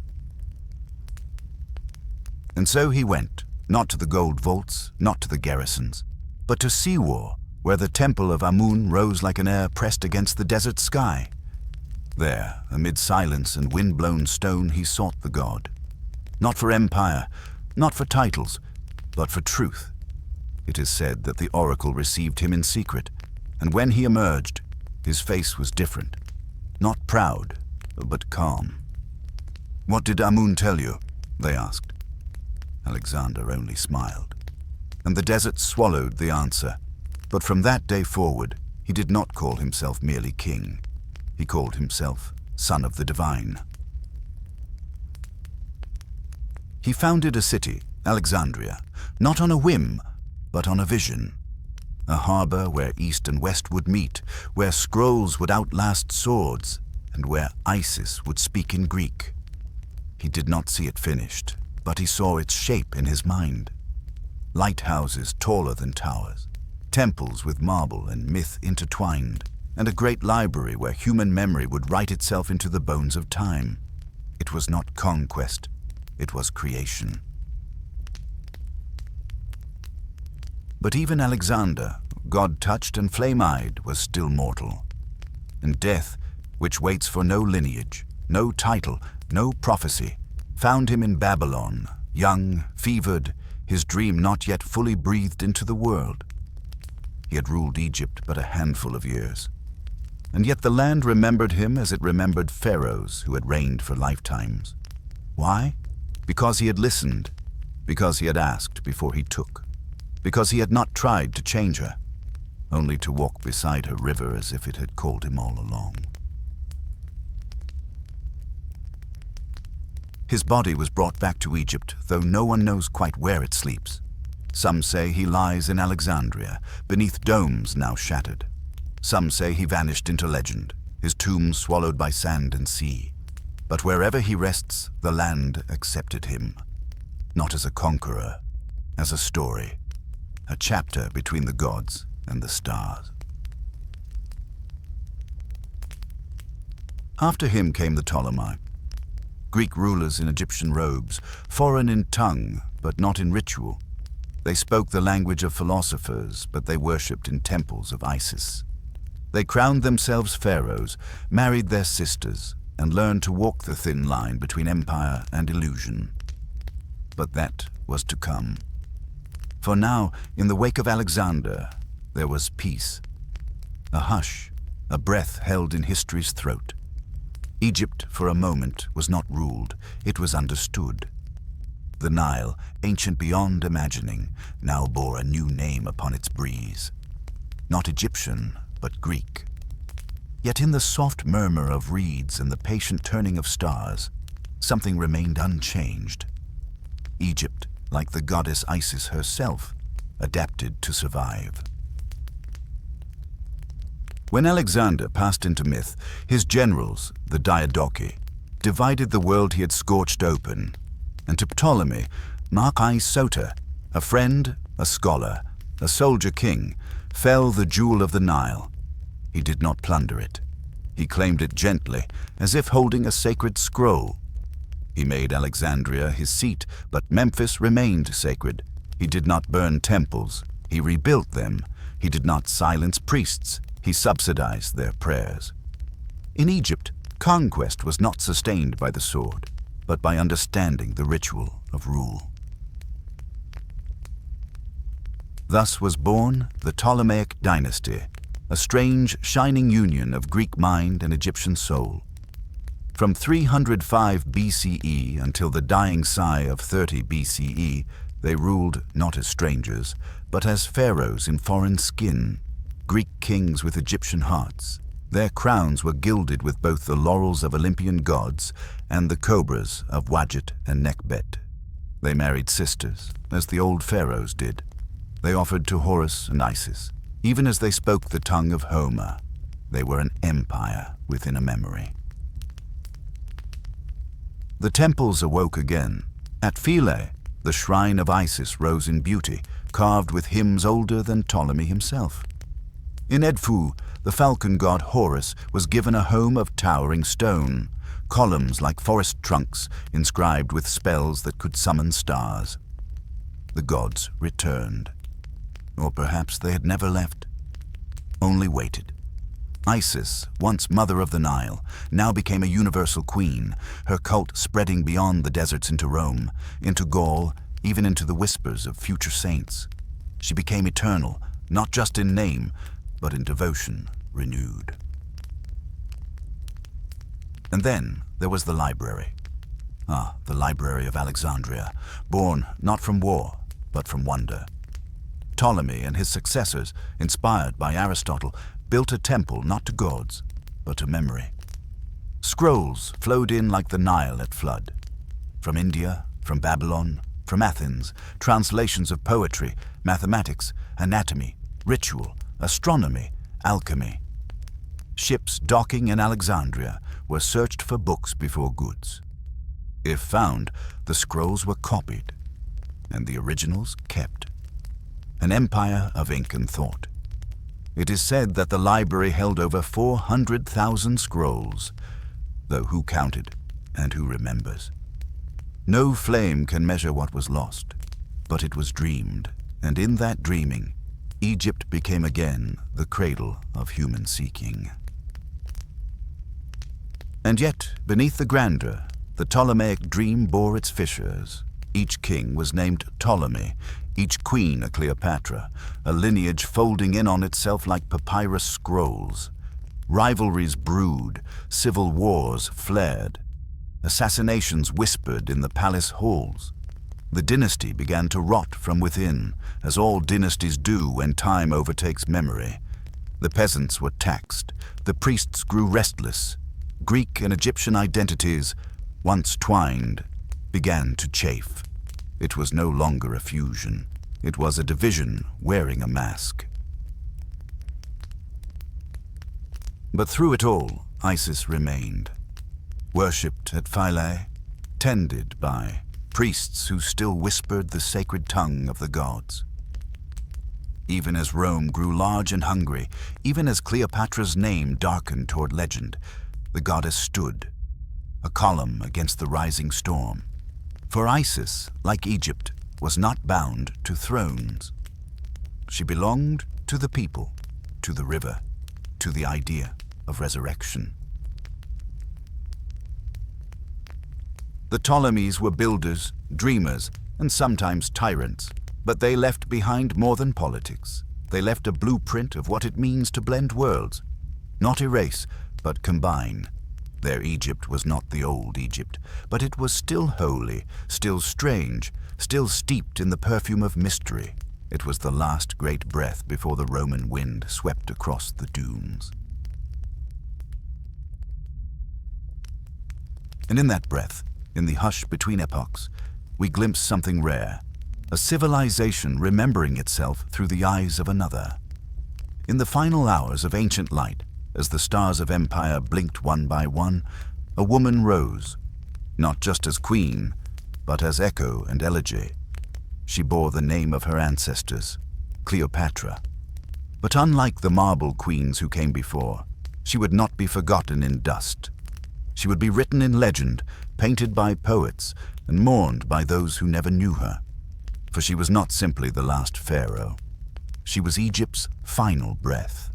And so he went, not to the gold vaults, not to the garrisons, but to Siwar, where the temple of Amun rose like an air pressed against the desert sky. There, amid silence and wind-blown stone, he sought the god. Not for empire, not for titles, but for truth. It is said that the oracle received him in secret, and when he emerged, his face was different. Not proud, but calm. "What did Amun tell you?" they asked. Alexander only smiled. And the desert swallowed the answer. But from that day forward, he did not call himself merely king. He called himself Son of the Divine. He founded a city, Alexandria, not on a whim, but on a vision. A harbor where East and West would meet, where scrolls would outlast swords, and where Isis would speak in Greek. He did not see it finished, but he saw its shape in his mind. Lighthouses taller than towers, temples with marble and myth intertwined, and a great library where human memory would write itself into the bones of time. It was not conquest, it was creation. But even Alexander, God-touched and flame-eyed, was still mortal. And death, which waits for no lineage, no title, no prophecy, found him in Babylon, young, fevered, his dream not yet fully breathed into the world. He had ruled Egypt but a handful of years. And yet the land remembered him as it remembered pharaohs who had reigned for lifetimes. Why? Because he had listened, because he had asked before he took, because he had not tried to change her, only to walk beside her river as if it had called him all along. His body was brought back to Egypt, though no one knows quite where it sleeps. Some say he lies in Alexandria, beneath domes now shattered. Some say he vanished into legend, his tomb swallowed by sand and sea. But wherever he rests, the land accepted him. Not as a conqueror, as a story, a chapter between the gods and the stars. After him came the Ptolemai, Greek rulers in Egyptian robes, foreign in tongue, but not in ritual. They spoke the language of philosophers, but they worshipped in temples of Isis. They crowned themselves pharaohs, married their sisters, and learned to walk the thin line between empire and illusion. But that was to come. For now, in the wake of Alexander, there was peace. A hush, a breath held in history's throat. Egypt, for a moment, was not ruled, it was understood. The Nile, ancient beyond imagining, now bore a new name upon its breeze. Not Egyptian, but Greek. Yet in the soft murmur of reeds and the patient turning of stars, something remained unchanged. Egypt, like the goddess Isis herself, adapted to survive. When Alexander passed into myth, his generals, the Diadochi, divided the world he had scorched open. And to Ptolemy, Mark-I Soter, a friend, a scholar, a soldier king, fell the jewel of the Nile. He did not plunder it. He claimed it gently, as if holding a sacred scroll. He made Alexandria his seat, but Memphis remained sacred. He did not burn temples. He rebuilt them. He did not silence priests. He subsidized their prayers. In Egypt, conquest was not sustained by the sword, but by understanding the ritual of rule. Thus was born the Ptolemaic dynasty, a strange, shining union of Greek mind and Egyptian soul. From 305 BCE until the dying sigh of 30 BCE, they ruled not as strangers, but as pharaohs in foreign skin, Greek kings with Egyptian hearts. Their crowns were gilded with both the laurels of Olympian gods and the cobras of Wadjet and Nekhbet. They married sisters, as the old pharaohs did. They offered to Horus and Isis, even as they spoke the tongue of Homer. They were an empire within a memory. The temples awoke again. At Philae, the shrine of Isis rose in beauty, carved with hymns older than Ptolemy himself. In Edfu, the falcon god Horus was given a home of towering stone, columns like forest trunks inscribed with spells that could summon stars. The gods returned. Or perhaps they had never left, only waited. Isis, once mother of the Nile, now became a universal queen, her cult spreading beyond the deserts into Rome, into Gaul, even into the whispers of future saints. She became eternal, not just in name, but in devotion renewed. And then there was the library. The library of Alexandria, born not from war, but from wonder. Ptolemy and his successors, inspired by Aristotle, built a temple not to gods, but to memory. Scrolls flowed in like the Nile at flood. From India, from Babylon, from Athens, translations of poetry, mathematics, anatomy, ritual, astronomy, alchemy. Ships docking in Alexandria were searched for books before goods. If found, the scrolls were copied, and the originals kept. An empire of ink and thought. It is said that the library held over 400,000 scrolls, though who counted and who remembers? No flame can measure what was lost, but it was dreamed, and in that dreaming, Egypt became again the cradle of human seeking. And yet, beneath the grandeur, the Ptolemaic dream bore its fissures. Each king was named Ptolemy, each queen a Cleopatra, a lineage folding in on itself like papyrus scrolls. Rivalries brewed, civil wars flared, assassinations whispered in the palace halls. The dynasty began to rot from within, as all dynasties do when time overtakes memory. The peasants were taxed, the priests grew restless. Greek and Egyptian identities, once twined, began to chafe. It was no longer a fusion. It was a division wearing a mask. But through it all, Isis remained. Worshipped at Philae, tended by priests who still whispered the sacred tongue of the gods. Even as Rome grew large and hungry, even as Cleopatra's name darkened toward legend, the goddess stood, a column against the rising storm. For Isis, like Egypt, was not bound to thrones. She belonged to the people, to the river, to the idea of resurrection. The Ptolemies were builders, dreamers, and sometimes tyrants, but they left behind more than politics. They left a blueprint of what it means to blend worlds, not erase, but combine. Their Egypt was not the old Egypt, but it was still holy, still strange, still steeped in the perfume of mystery. It was the last great breath before the Roman wind swept across the dunes. And in that breath, in the hush between epochs, we glimpse something rare, a civilization remembering itself through the eyes of another. In the final hours of ancient light, as the stars of empire blinked one by one, a woman rose, not just as queen, but as echo and elegy. She bore the name of her ancestors, Cleopatra. But unlike the marble queens who came before, she would not be forgotten in dust. She would be written in legend, painted by poets, and mourned by those who never knew her. For she was not simply the last pharaoh. She was Egypt's final breath.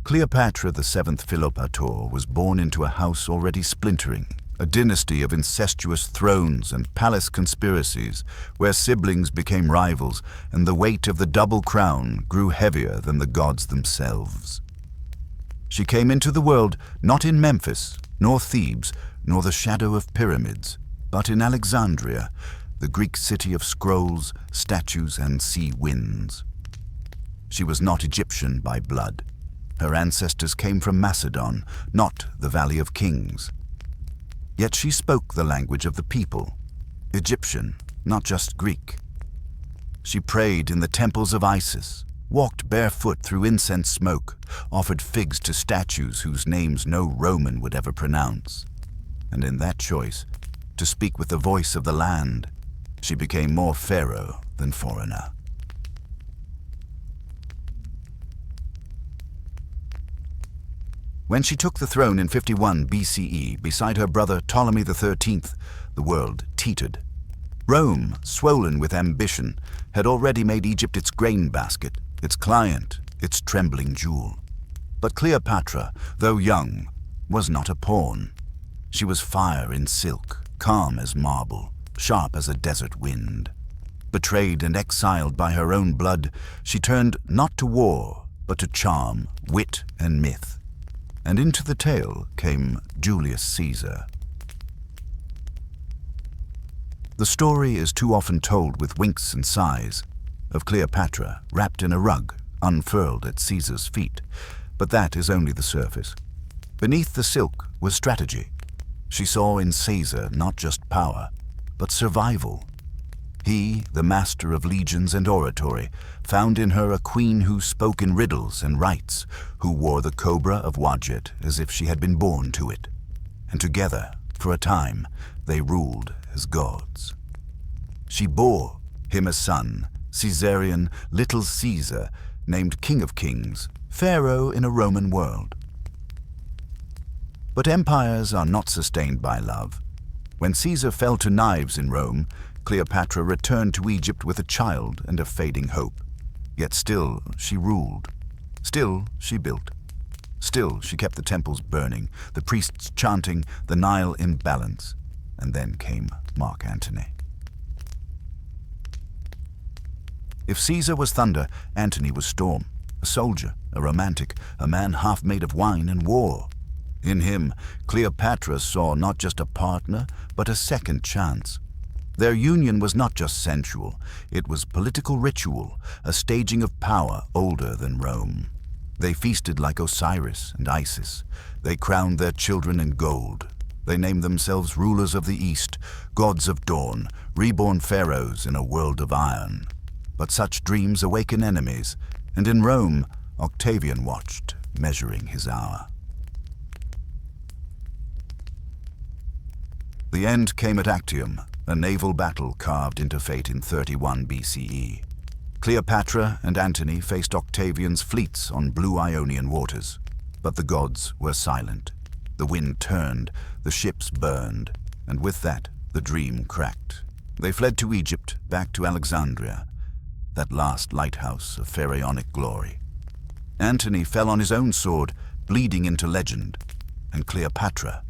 Cleopatra VII Philopator was born into a house already splintering, a dynasty of incestuous thrones and palace conspiracies where siblings became rivals and the weight of the double crown grew heavier than the gods themselves. She came into the world not in Memphis, nor Thebes, nor the shadow of pyramids, but in Alexandria, the Greek city of scrolls, statues, and sea winds. She was not Egyptian by blood. Her ancestors came from Macedon, not the Valley of Kings. Yet she spoke the language of the people, Egyptian, not just Greek. She prayed in the temples of Isis, walked barefoot through incense smoke, offered figs to statues whose names no Roman would ever pronounce. And in that choice, to speak with the voice of the land, she became more pharaoh than foreigner. When she took the throne in 51 BCE beside her brother Ptolemy XIII, the world teetered. Rome, swollen with ambition, had already made Egypt its grain basket, its client, its trembling jewel. But Cleopatra, though young, was not a pawn. She was fire in silk, calm as marble, sharp as a desert wind. Betrayed and exiled by her own blood, she turned not to war, but to charm, wit, and myth. And into the tale came Julius Caesar. The story is too often told with winks and sighs, of Cleopatra wrapped in a rug, unfurled at Caesar's feet, but that is only the surface. Beneath the silk was strategy. She saw in Caesar not just power, but survival. He, the master of legions and oratory, found in her a queen who spoke in riddles and rites, who wore the cobra of Wadjet as if she had been born to it. And together, for a time, they ruled as gods. She bore him a son, Caesarion, little Caesar, named King of Kings, Pharaoh in a Roman world. But empires are not sustained by love. When Caesar fell to knives in Rome, Cleopatra returned to Egypt with a child and a fading hope. Yet still she ruled. Still she built. Still she kept the temples burning, the priests chanting, the Nile in balance. And then came Mark Antony. If Caesar was thunder, Antony was storm, a soldier, a romantic, a man half made of wine and war. In him, Cleopatra saw not just a partner, but a second chance. Their union was not just sensual, it was political ritual, a staging of power older than Rome. They feasted like Osiris and Isis. They crowned their children in gold. They named themselves rulers of the East, gods of dawn, reborn pharaohs in a world of iron. But such dreams awaken enemies, and in Rome, Octavian watched, measuring his hour. The end came at Actium, a naval battle carved into fate in 31 BCE. Cleopatra and Antony faced Octavian's fleets on blue Ionian waters. But the gods were silent. The wind turned, the ships burned, and with that, the dream cracked. They fled to Egypt, back to Alexandria, that last lighthouse of pharaonic glory. Antony fell on his own sword, bleeding into legend, and Cleopatra,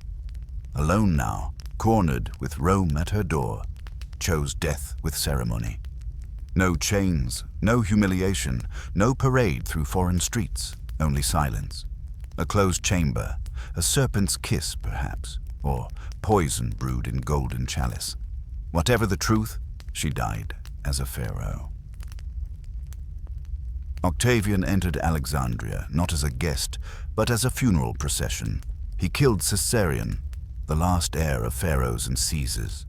alone now, cornered with Rome at her door, chose death with ceremony. No chains, no humiliation, no parade through foreign streets, only silence. A closed chamber, a serpent's kiss perhaps, or poison brewed in golden chalice. Whatever the truth, she died as a pharaoh. Octavian entered Alexandria not as a guest, but as a funeral procession. He killed Caesarion, the last heir of pharaohs and Caesars.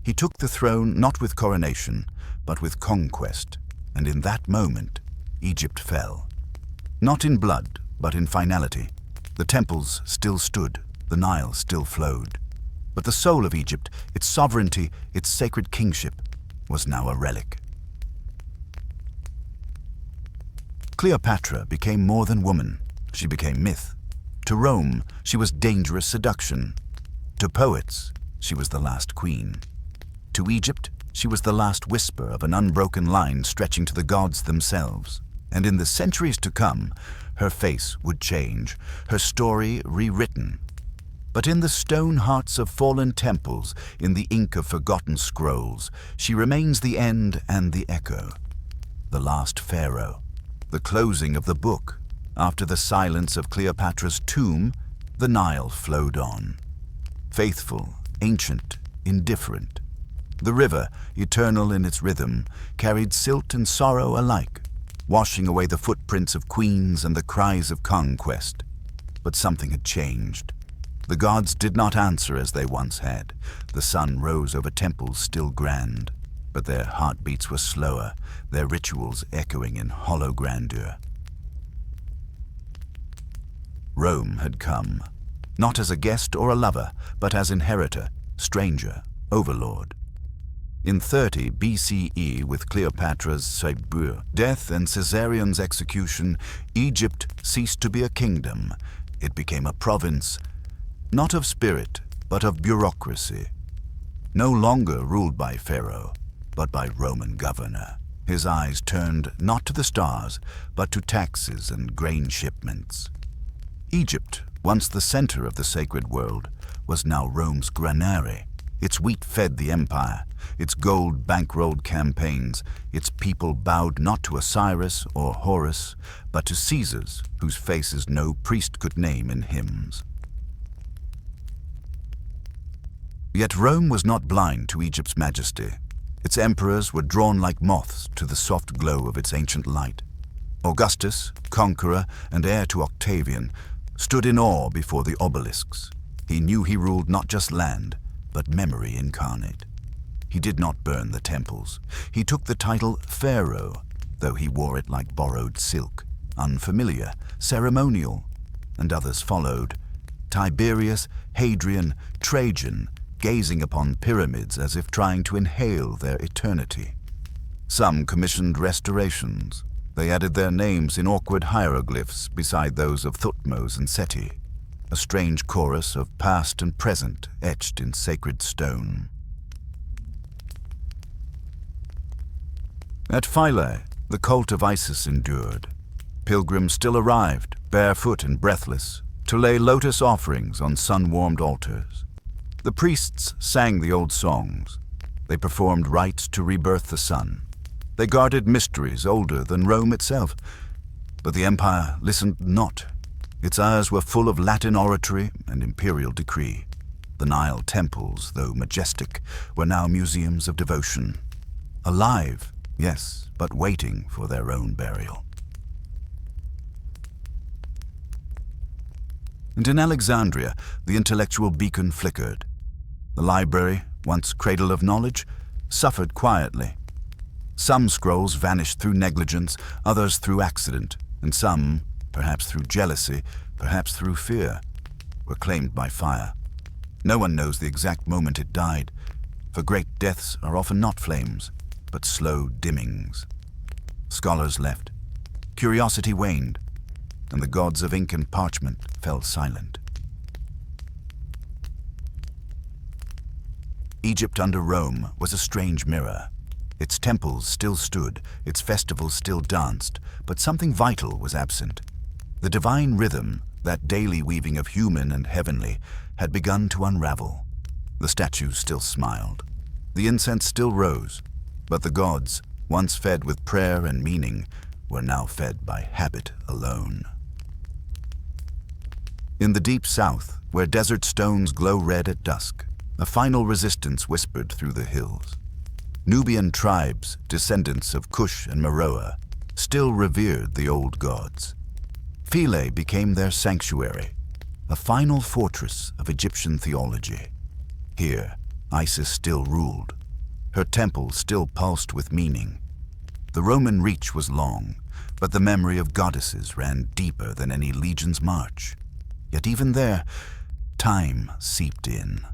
He took the throne not with coronation, but with conquest, and in that moment, Egypt fell. Not in blood, but in finality. The temples still stood, the Nile still flowed. But the soul of Egypt, its sovereignty, its sacred kingship, was now a relic. Cleopatra became more than woman. She became myth. To Rome, she was dangerous seduction. To poets, she was the last queen. To Egypt, she was the last whisper of an unbroken line stretching to the gods themselves. And in the centuries to come, her face would change, her story rewritten. But in the stone hearts of fallen temples, in the ink of forgotten scrolls, she remains the end and the echo. The last pharaoh, the closing of the book. After the silence of Cleopatra's tomb, the Nile flowed on. Faithful, ancient, indifferent. The river, eternal in its rhythm, carried silt and sorrow alike, washing away the footprints of queens and the cries of conquest. But something had changed. The gods did not answer as they once had. The sun rose over temples still grand, but their heartbeats were slower, their rituals echoing in hollow grandeur. Rome had come, not as a guest or a lover, but as inheritor, stranger, overlord. In 30 BCE, with Cleopatra's Sabre, death and Caesarion's execution, Egypt ceased to be a kingdom. It became a province, not of spirit, but of bureaucracy. No longer ruled by pharaoh, but by Roman governor. His eyes turned not to the stars, but to taxes and grain shipments. Egypt, once the center of the sacred world, was now Rome's granary. Its wheat fed the empire, its gold bankrolled campaigns, its people bowed not to Osiris or Horus, but to Caesars, whose faces no priest could name in hymns. Yet Rome was not blind to Egypt's majesty. Its emperors were drawn like moths to the soft glow of its ancient light. Augustus, conqueror and heir to Octavian, stood in awe before the obelisks. He knew he ruled not just land, but memory incarnate. He did not burn the temples. He took the title pharaoh, though he wore it like borrowed silk, unfamiliar, ceremonial, and others followed. Tiberius, Hadrian, Trajan, gazing upon pyramids as if trying to inhale their eternity. Some commissioned restorations. They added their names in awkward hieroglyphs beside those of Thutmose and Seti, a strange chorus of past and present etched in sacred stone. At Philae, the cult of Isis endured. Pilgrims still arrived, barefoot and breathless, to lay lotus offerings on sun-warmed altars. The priests sang the old songs. They performed rites to rebirth the sun. They guarded mysteries older than Rome itself. But the empire listened not. Its ears were full of Latin oratory and imperial decree. The Nile temples, though majestic, were now museums of devotion. Alive, yes, but waiting for their own burial. And in Alexandria, the intellectual beacon flickered. The library, once cradle of knowledge, suffered quietly. Some scrolls vanished through negligence, others through accident, and some, perhaps through jealousy, perhaps through fear, were claimed by fire. No one knows the exact moment it died, for great deaths are often not flames, but slow dimmings. Scholars left. Curiosity waned, and the gods of ink and parchment fell silent. Egypt under Rome was a strange mirror. Its temples still stood, its festivals still danced, but something vital was absent. The divine rhythm, that daily weaving of human and heavenly, had begun to unravel. The statues still smiled. The incense still rose, but the gods, once fed with prayer and meaning, were now fed by habit alone. In the deep south, where desert stones glow red at dusk, a final resistance whispered through the hills. Nubian tribes, descendants of Cush and Meroe, still revered the old gods. Philae became their sanctuary, a final fortress of Egyptian theology. Here, Isis still ruled. Her temple still pulsed with meaning. The Roman reach was long, but the memory of goddesses ran deeper than any legion's march. Yet even there, time seeped in.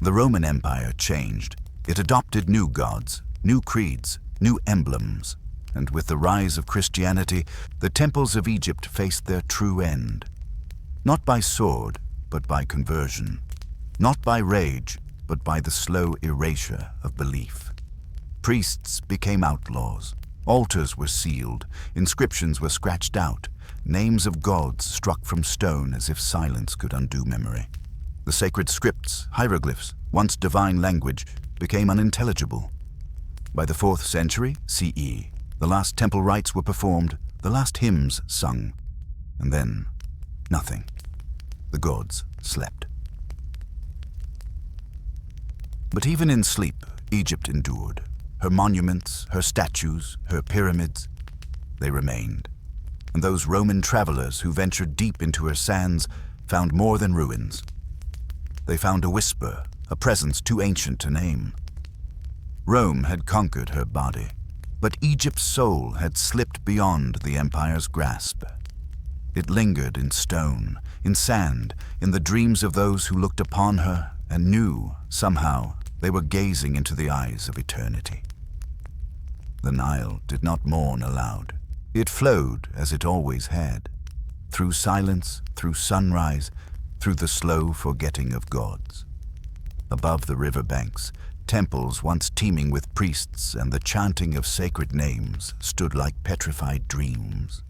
The Roman Empire changed. It adopted new gods, new creeds, new emblems, and with the rise of Christianity, the temples of Egypt faced their true end. Not by sword, but by conversion. Not by rage, but by the slow erasure of belief. Priests became outlaws. Altars were sealed. Inscriptions were scratched out. Names of gods struck from stone as if silence could undo memory. The sacred scripts, hieroglyphs, once divine language, became unintelligible. By the 4th century CE, the last temple rites were performed, the last hymns sung, and then nothing. The gods slept. But even in sleep, Egypt endured. Her monuments, her statues, her pyramids, they remained. And those Roman travelers who ventured deep into her sands found more than ruins. They found a whisper, a presence too ancient to name. Rome had conquered her body, but Egypt's soul had slipped beyond the empire's grasp. It lingered in stone, in sand, in the dreams of those who looked upon her and knew, somehow, they were gazing into the eyes of eternity. The Nile did not mourn aloud. It flowed as it always had, through silence, through sunrise, through the slow forgetting of gods. Above the river banks, temples once teeming with priests and the chanting of sacred names stood like petrified dreams,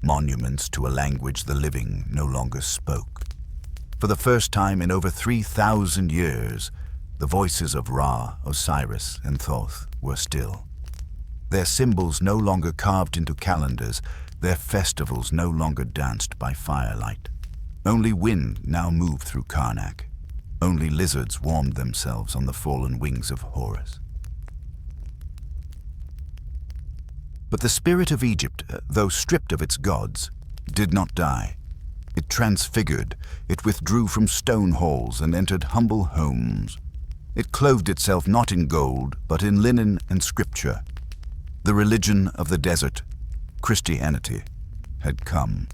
monuments to a language the living no longer spoke. For the first time in over 3,000 years, the voices of Ra, Osiris, and Thoth were still. Their symbols no longer carved into calendars, their festivals no longer danced by firelight. Only wind now moved through Karnak. Only lizards warmed themselves on the fallen wings of Horus. But the spirit of Egypt, though stripped of its gods, did not die. It transfigured, it withdrew from stone halls and entered humble homes. It clothed itself not in gold, but in linen and scripture. The religion of the desert, Christianity, had come.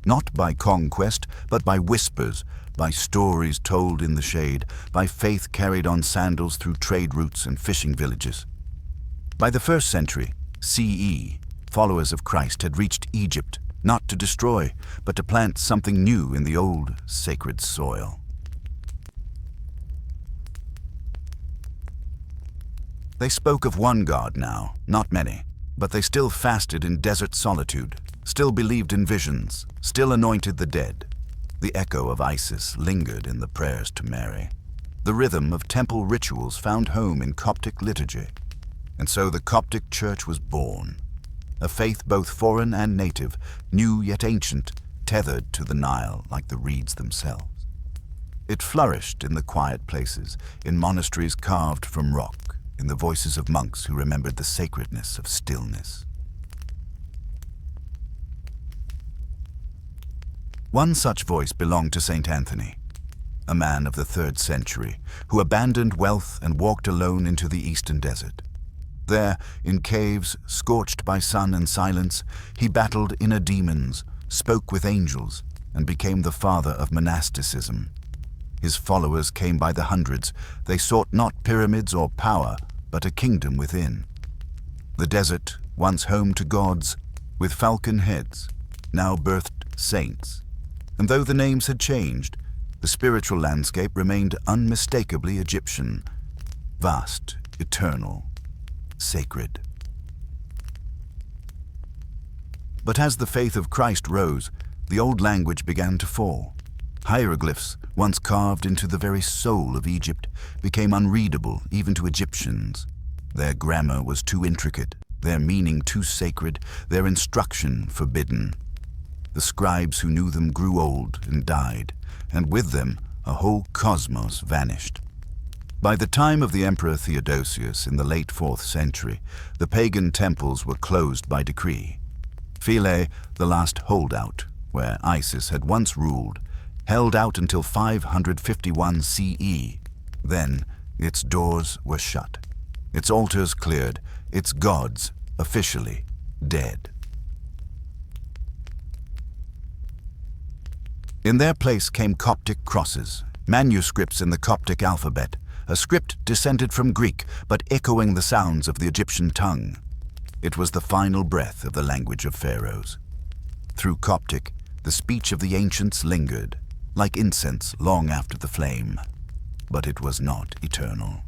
Not by conquest, but by whispers, by stories told in the shade, by faith carried on sandals through trade routes and fishing villages. By the 1st century CE, followers of Christ had reached Egypt, not to destroy, but to plant something new in the old sacred soil. They spoke of one god now, not many, but they still fasted in desert solitude, still believed in visions, still anointed the dead. The echo of Isis lingered in the prayers to Mary. The rhythm of temple rituals found home in Coptic liturgy. And so the Coptic Church was born, a faith both foreign and native, new yet ancient, tethered to the Nile like the reeds themselves. It flourished in the quiet places, in monasteries carved from rock, in the voices of monks who remembered the sacredness of stillness. One such voice belonged to Saint Anthony, a man of the 3rd century, who abandoned wealth and walked alone into the eastern desert. There, in caves, scorched by sun and silence, he battled inner demons, spoke with angels, and became the father of monasticism. His followers came by the hundreds. They sought not pyramids or power, but a kingdom within. The desert, once home to gods, with falcon heads, now birthed saints. And though the names had changed, the spiritual landscape remained unmistakably Egyptian, vast, eternal, sacred. But as the faith of Christ rose, the old language began to fall. Hieroglyphs, once carved into the very soul of Egypt, became unreadable even to Egyptians. Their grammar was too intricate, their meaning too sacred, their instruction forbidden. The scribes who knew them grew old and died, and with them a whole cosmos vanished. By the time of the Emperor Theodosius in the late 4th century, the pagan temples were closed by decree. Philae, the last holdout, where Isis had once ruled, held out until 551 CE. Then its doors were shut, its altars cleared, its gods officially dead. In their place came Coptic crosses, manuscripts in the Coptic alphabet, a script descended from Greek but echoing the sounds of the Egyptian tongue. It was the final breath of the language of pharaohs. Through Coptic, the speech of the ancients lingered, like incense long after the flame. But it was not eternal.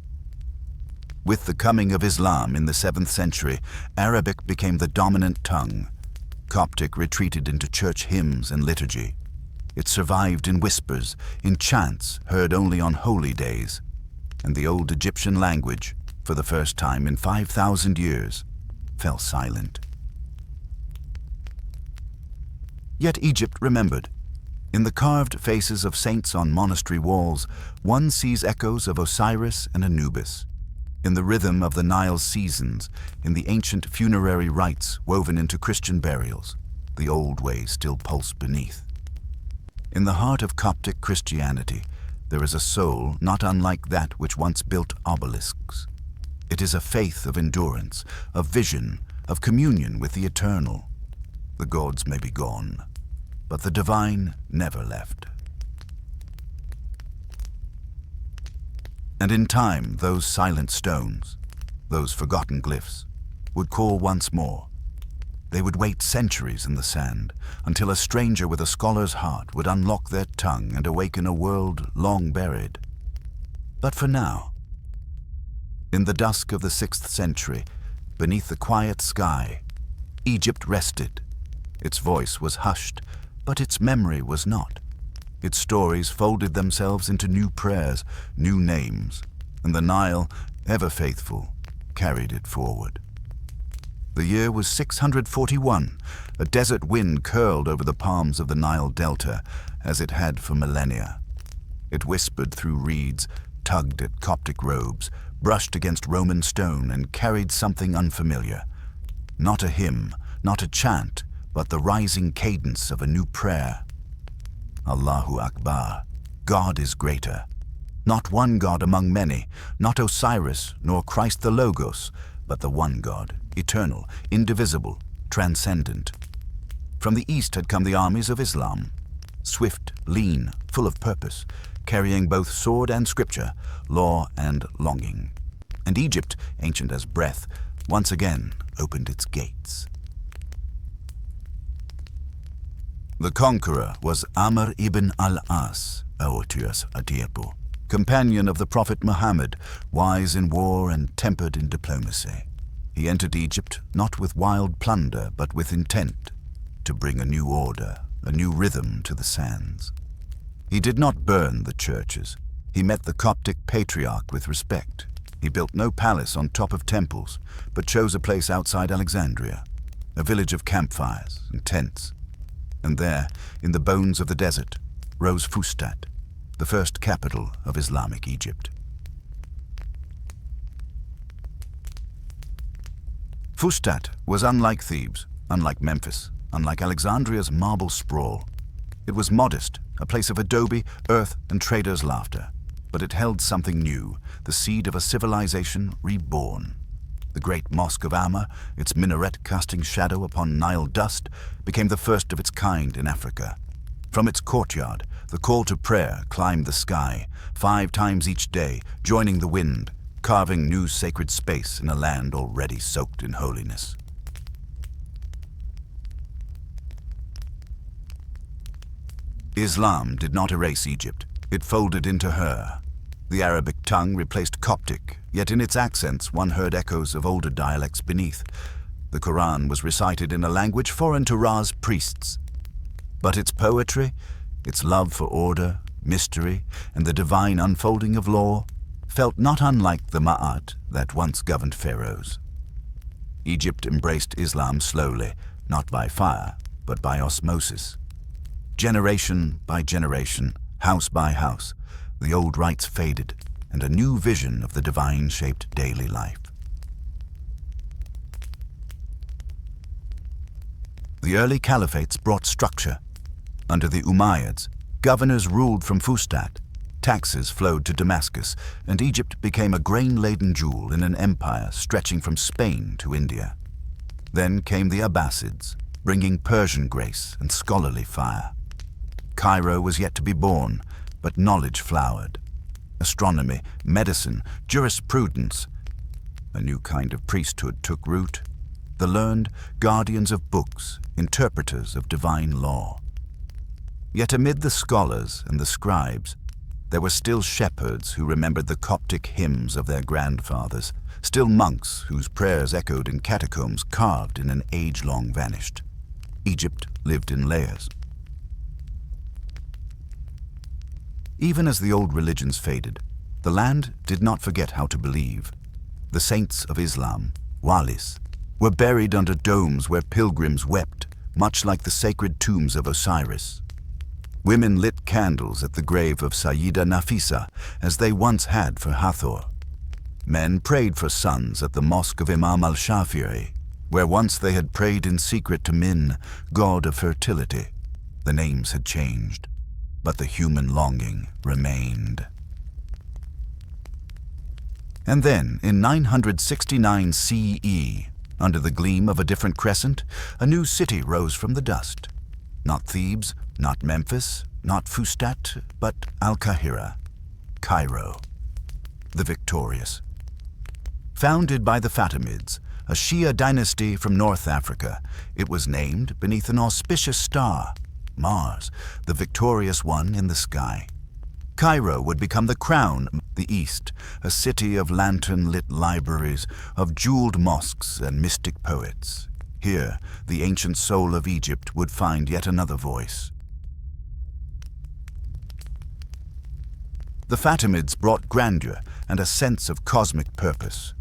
With the coming of Islam in the 7th century, Arabic became the dominant tongue. Coptic retreated into church hymns and liturgy. It survived in whispers, in chants heard only on holy days. And the old Egyptian language, for the first time in 5,000 years, fell silent. Yet Egypt remembered. In the carved faces of saints on monastery walls, one sees echoes of Osiris and Anubis. In the rhythm of the Nile's seasons, in the ancient funerary rites woven into Christian burials, the old ways still pulse beneath. In the heart of Coptic Christianity, there is a soul not unlike that which once built obelisks. It is a faith of endurance, of vision, of communion with the eternal. The gods may be gone, but the divine never left. And in time, those silent stones, those forgotten glyphs, would call once more. They would wait centuries in the sand, until a stranger with a scholar's heart would unlock their tongue and awaken a world long buried. But for now, in the dusk of the 6th century, beneath the quiet sky, Egypt rested. Its voice was hushed, but its memory was not. Its stories folded themselves into new prayers, new names, and the Nile, ever faithful, carried it forward. The year was 641. A desert wind curled over the palms of the Nile Delta, as it had for millennia. It whispered through reeds, tugged at Coptic robes, brushed against Roman stone, and carried something unfamiliar. Not a hymn, not a chant, but the rising cadence of a new prayer. Allahu Akbar, God is greater. Not one God among many, not Osiris nor Christ the Logos, but the one God, eternal, indivisible, transcendent. From the east had come the armies of Islam, swift, lean, full of purpose, carrying both sword and scripture, law and longing. And Egypt, ancient as breath, once again opened its gates. The conqueror was Amr ibn al-As, Aotius Adiepo, companion of the Prophet Muhammad, wise in war and tempered in diplomacy. He entered Egypt not with wild plunder, but with intent to bring a new order, a new rhythm to the sands. He did not burn the churches. He met the Coptic patriarch with respect. He built no palace on top of temples, but chose a place outside Alexandria, a village of campfires and tents. And there, in the bones of the desert, rose Fustat, the first capital of Islamic Egypt. Fustat was unlike Thebes, unlike Memphis, unlike Alexandria's marble sprawl. It was modest, a place of adobe, earth, and traders' laughter. But it held something new, the seed of a civilization reborn. The great Mosque of Amr, its minaret casting shadow upon Nile dust, became the first of its kind in Africa. From its courtyard, the call to prayer climbed the sky, 5 times each day, joining the wind, carving new sacred space in a land already soaked in holiness. Islam did not erase Egypt. It folded into her. The Arabic tongue replaced Coptic, yet in its accents one heard echoes of older dialects beneath. The Quran was recited in a language foreign to Ra's priests. But its poetry, its love for order, mystery, and the divine unfolding of law, felt not unlike the Ma'at that once governed pharaohs. Egypt embraced Islam slowly, not by fire, but by osmosis. Generation by generation, house by house, the old rites faded, and a new vision of the divine shaped daily life. The early caliphates brought structure. Under the Umayyads, governors ruled from Fustat, taxes flowed to Damascus, and Egypt became a grain-laden jewel in an empire stretching from Spain to India. Then came the Abbasids, bringing Persian grace and scholarly fire. Cairo was yet to be born, but knowledge flowered. Astronomy, medicine, jurisprudence. A new kind of priesthood took root. The learned, guardians of books, interpreters of divine law. Yet amid the scholars and the scribes, there were still shepherds who remembered the Coptic hymns of their grandfathers, still monks whose prayers echoed in catacombs carved in an age long vanished. Egypt lived in layers. Even as the old religions faded, the land did not forget how to believe. The saints of Islam, walis, were buried under domes where pilgrims wept, much like the sacred tombs of Osiris. Women lit candles at the grave of Sayyida Nafisa, as they once had for Hathor. Men prayed for sons at the mosque of Imam al-Shafi'i, where once they had prayed in secret to Min, god of fertility. The names had changed, but the human longing remained. And then, in 969 CE, under the gleam of a different crescent, a new city rose from the dust. Not Thebes, not Memphis, not Fustat, but Al-Qahira, Cairo, the victorious. Founded by the Fatimids, a Shia dynasty from North Africa, it was named beneath an auspicious star, Mars, the victorious one in the sky. Cairo would become the crown, the East, a city of lantern-lit libraries, of jeweled mosques and mystic poets. Here, the ancient soul of Egypt would find yet another voice. The Fatimids brought grandeur and a sense of cosmic purpose.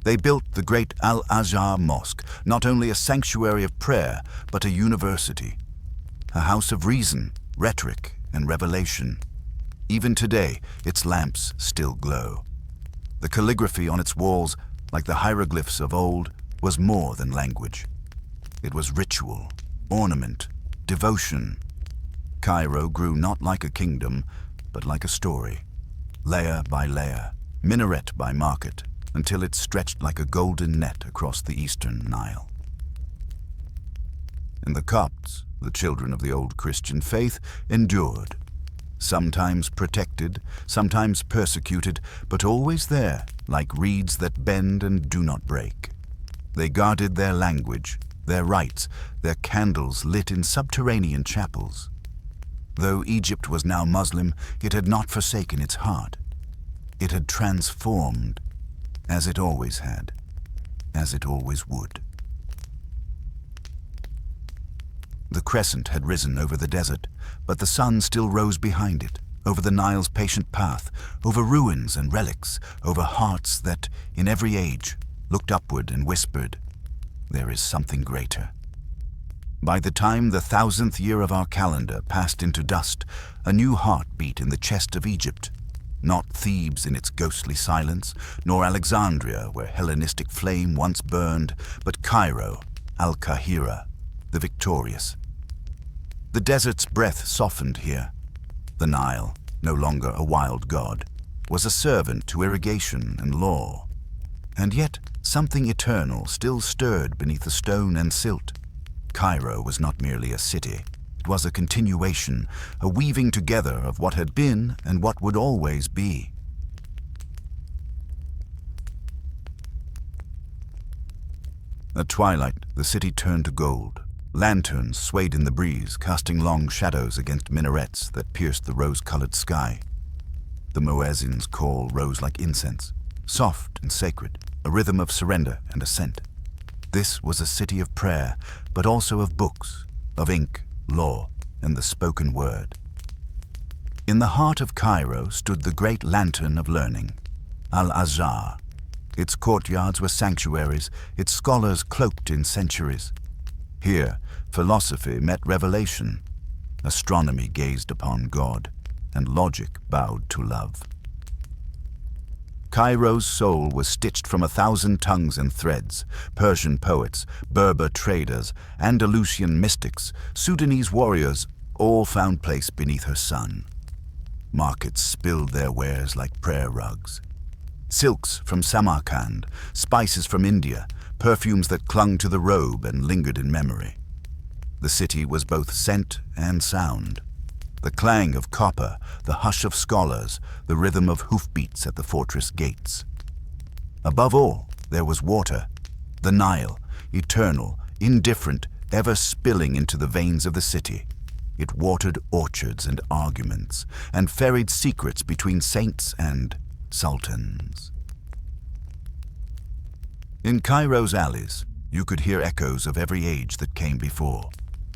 They built the great Al-Azhar Mosque, not only a sanctuary of prayer, but a university, a house of reason, rhetoric, and revelation. Even today, its lamps still glow. The calligraphy on its walls, like the hieroglyphs of old, was more than language. It was ritual, ornament, devotion. Cairo grew not like a kingdom, but like a story, layer by layer, minaret by market, until it stretched like a golden net across the eastern Nile. And the Copts, the children of the old Christian faith, endured, sometimes protected, sometimes persecuted, but always there, like reeds that bend and do not break. They guarded their language, their rites, their candles lit in subterranean chapels. Though Egypt was now Muslim, it had not forsaken its heart. It had transformed, as it always had, as it always would. The crescent had risen over the desert, but the sun still rose behind it, over the Nile's patient path, over ruins and relics, over hearts that, in every age, looked upward and whispered, "There is something greater." By the time the 1000th year of our calendar passed into dust, a new heart beat in the chest of Egypt. Not Thebes in its ghostly silence, nor Alexandria where Hellenistic flame once burned, but Cairo, Al-Qahira, the victorious. The desert's breath softened here. The Nile, no longer a wild god, was a servant to irrigation and law. And yet something eternal still stirred beneath the stone and silt. Cairo was not merely a city. It was a continuation, a weaving together of what had been and what would always be. At twilight, the city turned to gold. Lanterns swayed in the breeze, casting long shadows against minarets that pierced the rose-colored sky. The muezzin's call rose like incense, soft and sacred, a rhythm of surrender and ascent. This was a city of prayer, but also of books, of ink, law, and the spoken word. In the heart of Cairo stood the great lantern of learning, Al-Azhar. Its courtyards were sanctuaries, its scholars cloaked in centuries. Here, philosophy met revelation, astronomy gazed upon God, and logic bowed to love. Cairo's soul was stitched from 1,000 tongues and threads. Persian poets, Berber traders, Andalusian mystics, Sudanese warriors, all found place beneath her sun. Markets spilled their wares like prayer rugs. Silks from Samarkand, spices from India, perfumes that clung to the robe and lingered in memory. The city was both scent and sound. The clang of copper, the hush of scholars, the rhythm of hoofbeats at the fortress gates. Above all, there was water, the Nile, eternal, indifferent, ever spilling into the veins of the city. It watered orchards and arguments, and ferried secrets between saints and sultans. In Cairo's alleys, you could hear echoes of every age that came before.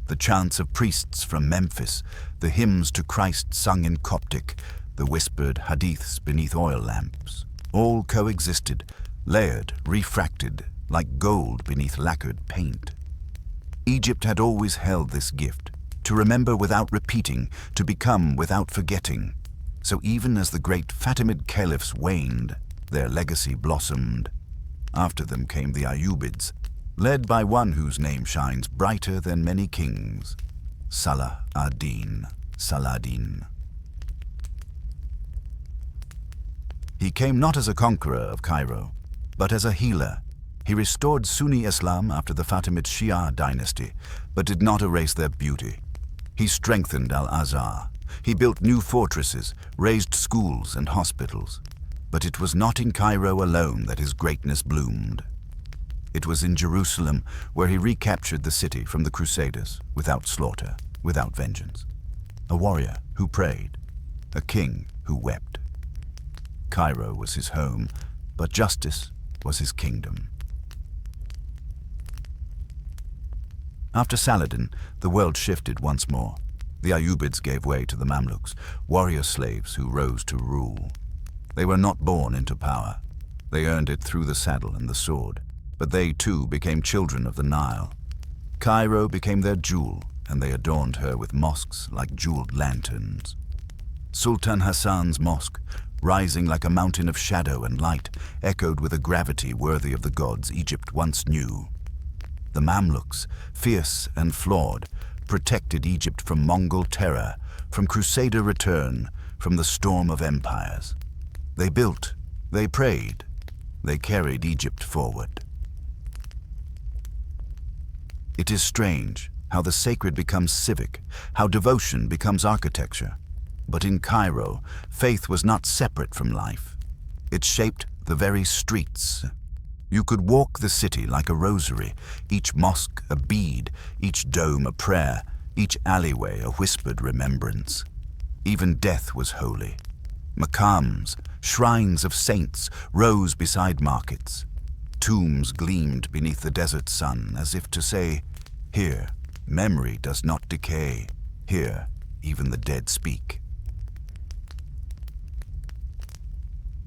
The chants of priests from Memphis, the hymns to Christ sung in Coptic, the whispered hadiths beneath oil lamps, all coexisted, layered, refracted, like gold beneath lacquered paint. Egypt had always held this gift, to remember without repeating, to become without forgetting. So even as the great Fatimid caliphs waned, their legacy blossomed. After them came the Ayyubids, led by one whose name shines brighter than many kings, Salah ad-Din, Saladin. He came not as a conqueror of Cairo, but as a healer. He restored Sunni Islam after the Fatimid Shia dynasty, but did not erase their beauty. He strengthened Al-Azhar. He built new fortresses, raised schools and hospitals. But it was not in Cairo alone that his greatness bloomed. It was in Jerusalem where he recaptured the city from the Crusaders, without slaughter, without vengeance. A warrior who prayed, a king who wept. Cairo was his home, but justice was his kingdom. After Saladin, the world shifted once more. The Ayyubids gave way to the Mamluks, warrior slaves who rose to rule. They were not born into power. They earned it through the saddle and the sword, but they too became children of the Nile. Cairo became their jewel, and they adorned her with mosques like jeweled lanterns. Sultan Hassan's mosque, rising like a mountain of shadow and light, echoed with a gravity worthy of the gods Egypt once knew. The Mamluks, fierce and flawed, protected Egypt from Mongol terror, from Crusader return, from the storm of empires. They built, they prayed, they carried Egypt forward. It is strange how the sacred becomes civic, how devotion becomes architecture. But in Cairo, faith was not separate from life. It shaped the very streets. You could walk the city like a rosary, each mosque a bead, each dome a prayer, each alleyway a whispered remembrance. Even death was holy. Maqams, shrines of saints, rose beside markets. Tombs gleamed beneath the desert sun, as if to say, "Here, memory does not decay. Here, even the dead speak."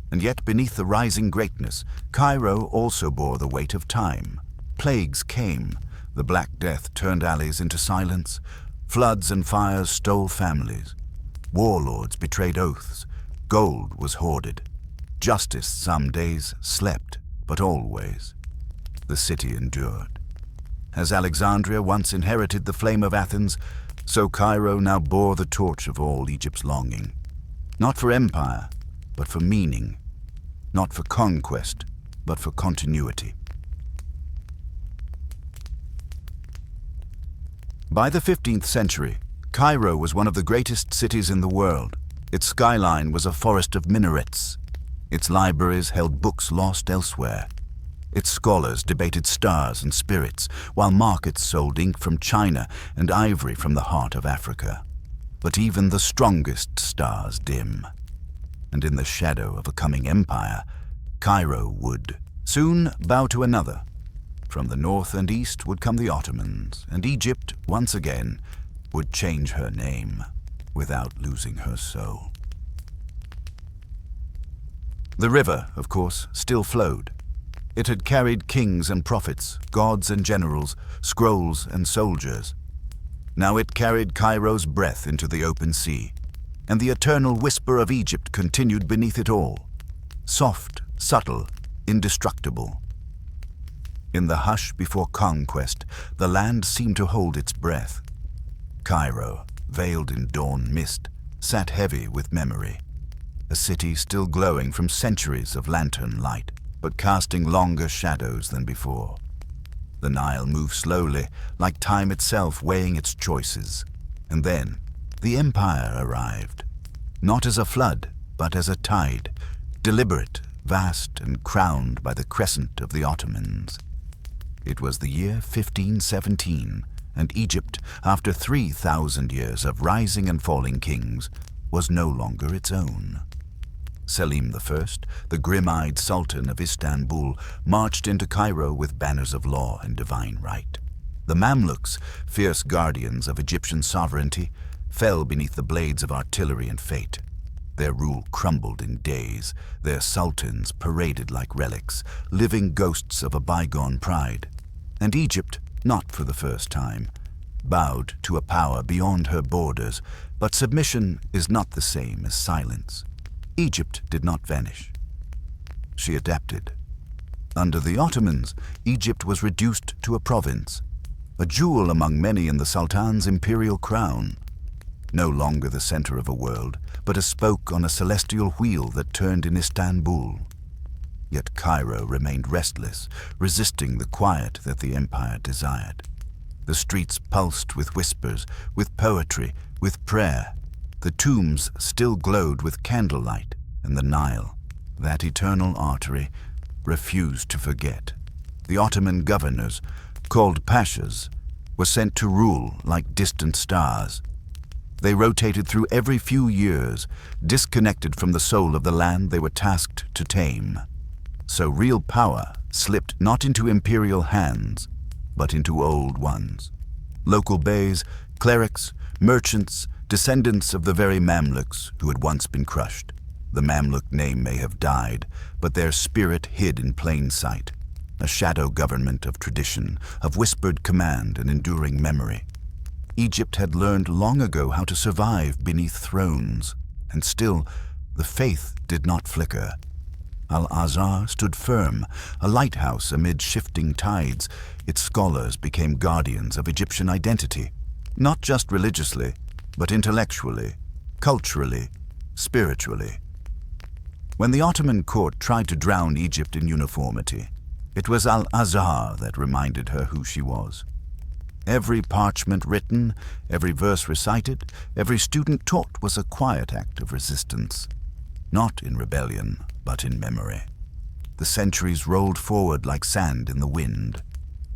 And yet beneath the rising greatness, Cairo also bore the weight of time. Plagues came. The Black Death turned alleys into silence. Floods and fires stole families. Warlords betrayed oaths. Gold was hoarded. Justice some days slept, but always. The city endured. As Alexandria once inherited the flame of Athens, so Cairo now bore the torch of all Egypt's longing. Not for empire, but for meaning. Not for conquest, but for continuity. By the 15th century, Cairo was one of the greatest cities in the world. Its skyline was a forest of minarets. Its libraries held books lost elsewhere. Its scholars debated stars and spirits, while markets sold ink from China and ivory from the heart of Africa. But even the strongest stars dim. And in the shadow of a coming empire, Cairo would soon bow to another. From the north and east would come the Ottomans, and Egypt, once again, would change her name without losing her soul. The river, of course, still flowed. It had carried kings and prophets, gods and generals, scrolls and soldiers. Now it carried Cairo's breath into the open sea, and the eternal whisper of Egypt continued beneath it all, soft, subtle, indestructible. In the hush before conquest, the land seemed to hold its breath. Cairo, veiled in dawn mist, sat heavy with memory. A city still glowing from centuries of lantern light, but casting longer shadows than before. The Nile moved slowly, like time itself weighing its choices. And then, The empire arrived, not as a flood, but as a tide, deliberate, vast, and crowned by the crescent of the Ottomans. It was the year 1517, and Egypt, after 3,000 years of rising and falling kings, was no longer its own. Selim I, the grim-eyed Sultan of Istanbul, marched into Cairo with banners of law and divine right. The Mamluks, fierce guardians of Egyptian sovereignty, fell beneath the blades of artillery and fate. Their rule crumbled in days, their sultans paraded like relics, living ghosts of a bygone pride. And Egypt, not for the first time, bowed to a power beyond her borders, but submission is not the same as silence. Egypt did not vanish. She adapted. Under the Ottomans, Egypt was reduced to a province, a jewel among many in the Sultan's imperial crown. No longer the center of a world, but a spoke on a celestial wheel that turned in Istanbul. Yet Cairo remained restless, resisting the quiet that the empire desired. The streets pulsed with whispers, with poetry, with prayer. The tombs still glowed with candlelight, and the Nile, that eternal artery, refused to forget. The Ottoman governors, called pashas, were sent to rule like distant stars. They rotated through every few years, disconnected from the soul of the land they were tasked to tame. So real power slipped not into imperial hands, but into old ones. Local beys, clerics, merchants, descendants of the very Mamluks who had once been crushed. The Mamluk name may have died, but their spirit hid in plain sight, a shadow government of tradition, of whispered command and enduring memory. Egypt had learned long ago how to survive beneath thrones, and still the faith did not flicker. Al-Azhar stood firm, a lighthouse amid shifting tides. Its scholars became guardians of Egyptian identity, not just religiously, but intellectually, culturally, spiritually. When the Ottoman court tried to drown Egypt in uniformity, it was Al-Azhar that reminded her who she was. Every parchment written, every verse recited, every student taught was a quiet act of resistance, not in rebellion, but in memory. The centuries rolled forward like sand in the wind.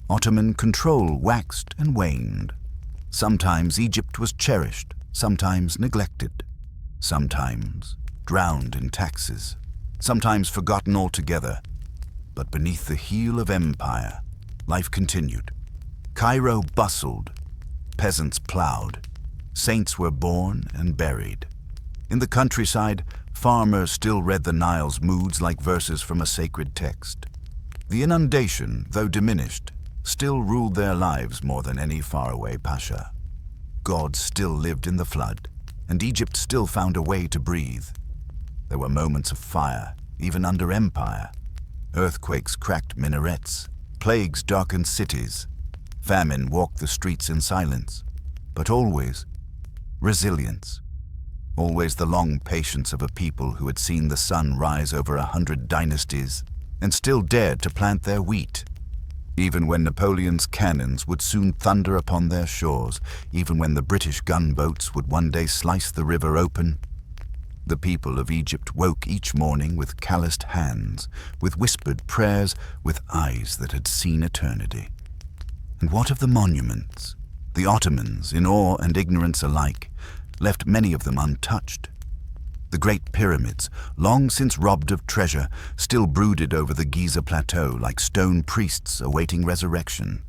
Ottoman control waxed and waned. Sometimes Egypt was cherished, sometimes neglected, sometimes drowned in taxes, sometimes forgotten altogether. But beneath the heel of empire, life continued. Cairo bustled, peasants plowed, saints were born and buried. In the countryside, farmers still read the Nile's moods like verses from a sacred text. The inundation, though diminished, still ruled their lives more than any faraway pasha. God still lived in the flood, and Egypt still found a way to breathe. There were moments of fire, even under empire. Earthquakes cracked minarets, plagues darkened cities, famine walked the streets in silence, but always resilience. Always the long patience of a people who had seen the sun rise over 100 dynasties and still dared to plant their wheat. Even when Napoleon's cannons would soon thunder upon their shores, even when the British gunboats would one day slice the river open, the people of Egypt woke each morning with calloused hands, with whispered prayers, with eyes that had seen eternity. And what of the monuments? The Ottomans, in awe and ignorance alike, left many of them untouched. The great pyramids, long since robbed of treasure, still brooded over the Giza plateau like stone priests awaiting resurrection.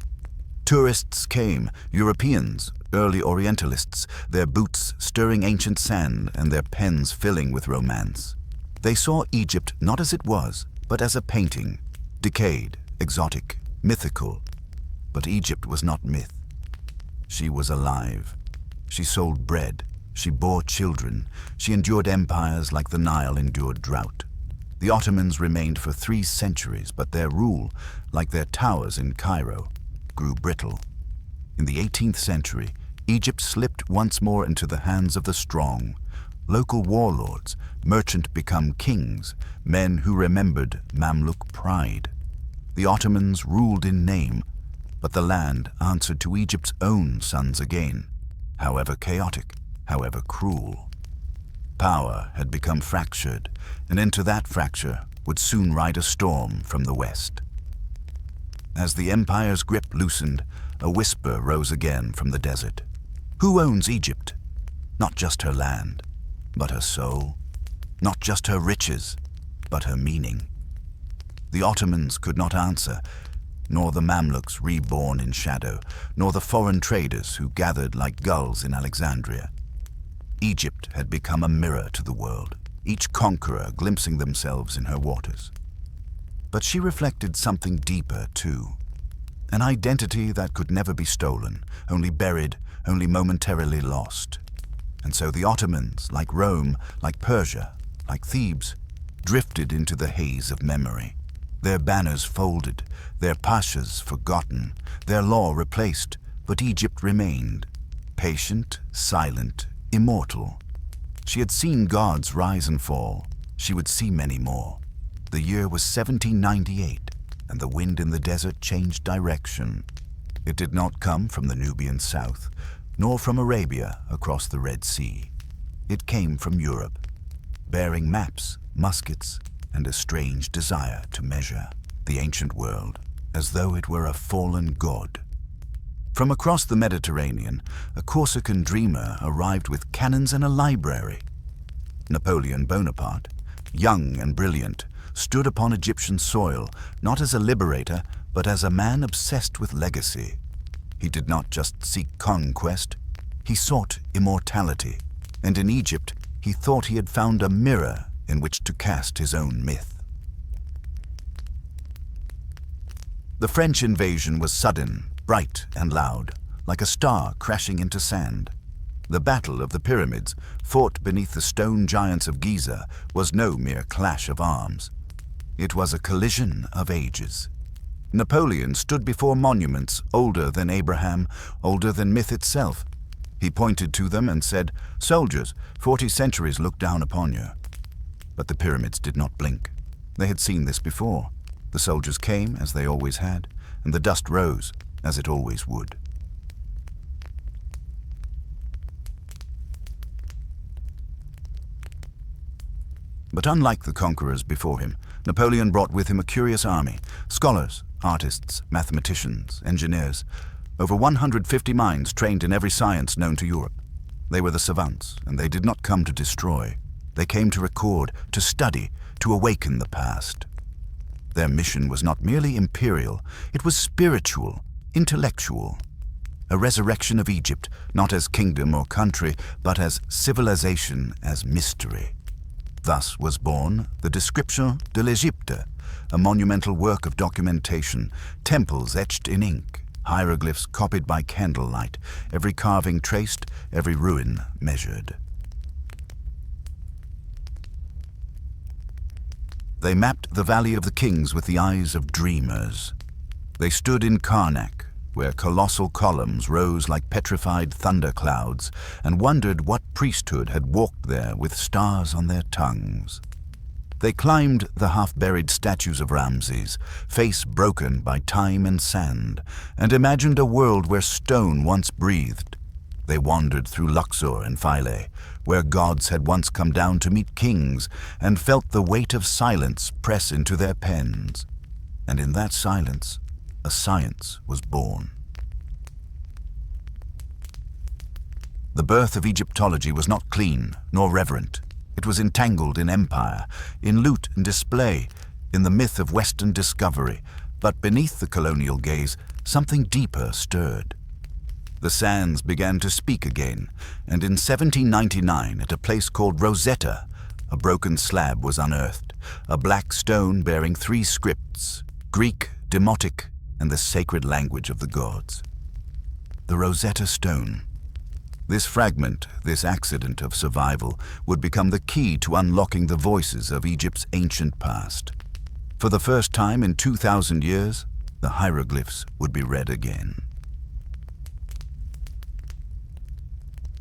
Tourists came, Europeans, early Orientalists, their boots stirring ancient sand and their pens filling with romance. They saw Egypt not as it was, but as a painting, decayed, exotic, mythical. But Egypt was not myth. She was alive. She sold bread. She bore children. She endured empires like the Nile endured drought. The Ottomans remained for 3 centuries, but their rule, like their towers in Cairo, grew brittle. In the 18th century, Egypt slipped once more into the hands of the strong. Local warlords, merchant become kings, men who remembered Mamluk pride. The Ottomans ruled in name, but the land answered to Egypt's own sons again, however chaotic, however cruel. Power had become fractured, and into that fracture would soon ride a storm from the west. As the empire's grip loosened, a whisper rose again from the desert. Who owns Egypt? Not just her land, but her soul. Not just her riches, but her meaning. The Ottomans could not answer, nor the Mamluks reborn in shadow, nor the foreign traders who gathered like gulls in Alexandria. Egypt had become a mirror to the world, each conqueror glimpsing themselves in her waters. But she reflected something deeper, too. An identity that could never be stolen, only buried, only momentarily lost. And so the Ottomans, like Rome, like Persia, like Thebes, drifted into the haze of memory. Their banners folded, their pashas forgotten, their law replaced, but Egypt remained, patient, silent, immortal. She had seen gods rise and fall. She would see many more. The year was 1798, and the wind in the desert changed direction. It did not come from the Nubian south, nor from Arabia across the Red Sea. It came from Europe, bearing maps, muskets, and a strange desire to measure the ancient world as though it were a fallen god. From across the Mediterranean, a Corsican dreamer arrived with cannons and a library. Napoleon Bonaparte, young and brilliant, stood upon Egyptian soil, not as a liberator, but as a man obsessed with legacy. He did not just seek conquest, he sought immortality, and in Egypt he thought he had found a mirror in which to cast his own myth. The French invasion was sudden, bright and loud, like a star crashing into sand. The Battle of the Pyramids, fought beneath the stone giants of Giza, was no mere clash of arms. It was a collision of ages. Napoleon stood before monuments older than Abraham, older than myth itself. He pointed to them and said, "Soldiers, 40 centuries look down upon you." But the pyramids did not blink. They had seen this before. The soldiers came, as they always had, and the dust rose, as it always would. But unlike the conquerors before him, Napoleon brought with him a curious army, scholars, artists, mathematicians, engineers, over 150 minds trained in every science known to Europe. They were the savants, and they did not come to destroy. They came to record, to study, to awaken the past. Their mission was not merely imperial, it was spiritual, intellectual. A resurrection of Egypt, not as kingdom or country, but as civilization, as mystery. Thus was born the Description de l'Égypte, a monumental work of documentation, temples etched in ink, hieroglyphs copied by candlelight, every carving traced, every ruin measured. They mapped the Valley of the Kings with the eyes of dreamers. They stood in Karnak, where colossal columns rose like petrified thunderclouds, and wondered what priesthood had walked there with stars on their tongues. They climbed the half-buried statues of Ramses, face broken by time and sand, and imagined a world where stone once breathed. They wandered through Luxor and Philae, where gods had once come down to meet kings, and felt the weight of silence press into their pens. And in that silence, a science was born. The birth of Egyptology was not clean nor reverent. It was entangled in empire, in loot and display, in the myth of Western discovery, but beneath the colonial gaze, something deeper stirred. The sands began to speak again, and in 1799, at a place called Rosetta, a broken slab was unearthed, a black stone bearing 3 scripts, Greek, Demotic, and the sacred language of the gods. The Rosetta Stone. This fragment, this accident of survival, would become the key to unlocking the voices of Egypt's ancient past. For the first time in 2,000 years, the hieroglyphs would be read again.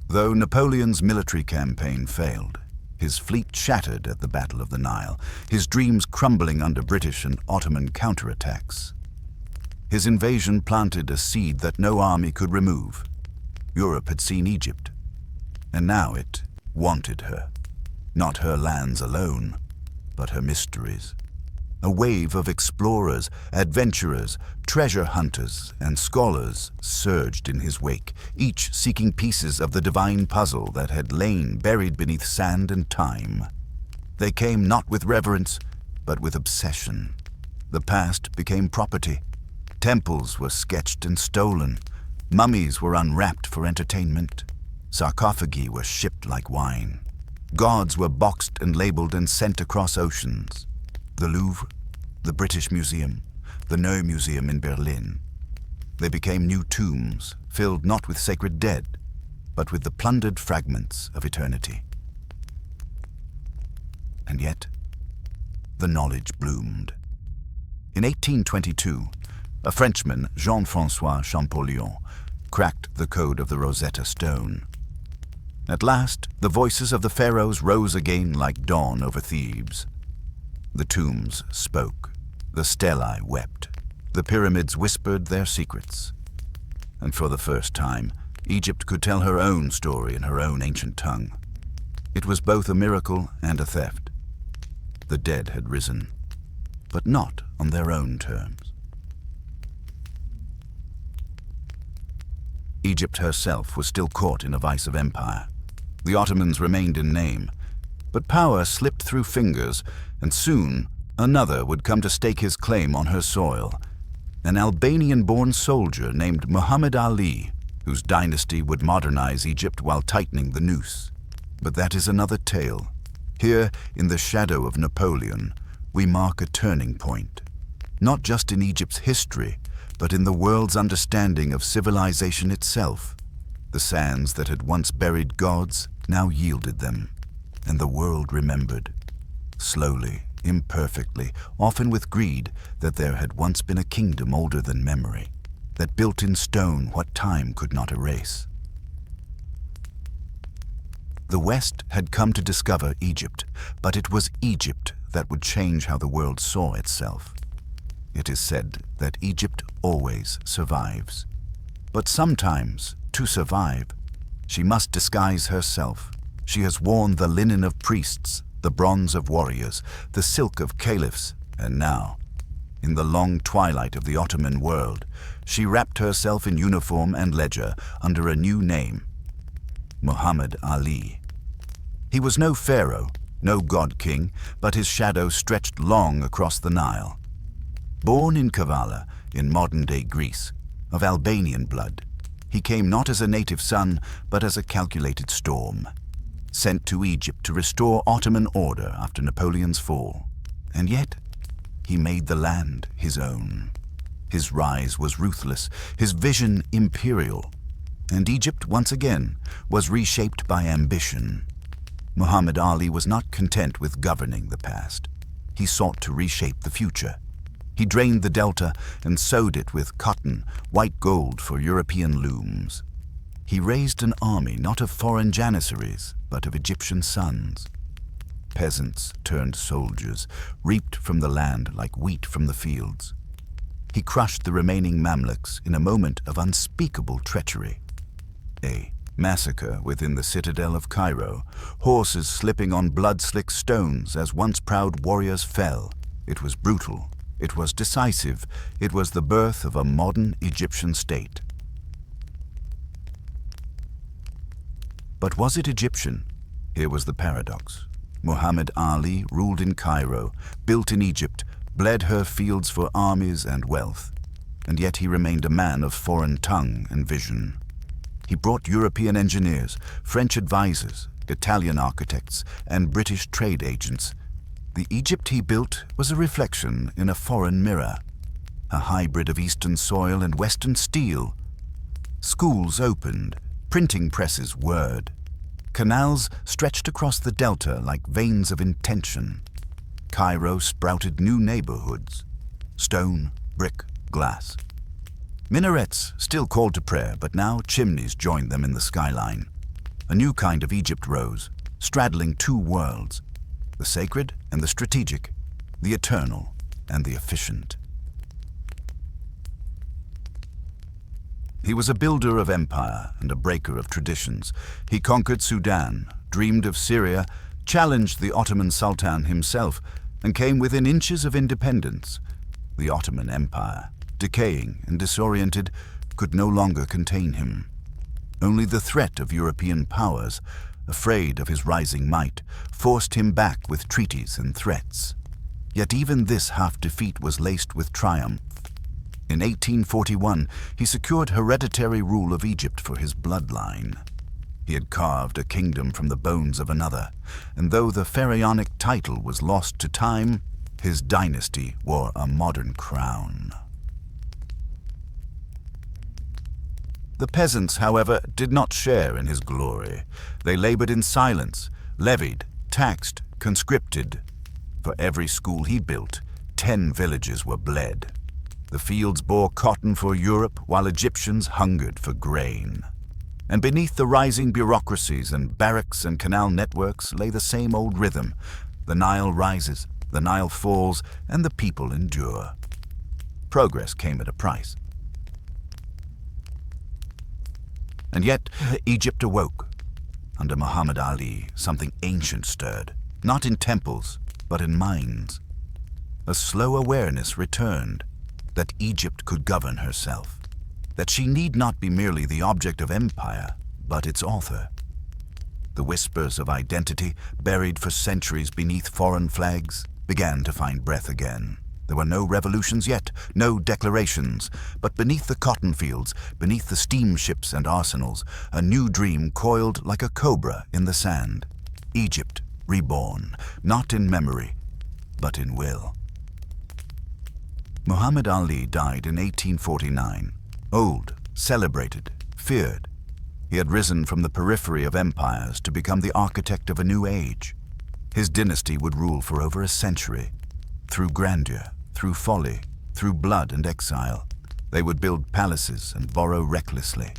Though Napoleon's military campaign failed, his fleet shattered at the Battle of the Nile, his dreams crumbling under British and Ottoman counterattacks. His invasion planted a seed that no army could remove. Europe had seen Egypt. And now it wanted her. Not her lands alone, but her mysteries. A wave of explorers, adventurers, treasure hunters, and scholars surged in his wake, each seeking pieces of the divine puzzle that had lain buried beneath sand and time. They came not with reverence, but with obsession. The past became property. Temples were sketched and stolen. Mummies were unwrapped for entertainment. Sarcophagi were shipped like wine. Gods were boxed and labeled and sent across oceans. The Louvre, the British Museum, the Nile Museum in Berlin. They became new tombs, filled not with sacred dead, but with the plundered fragments of eternity. And yet, the knowledge bloomed. In 1822, a Frenchman, Jean-François Champollion, cracked the code of the Rosetta Stone. At last, the voices of the pharaohs rose again like dawn over Thebes. The tombs spoke, the stelae wept, the pyramids whispered their secrets. And for the first time, Egypt could tell her own story in her own ancient tongue. It was both a miracle and a theft. The dead had risen, but not on their own terms. Egypt herself was still caught in a vice of empire. The Ottomans remained in name, but power slipped through fingers, and soon another would come to stake his claim on her soil, an Albanian-born soldier named Muhammad Ali, whose dynasty would modernize Egypt while tightening the noose. But that is another tale. Here, in the shadow of Napoleon, we mark a turning point, not just in Egypt's history, but in the world's understanding of civilization itself. The sands that had once buried gods now yielded them, and the world remembered, slowly, imperfectly, often with greed, that there had once been a kingdom older than memory, that built in stone what time could not erase. The West had come to discover Egypt, but it was Egypt that would change how the world saw itself. It is said that Egypt always survives. But sometimes, to survive, she must disguise herself. She has worn the linen of priests, the bronze of warriors, the silk of caliphs, and now, in the long twilight of the Ottoman world, she wrapped herself in uniform and ledger under a new name, Muhammad Ali. He was no pharaoh, no god-king, but his shadow stretched long across the Nile. Born in Kavala, in modern-day Greece, of Albanian blood, he came not as a native son, but as a calculated storm, sent to Egypt to restore Ottoman order after Napoleon's fall. And yet, he made the land his own. His rise was ruthless, his vision imperial, and Egypt once again was reshaped by ambition. Muhammad Ali was not content with governing the past. He sought to reshape the future. He drained the delta and sowed it with cotton, white gold for European looms. He raised an army not of foreign janissaries, but of Egyptian sons. Peasants turned soldiers, reaped from the land like wheat from the fields. He crushed the remaining Mamluks in a moment of unspeakable treachery. A massacre within the citadel of Cairo, horses slipping on blood-slick stones as once proud warriors fell. It was brutal. It was decisive. It was the birth of a modern Egyptian state. But was it Egyptian? Here was the paradox. Muhammad Ali ruled in Cairo, built in Egypt, bled her fields for armies and wealth, and yet he remained a man of foreign tongue and vision. He brought European engineers, French advisors, Italian architects, and British trade agents. The Egypt he built was a reflection in a foreign mirror, a hybrid of Eastern soil and Western steel. Schools opened, printing presses whirred. Canals stretched across the delta like veins of intention. Cairo sprouted new neighborhoods, stone, brick, glass. Minarets still called to prayer, but now chimneys joined them in the skyline. A new kind of Egypt rose, straddling two worlds, the sacred and the strategic, the eternal and the efficient. He was a builder of empire and a breaker of traditions. He conquered Sudan, dreamed of Syria, challenged the Ottoman Sultan himself, and came within inches of independence. The Ottoman Empire, decaying and disoriented, could no longer contain him. Only the threat of European powers, afraid of his rising might, forced him back with treaties and threats. Yet even this half-defeat was laced with triumph. In 1841, he secured hereditary rule of Egypt for his bloodline. He had carved a kingdom from the bones of another, and though the pharaonic title was lost to time, his dynasty wore a modern crown. The peasants, however, did not share in his glory. They labored in silence, levied, taxed, conscripted. For every school he built, 10 villages were bled. The fields bore cotton for Europe, while Egyptians hungered for grain. And beneath the rising bureaucracies and barracks and canal networks lay the same old rhythm. The Nile rises, the Nile falls, and the people endure. Progress came at a price. And yet, Egypt awoke. Under Muhammad Ali, something ancient stirred, not in temples, but in minds. A slow awareness returned that Egypt could govern herself, that she need not be merely the object of empire, but its author. The whispers of identity, buried for centuries beneath foreign flags, began to find breath again. There were no revolutions yet, no declarations, but beneath the cotton fields, beneath the steamships and arsenals, a new dream coiled like a cobra in the sand. Egypt reborn, not in memory, but in will. Muhammad Ali died in 1849, old, celebrated, feared. He had risen from the periphery of empires to become the architect of a new age. His dynasty would rule for over a century. Through grandeur, through folly, through blood and exile, they would build palaces and borrow recklessly.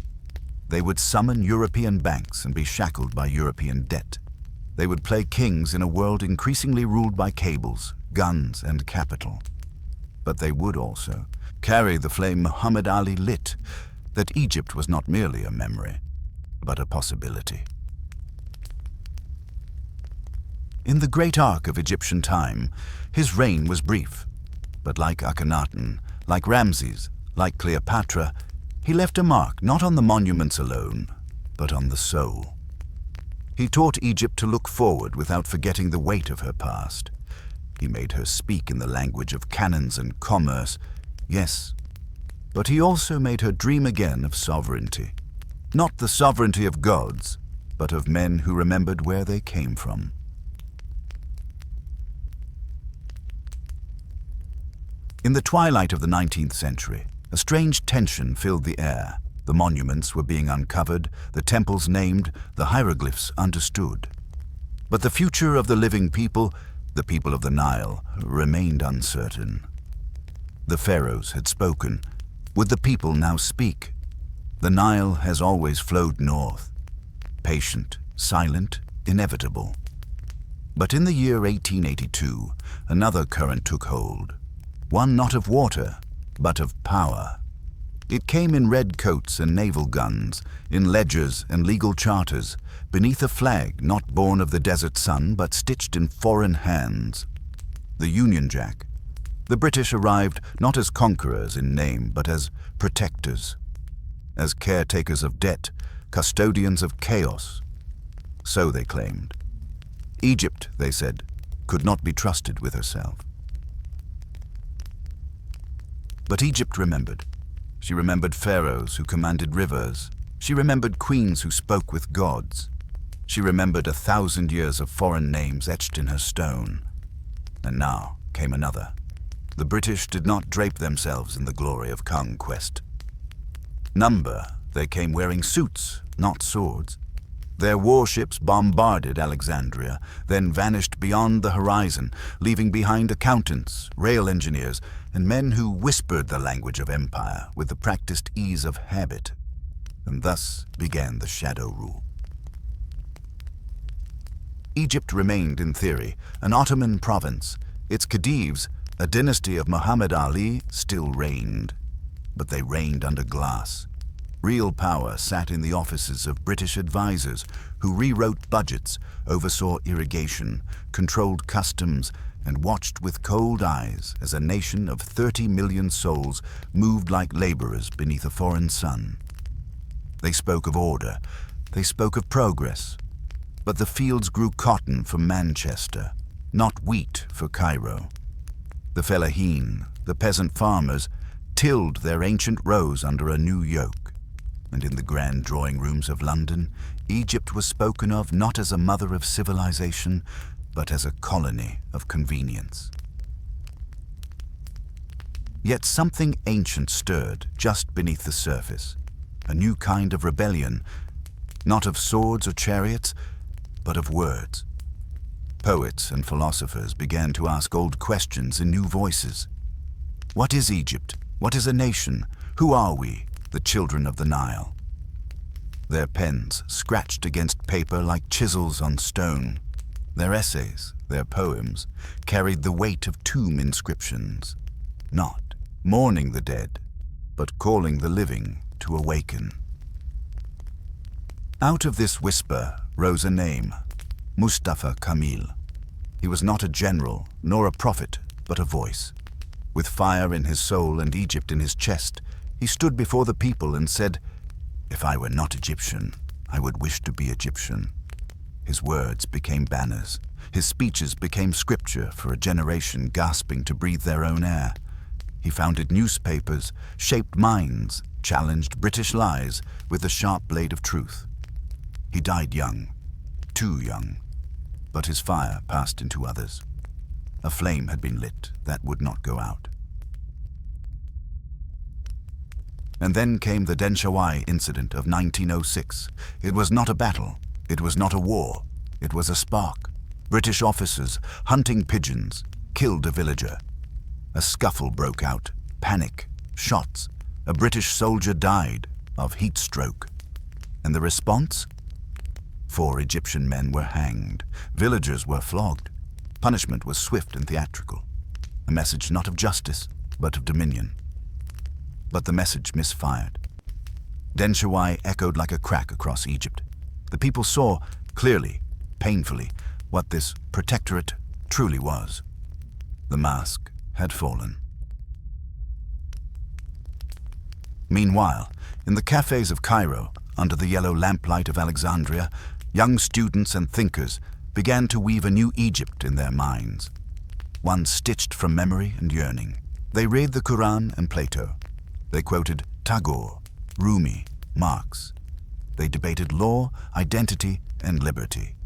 They would summon European banks and be shackled by European debt. They would play kings in a world increasingly ruled by cables, guns, and capital. But they would also carry the flame Muhammad Ali lit, that Egypt was not merely a memory, but a possibility. In the great arc of Egyptian time, his reign was brief, but like Akhenaten, like Ramses, like Cleopatra, he left a mark not on the monuments alone, but on the soul. He taught Egypt to look forward without forgetting the weight of her past. He made her speak in the language of cannons and commerce, yes, but he also made her dream again of sovereignty. Not the sovereignty of gods, but of men who remembered where they came from. In the twilight of the 19th century, a strange tension filled the air. The monuments were being uncovered, the temples named, the hieroglyphs understood. But the future of the living people, the people of the Nile, remained uncertain. The pharaohs had spoken. Would the people now speak? The Nile has always flowed north, patient, silent, inevitable. But in the year 1882, another current took hold, one not of water, but of power. It came in red coats and naval guns, in ledgers and legal charters, beneath a flag not born of the desert sun, but stitched in foreign hands. The Union Jack. The British arrived not as conquerors in name, but as protectors, as caretakers of debt, custodians of chaos. So they claimed. Egypt, they said, could not be trusted with herself. But Egypt remembered. She remembered pharaohs who commanded rivers. She remembered queens who spoke with gods. She remembered 1,000 years of foreign names etched in her stone. And now came another. The British did not drape themselves in the glory of conquest. Number, they came wearing suits, not swords. Their warships bombarded Alexandria, then vanished beyond the horizon, leaving behind accountants, rail engineers, and men who whispered the language of empire with the practiced ease of habit. And thus began the shadow rule. Egypt remained, in theory, an Ottoman province. Its Khedives, a dynasty of Muhammad Ali, still reigned. But they reigned under glass. Real power sat in the offices of British advisors who rewrote budgets, oversaw irrigation, controlled customs, and watched with cold eyes as a nation of 30 million souls moved like laborers beneath a foreign sun. They spoke of order, they spoke of progress, but the fields grew cotton for Manchester, not wheat for Cairo. The fellaheen, the peasant farmers, tilled their ancient rows under a new yoke, and in the grand drawing rooms of London, Egypt was spoken of not as a mother of civilization, but as a colony of convenience. Yet something ancient stirred just beneath the surface, a new kind of rebellion, not of swords or chariots, but of words. Poets and philosophers began to ask old questions in new voices. What is Egypt? What is a nation? Who are we, the children of the Nile? Their pens scratched against paper like chisels on stone. Their essays, their poems, carried the weight of tomb inscriptions, not mourning the dead, but calling the living to awaken. Out of this whisper rose a name, Mustafa Kamil. He was not a general, nor a prophet, but a voice. With fire in his soul and Egypt in his chest, he stood before the people and said, "If I were not Egyptian, I would wish to be Egyptian." His words became banners. His speeches became scripture for a generation gasping to breathe their own air. He founded newspapers, shaped minds, challenged British lies with the sharp blade of truth. He died young, too young, but his fire passed into others. A flame had been lit that would not go out. And then came the Denshawai incident of 1906. It was not a battle. It was not a war. It was a spark. British officers, hunting pigeons, killed a villager. A scuffle broke out. Panic. Shots. A British soldier died of heat stroke. And the response? 4 Egyptian men were hanged. Villagers were flogged. Punishment was swift and theatrical. A message not of justice, but of dominion. But the message misfired. Denshawai echoed like a crack across Egypt. The people saw, clearly, painfully, what this protectorate truly was. The mask had fallen. Meanwhile, in the cafes of Cairo, under the yellow lamplight of Alexandria, young students and thinkers began to weave a new Egypt in their minds, one stitched from memory and yearning. They read the Quran and Plato. They quoted Tagore, Rumi, Marx. They debated law, identity, and liberty.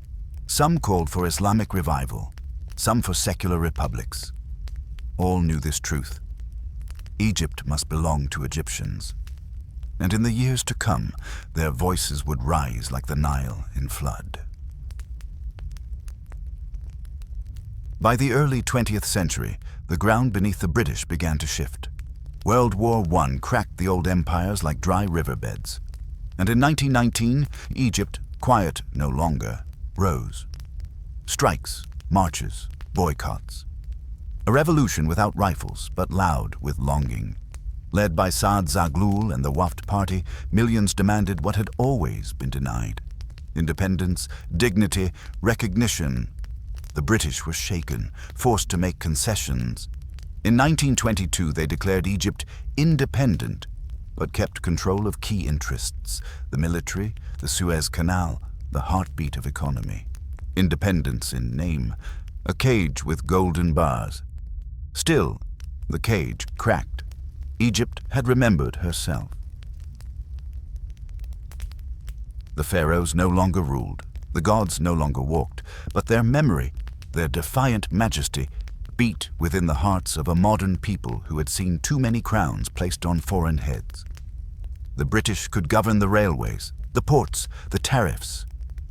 Some called for Islamic revival, some for secular republics. All knew this truth. Egypt must belong to Egyptians. And in the years to come, their voices would rise like the Nile in flood. By the early 20th century, the ground beneath the British began to shift. World War I cracked the old empires like dry riverbeds. And in 1919, Egypt, quiet no longer, rose. Strikes, marches, boycotts. A revolution without rifles, but loud with longing. Led by Saad Zaghloul and the Waft Party, millions demanded what had always been denied. Independence, dignity, recognition. The British were shaken, forced to make concessions. In 1922, they declared Egypt independent, but kept control of key interests, the military, the Suez Canal, the heartbeat of economy. Independence in name, a cage with golden bars. Still, the cage cracked. Egypt had remembered herself. The pharaohs no longer ruled, the gods no longer walked, but their memory, their defiant majesty, beat within the hearts of a modern people who had seen too many crowns placed on foreign heads. The British could govern the railways, the ports, the tariffs,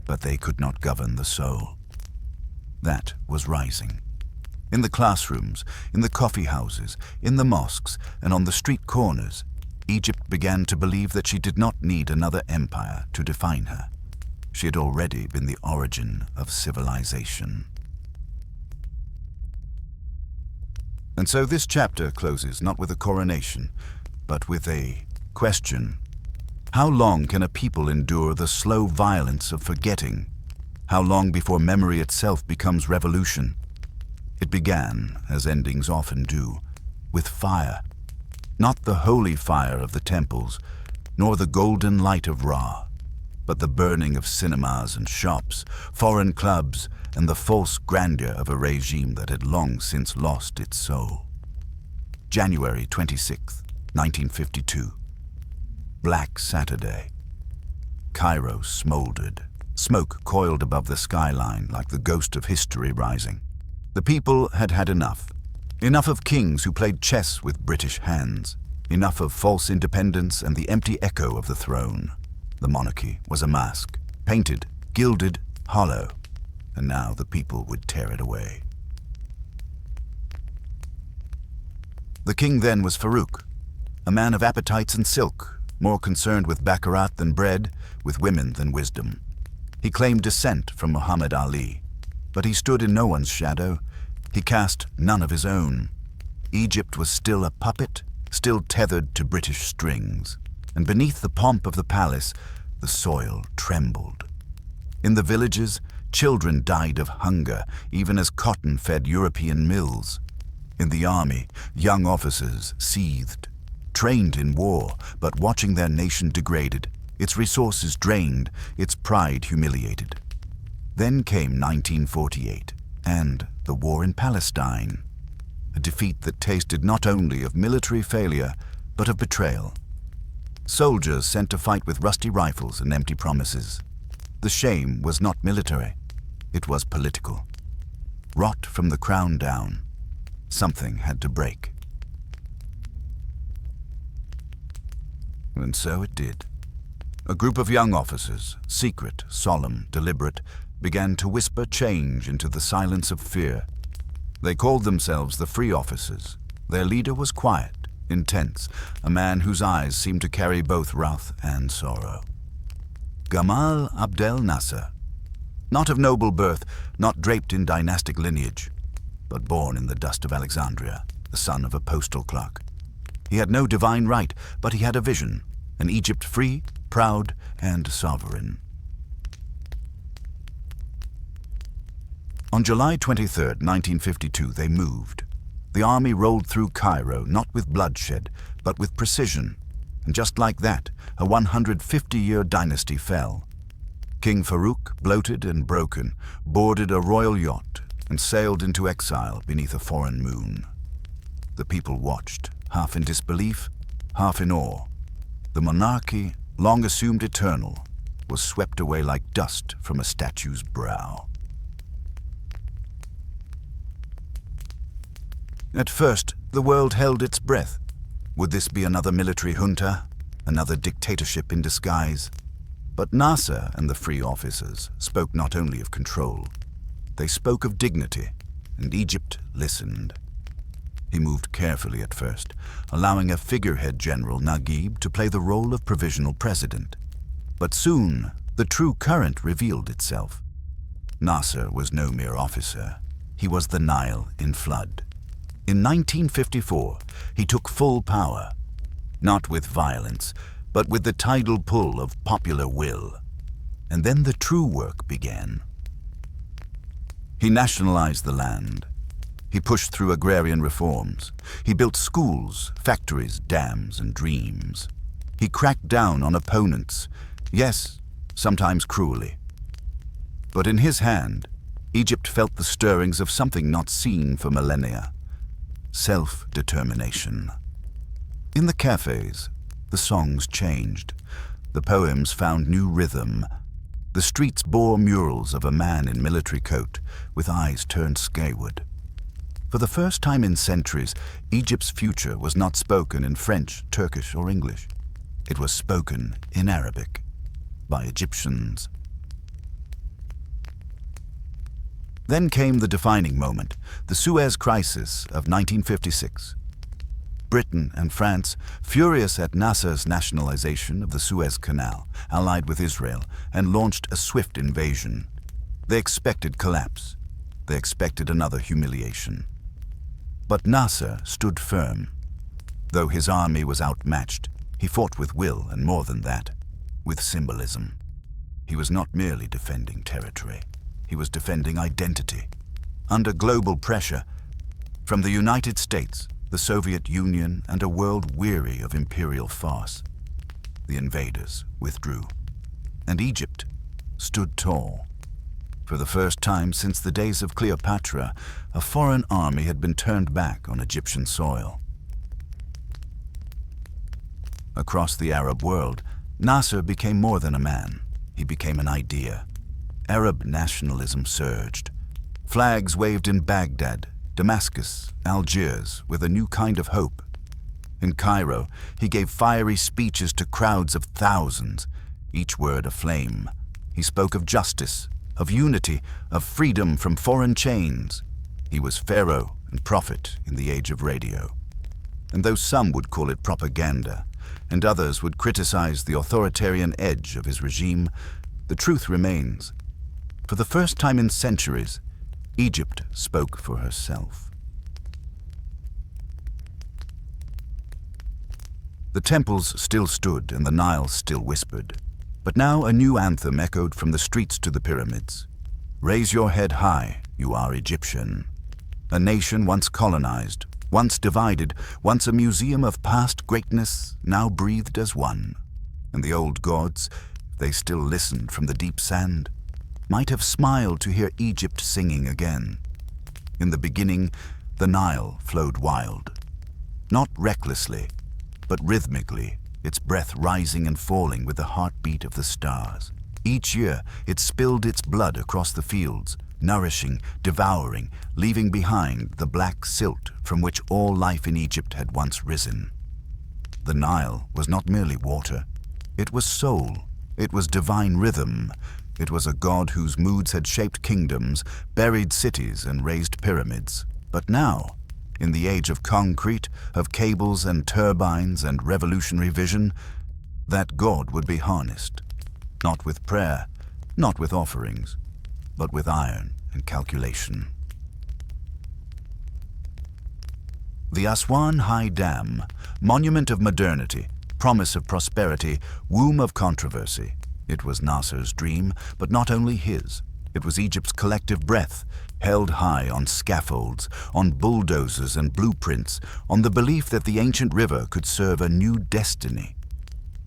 but they could not govern the soul. That was rising. In the classrooms, in the coffee houses, in the mosques, and on the street corners, Egypt began to believe that she did not need another empire to define her. She had already been the origin of civilization. And so this chapter closes not with a coronation, but with a question. How long can a people endure the slow violence of forgetting? How long before memory itself becomes revolution? It began, as endings often do, with fire. Not the holy fire of the temples, nor the golden light of Ra, but the burning of cinemas and shops, foreign clubs, and the false grandeur of a regime that had long since lost its soul. January 26, 1952. Black Saturday. Cairo smoldered. Smoke coiled above the skyline like the ghost of history rising. The people had had enough. Enough of kings who played chess with British hands. Enough of false independence and the empty echo of the throne. The monarchy was a mask, painted, gilded, hollow, and now the people would tear it away. The king then was Farouk, a man of appetites and silk, more concerned with baccarat than bread, with women than wisdom. He claimed descent from Muhammad Ali, but he stood in no one's shadow. He cast none of his own. Egypt was still a puppet, still tethered to British strings, and beneath the pomp of the palace, the soil trembled. In the villages, children died of hunger, even as cotton fed European mills. In the army, young officers seethed, trained in war, but watching their nation degraded, its resources drained, its pride humiliated. Then came 1948, and the war in Palestine, a defeat that tasted not only of military failure, but of betrayal. Soldiers sent to fight with rusty rifles and empty promises. The shame was not military, it was political. Rot from the crown down, something had to break. And so it did. A group of young officers, secret, solemn, deliberate, began to whisper change into the silence of fear. They called themselves the Free Officers. Their leader was quiet, intense, a man whose eyes seemed to carry both wrath and sorrow. Gamal Abdel Nasser, not of noble birth, not draped in dynastic lineage, but born in the dust of Alexandria, the son of a postal clerk. He had no divine right, but he had a vision, an Egypt free, proud, and sovereign. On July 23, 1952, they moved. The army rolled through Cairo, not with bloodshed, but with precision. And just like that, a 150-year dynasty fell. King Farouk, bloated and broken, boarded a royal yacht and sailed into exile beneath a foreign moon. The people watched, half in disbelief, half in awe. The monarchy, long assumed eternal, was swept away like dust from a statue's brow. At first, the world held its breath. Would this be another military junta, another dictatorship in disguise? But Nasser and the Free Officers spoke not only of control. They spoke of dignity, and Egypt listened. He moved carefully at first, allowing a figurehead general, Naguib, to play the role of provisional president. But soon, the true current revealed itself. Nasser was no mere officer. He was the Nile in flood. In 1954, he took full power, not with violence, but with the tidal pull of popular will. And then the true work began. He nationalized the land. He pushed through agrarian reforms. He built schools, factories, dams, and dreams. He cracked down on opponents, yes, sometimes cruelly. But in his hand, Egypt felt the stirrings of something not seen for millennia: self-determination. In the cafes, the songs changed. The poems found new rhythm. The streets bore murals of a man in military coat, with eyes turned skyward. For the first time in centuries, Egypt's future was not spoken in French, Turkish, or English. It was spoken in Arabic, by Egyptians. Then came the defining moment, the Suez Crisis of 1956. Britain and France, furious at Nasser's nationalization of the Suez Canal, allied with Israel and launched a swift invasion. They expected collapse. They expected another humiliation. But Nasser stood firm. Though his army was outmatched, he fought with will and more than that. with symbolism. He was not merely defending territory. He was defending identity. Under global pressure, from the United States, the Soviet Union, and a world weary of imperial farce, the invaders withdrew, and Egypt stood tall. For the first time since the days of Cleopatra, a foreign army had been turned back on Egyptian soil. Across the Arab world, Nasser became more than a man. He became an idea. Arab nationalism surged. Flags waved in Baghdad, Damascus, Algiers, with a new kind of hope. In Cairo, he gave fiery speeches to crowds of thousands, each word aflame. He spoke of justice, of unity, of freedom from foreign chains. He was pharaoh and prophet in the age of radio. And though some would call it propaganda, and others would criticize the authoritarian edge of his regime, the truth remains. For the first time in centuries, Egypt spoke for herself. The temples still stood and the Nile still whispered. But now a new anthem echoed from the streets to the pyramids. Raise your head high, you are Egyptian. A nation once colonized, once divided, once a museum of past greatness, now breathed as one. And the old gods, if they still listened from the deep sand, might have smiled to hear Egypt singing again. In the beginning, the Nile flowed wild. Not recklessly, but rhythmically, its breath rising and falling with the heartbeat of the stars. Each year, it spilled its blood across the fields, nourishing, devouring, leaving behind the black silt from which all life in Egypt had once risen. The Nile was not merely water. It was soul. It was divine rhythm. It was a god whose moods had shaped kingdoms, buried cities, and raised pyramids. But now, in the age of concrete, of cables and turbines and revolutionary vision, that god would be harnessed, not with prayer, not with offerings, but with iron and calculation. The Aswan High Dam, monument of modernity, promise of prosperity, womb of controversy. It was Nasser's dream, but not only his. It was Egypt's collective breath, held high on scaffolds, on bulldozers and blueprints, on the belief that the ancient river could serve a new destiny.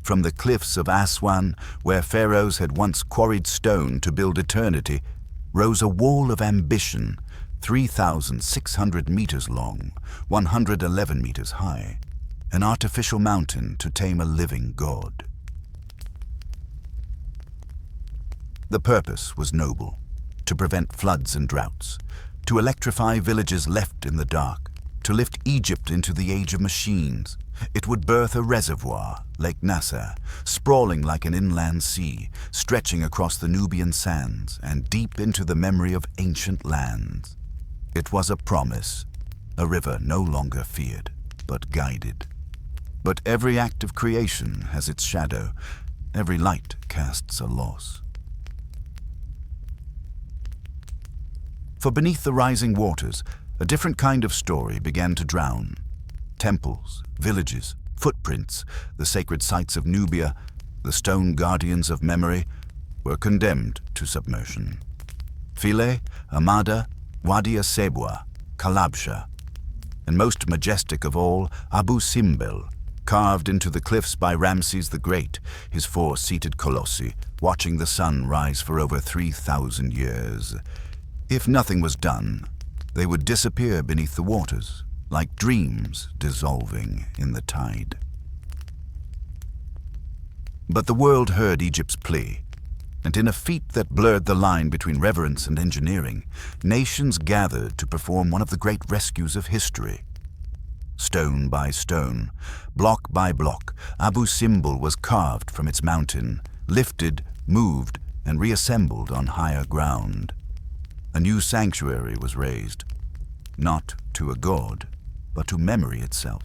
From the cliffs of Aswan, where pharaohs had once quarried stone to build eternity, rose a wall of ambition, 3,600 meters long, 111 meters high, an artificial mountain to tame a living god. The purpose was noble: to prevent floods and droughts, to electrify villages left in the dark, to lift Egypt into the age of machines. It would birth a reservoir, Lake Nasser, sprawling like an inland sea, stretching across the Nubian sands and deep into the memory of ancient lands. It was a promise, a river no longer feared, but guided. But every act of creation has its shadow. Every light casts a loss. For beneath the rising waters, a different kind of story began to drown. Temples, villages, footprints, the sacred sites of Nubia, the stone guardians of memory, were condemned to submersion. Philae, Amada, Wadi Asebwa, Kalabsha, and most majestic of all, Abu Simbel, carved into the cliffs by Ramses the Great, his four-seated colossi, watching the sun rise for over 3,000 years. If nothing was done, they would disappear beneath the waters, like dreams dissolving in the tide. But the world heard Egypt's plea, and in a feat that blurred the line between reverence and engineering, nations gathered to perform one of the great rescues of history. Stone by stone, block by block, Abu Simbel was carved from its mountain, lifted, moved, and reassembled on higher ground. A new sanctuary was raised, not to a god, but to memory itself.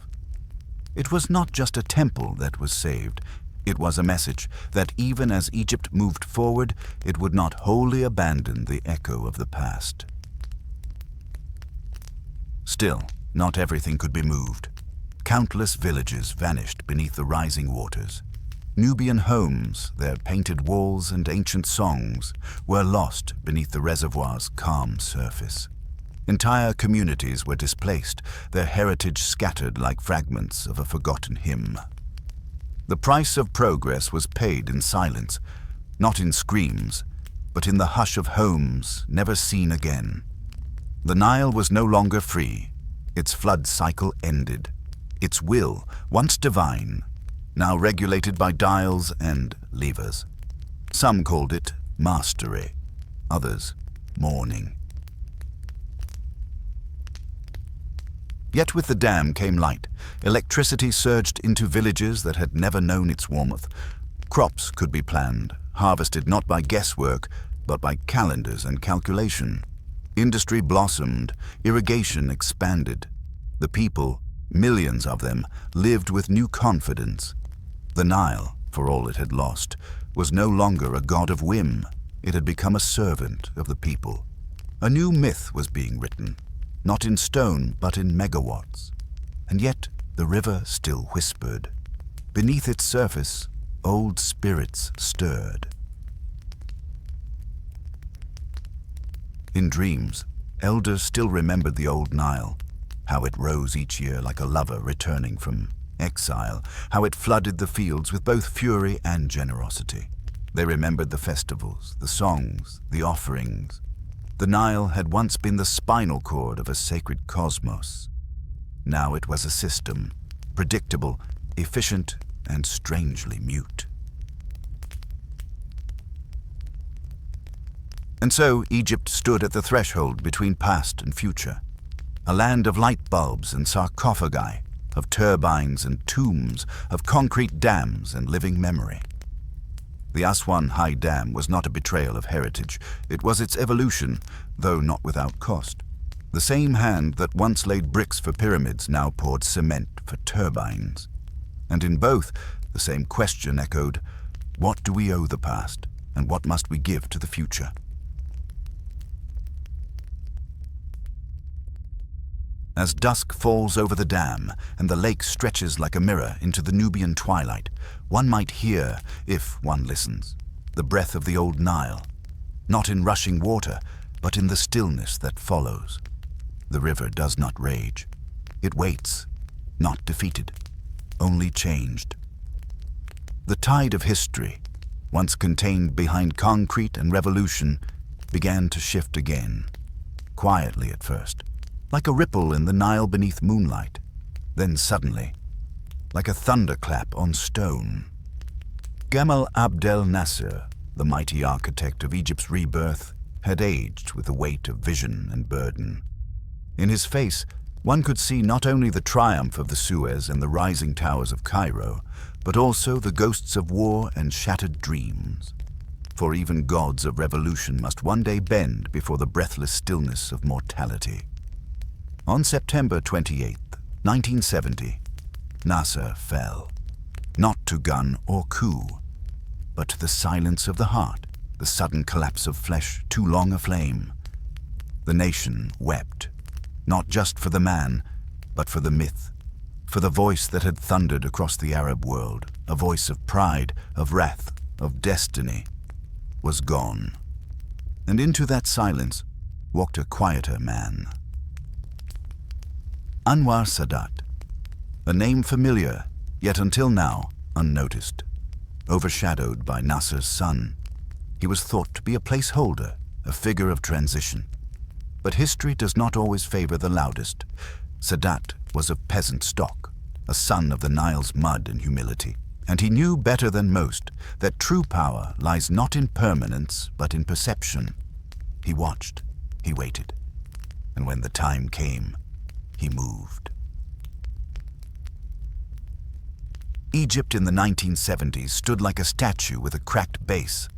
It was not just a temple that was saved. It was a message that even as Egypt moved forward, it would not wholly abandon the echo of the past. Still, not everything could be moved. Countless villages vanished beneath the rising waters. Nubian homes, their painted walls and ancient songs, were lost beneath the reservoir's calm surface. Entire communities were displaced, their heritage scattered like fragments of a forgotten hymn. The price of progress was paid in silence, not in screams, but in the hush of homes never seen again. The Nile was no longer free. Its flood cycle ended. Its will, once divine, now regulated by dials and levers. Some called it mastery, others mourning. Yet with the dam came light. Electricity surged into villages that had never known its warmth. Crops could be planned, harvested not by guesswork, but by calendars and calculation. Industry blossomed, irrigation expanded. The people, millions of them, lived with new confidence. The Nile, for all it had lost, was no longer a god of whim. It had become a servant of the people. A new myth was being written, not in stone, but in megawatts. And yet the river still whispered. Beneath its surface, old spirits stirred. In dreams, elders still remembered the old Nile, how it rose each year like a lover returning from exile, how it flooded the fields with both fury and generosity. They remembered the festivals, the songs, the offerings. The Nile had once been the spinal cord of a sacred cosmos. Now it was a system, predictable, efficient, and strangely mute. And so Egypt stood at the threshold between past and future, a land of light bulbs and sarcophagi, of turbines and tombs, of concrete dams and living memory. The Aswan High Dam was not a betrayal of heritage. It was its evolution, though not without cost. The same hand that once laid bricks for pyramids now poured cement for turbines. And in both, the same question echoed, what do we owe the past, and what must we give to the future? As dusk falls over the dam and the lake stretches like a mirror into the Nubian twilight, one might hear, if one listens, the breath of the old Nile, not in rushing water, but in the stillness that follows. The river does not rage. It waits, not defeated, only changed. The tide of history, once contained behind concrete and revolution, began to shift again, quietly at first, like a ripple in the Nile beneath moonlight, then suddenly, like a thunderclap on stone. Gamal Abdel Nasser, the mighty architect of Egypt's rebirth, had aged with the weight of vision and burden. In his face, one could see not only the triumph of the Suez and the rising towers of Cairo, but also the ghosts of war and shattered dreams. For even gods of revolution must one day bend before the breathless stillness of mortality. On September 28, 1970, Nasser fell, not to gun or coup, but to the silence of the heart, the sudden collapse of flesh too long aflame. The nation wept, not just for the man, but for the myth, for the voice that had thundered across the Arab world, a voice of pride, of wrath, of destiny, was gone. And into that silence walked a quieter man. Anwar Sadat, a name familiar, yet until now unnoticed, overshadowed by Nasser's son. He was thought to be a placeholder, a figure of transition. But history does not always favor the loudest. Sadat was of peasant stock, a son of the Nile's mud and humility, and he knew better than most that true power lies not in permanence but in perception. He watched, he waited, and when the time came, he moved. Egypt in the 1970s stood like a statue with a cracked base.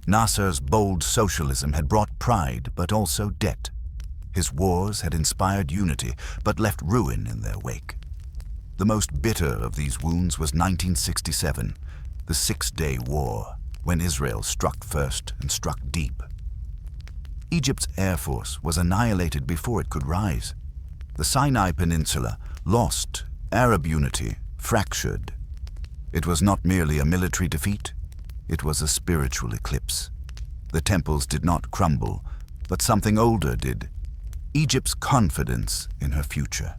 Nasser's bold socialism had brought pride, but also debt. His wars had inspired unity, but left ruin in their wake. The most bitter of these wounds was 1967, the Six-Day War, when Israel struck first and struck deep. Egypt's air force was annihilated before it could rise. The Sinai Peninsula lost, Arab unity fractured. It was not merely a military defeat, it was a spiritual eclipse. The temples did not crumble, but something older did. Egypt's confidence in her future.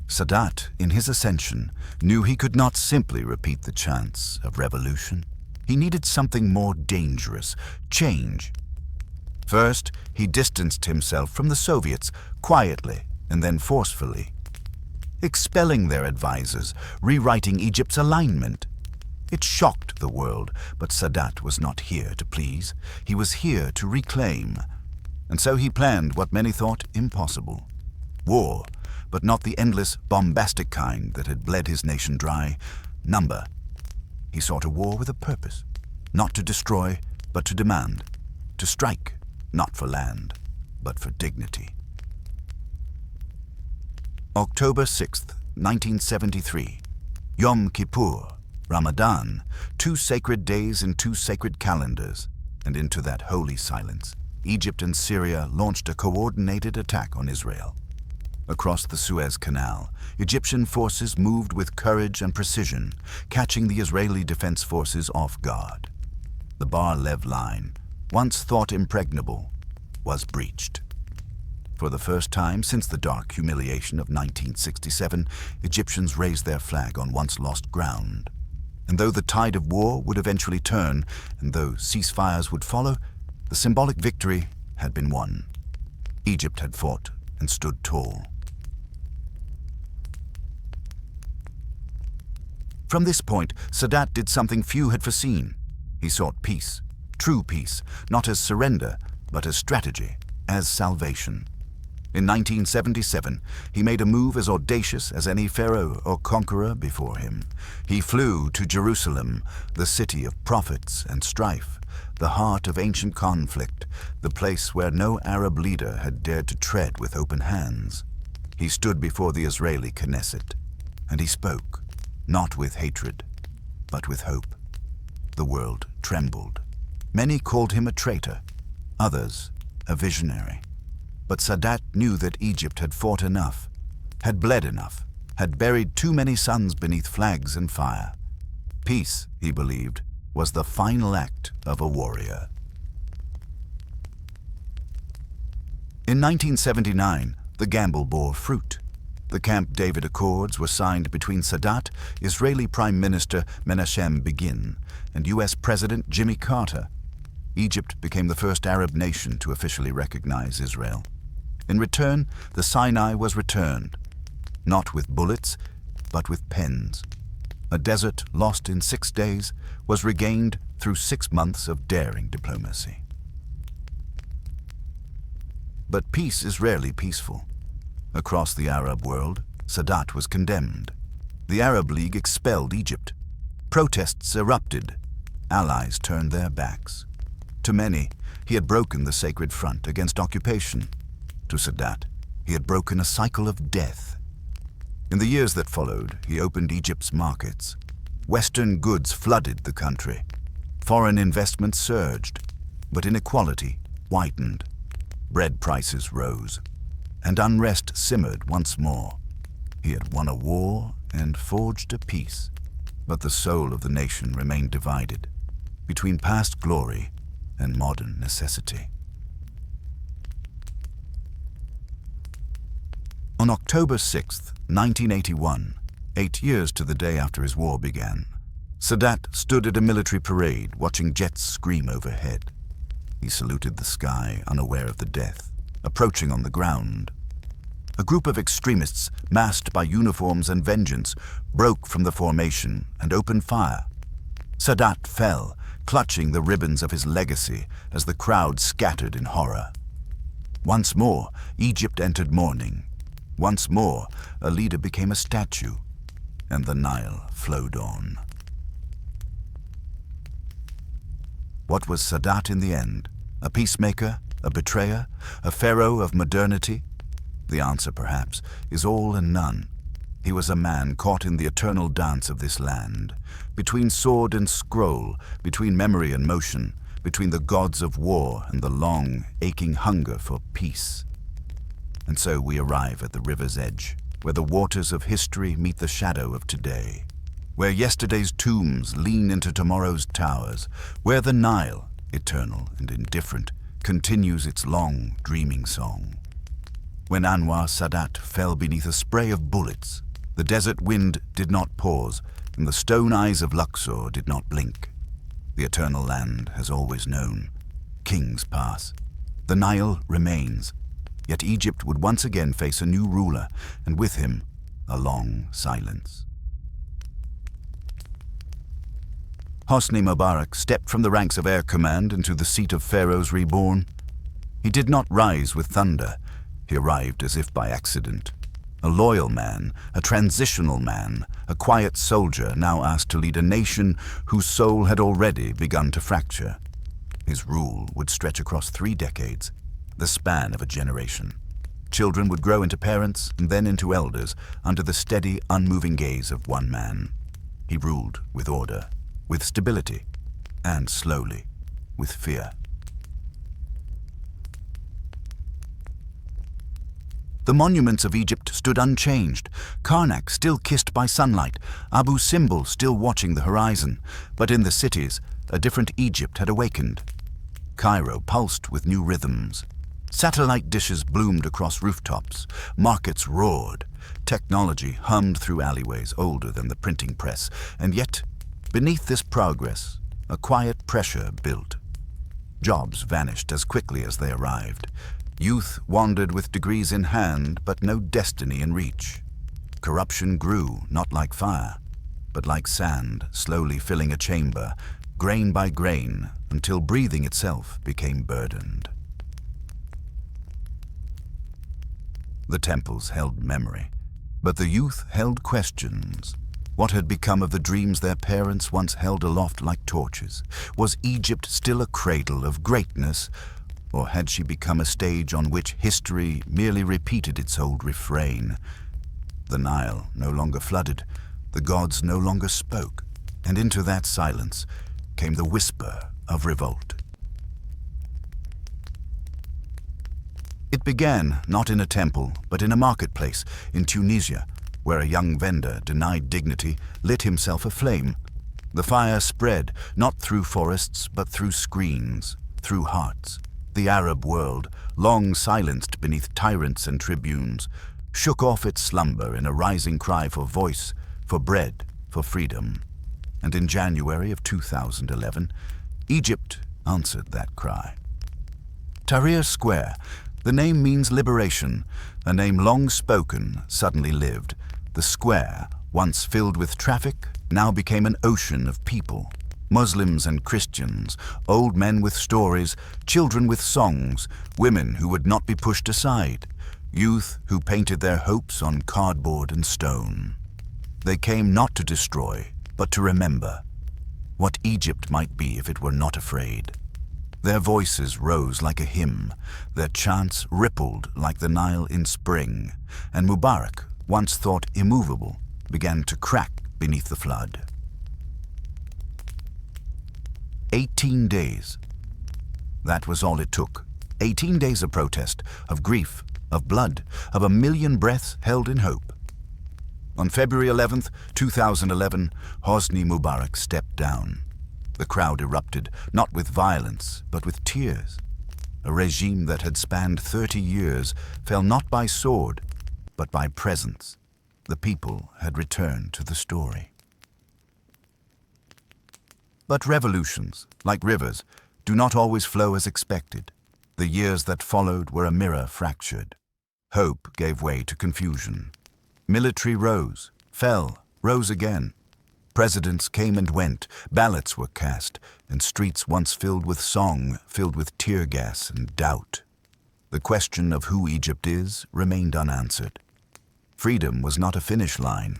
Sadat, in his ascension, knew he could not simply repeat the chants of revolution. He needed something more dangerous, change. First, he distanced himself from the Soviets, quietly and then forcefully, expelling their advisors, rewriting Egypt's alignment. It shocked the world, but Sadat was not here to please. He was here to reclaim. And so he planned what many thought impossible. War, but not the endless, bombastic kind that had bled his nation dry. Number. He sought a war with a purpose, not to destroy, but to demand, to strike, not for land, but for dignity. October 6th, 1973. Yom Kippur, Ramadan, 2 sacred days in 2 sacred calendars, and into that holy silence, Egypt and Syria launched a coordinated attack on Israel. Across the Suez Canal, Egyptian forces moved with courage and precision, catching the Israeli defense forces off guard. The Bar-Lev line, once thought impregnable, was breached. For the first time since the dark humiliation of 1967, Egyptians raised their flag on once lost ground. And though the tide of war would eventually turn, and though ceasefires would follow, the symbolic victory had been won. Egypt had fought and stood tall. From this point, Sadat did something few had foreseen. He sought peace, true peace, not as surrender, but as strategy, as salvation. In 1977, he made a move as audacious as any pharaoh or conqueror before him. He flew to Jerusalem, the city of prophets and strife, the heart of ancient conflict, the place where no Arab leader had dared to tread with open hands. He stood before the Israeli Knesset, and he spoke, not with hatred, but with hope. The world trembled. Many called him a traitor, others a visionary. But Sadat knew that Egypt had fought enough, had bled enough, had buried too many sons beneath flags and fire. Peace, he believed, was the final act of a warrior. In 1979, the gamble bore fruit. The Camp David Accords were signed between Sadat, Israeli Prime Minister Menachem Begin, and U.S. President Jimmy Carter. Egypt became the first Arab nation to officially recognize Israel. In return, the Sinai was returned, not with bullets, but with pens. A desert lost in 6 days was regained through 6 months of daring diplomacy. But peace is rarely peaceful. Across the Arab world, Sadat was condemned. The Arab League expelled Egypt. Protests erupted. Allies turned their backs. To many, he had broken the sacred front against occupation. To Sadat, he had broken a cycle of death. In the years that followed, he opened Egypt's markets. Western goods flooded the country. Foreign investment surged, but inequality widened. Bread prices rose, and unrest simmered once more. He had won a war and forged a peace, but the soul of the nation remained divided between past glory and modern necessity. On October 6, 1981, 8 years to the day after his war began, Sadat stood at a military parade watching jets scream overhead. He saluted the sky, unaware of the death, approaching on the ground. A group of extremists, masked by uniforms and vengeance, broke from the formation and opened fire. Sadat fell, clutching the ribbons of his legacy as the crowd scattered in horror. Once more, Egypt entered mourning. Once more, a leader became a statue, and the Nile flowed on. What was Sadat in the end? A peacemaker? A betrayer? A pharaoh of modernity? The answer, perhaps, is all and none. He was a man caught in the eternal dance of this land, between sword and scroll, between memory and motion, between the gods of war and the long, aching hunger for peace. And so we arrive at the river's edge, where the waters of history meet the shadow of today, where yesterday's tombs lean into tomorrow's towers, where the Nile, eternal and indifferent, continues its long, dreaming song. When Anwar Sadat fell beneath a spray of bullets, the desert wind did not pause, and the stone eyes of Luxor did not blink. The eternal land has always known. Kings pass. The Nile remains. Yet Egypt would once again face a new ruler, and with him, a long silence. Hosni Mubarak stepped from the ranks of Air Command into the seat of pharaohs reborn. He did not rise with thunder. He arrived as if by accident. A loyal man, a transitional man, a quiet soldier now asked to lead a nation whose soul had already begun to fracture. His rule would stretch across 3 decades, the span of a generation. Children would grow into parents and then into elders under the steady, unmoving gaze of one man. He ruled with order, with stability, and slowly, with fear. The monuments of Egypt stood unchanged, Karnak still kissed by sunlight, Abu Simbel still watching the horizon. But in the cities, a different Egypt had awakened. Cairo pulsed with new rhythms. Satellite dishes bloomed across rooftops. Markets roared. Technology hummed through alleyways older than the printing press. And yet, beneath this progress, a quiet pressure built. Jobs vanished as quickly as they arrived. Youth wandered with degrees in hand, but no destiny in reach. Corruption grew, not like fire, but like sand, slowly filling a chamber, grain by grain, until breathing itself became burdened. The temples held memory, but the youth held questions. What had become of the dreams their parents once held aloft like torches? Was Egypt still a cradle of greatness, or had she become a stage on which history merely repeated its old refrain? The Nile no longer flooded, the gods no longer spoke, and into that silence came the whisper of revolt. It began not in a temple, but in a marketplace in Tunisia, where a young vendor, denied dignity, lit himself aflame. The fire spread, not through forests, but through screens, through hearts. The Arab world, long silenced beneath tyrants and tribunes, shook off its slumber in a rising cry for voice, for bread, for freedom. And in January of 2011, Egypt answered that cry. Tahrir Square, the name means liberation, a name long spoken, suddenly lived. The square, once filled with traffic, now became an ocean of people. Muslims and Christians, old men with stories, children with songs, women who would not be pushed aside, youth who painted their hopes on cardboard and stone. They came not to destroy, but to remember what Egypt might be if it were not afraid. Their voices rose like a hymn, their chants rippled like the Nile in spring, and Mubarak, once thought immovable, began to crack beneath the flood. 18 days. That was all it took. 18 days of protest, of grief, of blood, of a million breaths held in hope. On February 11th, 2011, Hosni Mubarak stepped down. The crowd erupted, not with violence, but with tears. A regime that had spanned 30 years fell not by sword, but by presence. The people had returned to the story. But revolutions, like rivers, do not always flow as expected. The years that followed were a mirror fractured. Hope gave way to confusion. Military rose, fell, rose again. Presidents came and went, ballots were cast, and streets once filled with song, filled with tear gas and doubt. The question of who Egypt is remained unanswered. Freedom was not a finish line.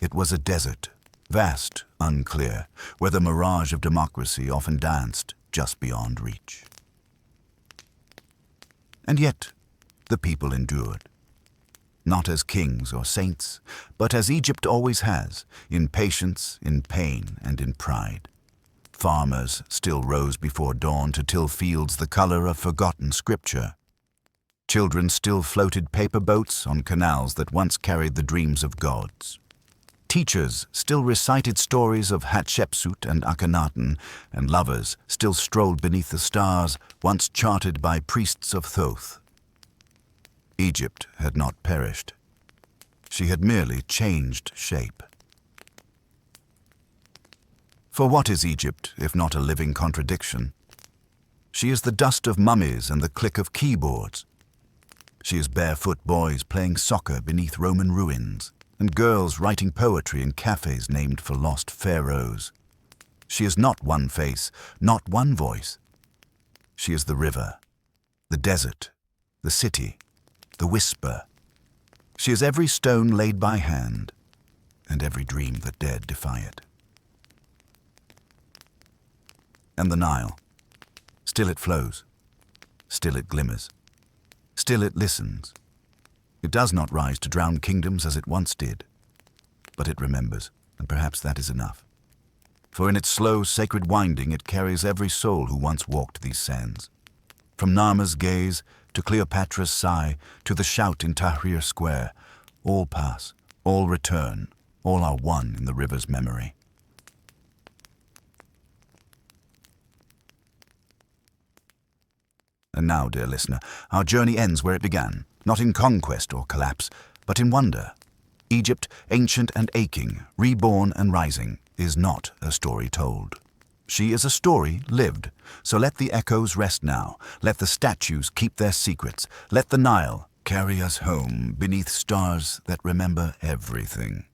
It was a desert, vast, unclear, where the mirage of democracy often danced just beyond reach. And yet, the people endured. Not as kings or saints, but as Egypt always has, in patience, in pain, and in pride. Farmers still rose before dawn to till fields the color of forgotten scripture. Children still floated paper boats on canals that once carried the dreams of gods. Teachers still recited stories of Hatshepsut and Akhenaten, and lovers still strolled beneath the stars once charted by priests of Thoth. Egypt had not perished. She had merely changed shape. For what is Egypt if not a living contradiction? She is the dust of mummies and the click of keyboards. She is barefoot boys playing soccer beneath Roman ruins, and girls writing poetry in cafes named for lost pharaohs. She is not one face, not one voice. She is the river, the desert, the city, the whisper. She is every stone laid by hand, and every dream that dared defy it. And the Nile. Still it flows. Still it glimmers. Still it listens. It does not rise to drown kingdoms as it once did. But it remembers, and perhaps that is enough. For in its slow, sacred winding it carries every soul who once walked these sands. From Narmer's gaze to Cleopatra's sigh to the shout in Tahrir Square, all pass, all return, all are one in the river's memory. And now, dear listener, our journey ends where it began, not in conquest or collapse, but in wonder. Egypt, ancient and aching, reborn and rising, is not a story told. She is a story lived, so let the echoes rest now, let the statues keep their secrets, let the Nile carry us home beneath stars that remember everything.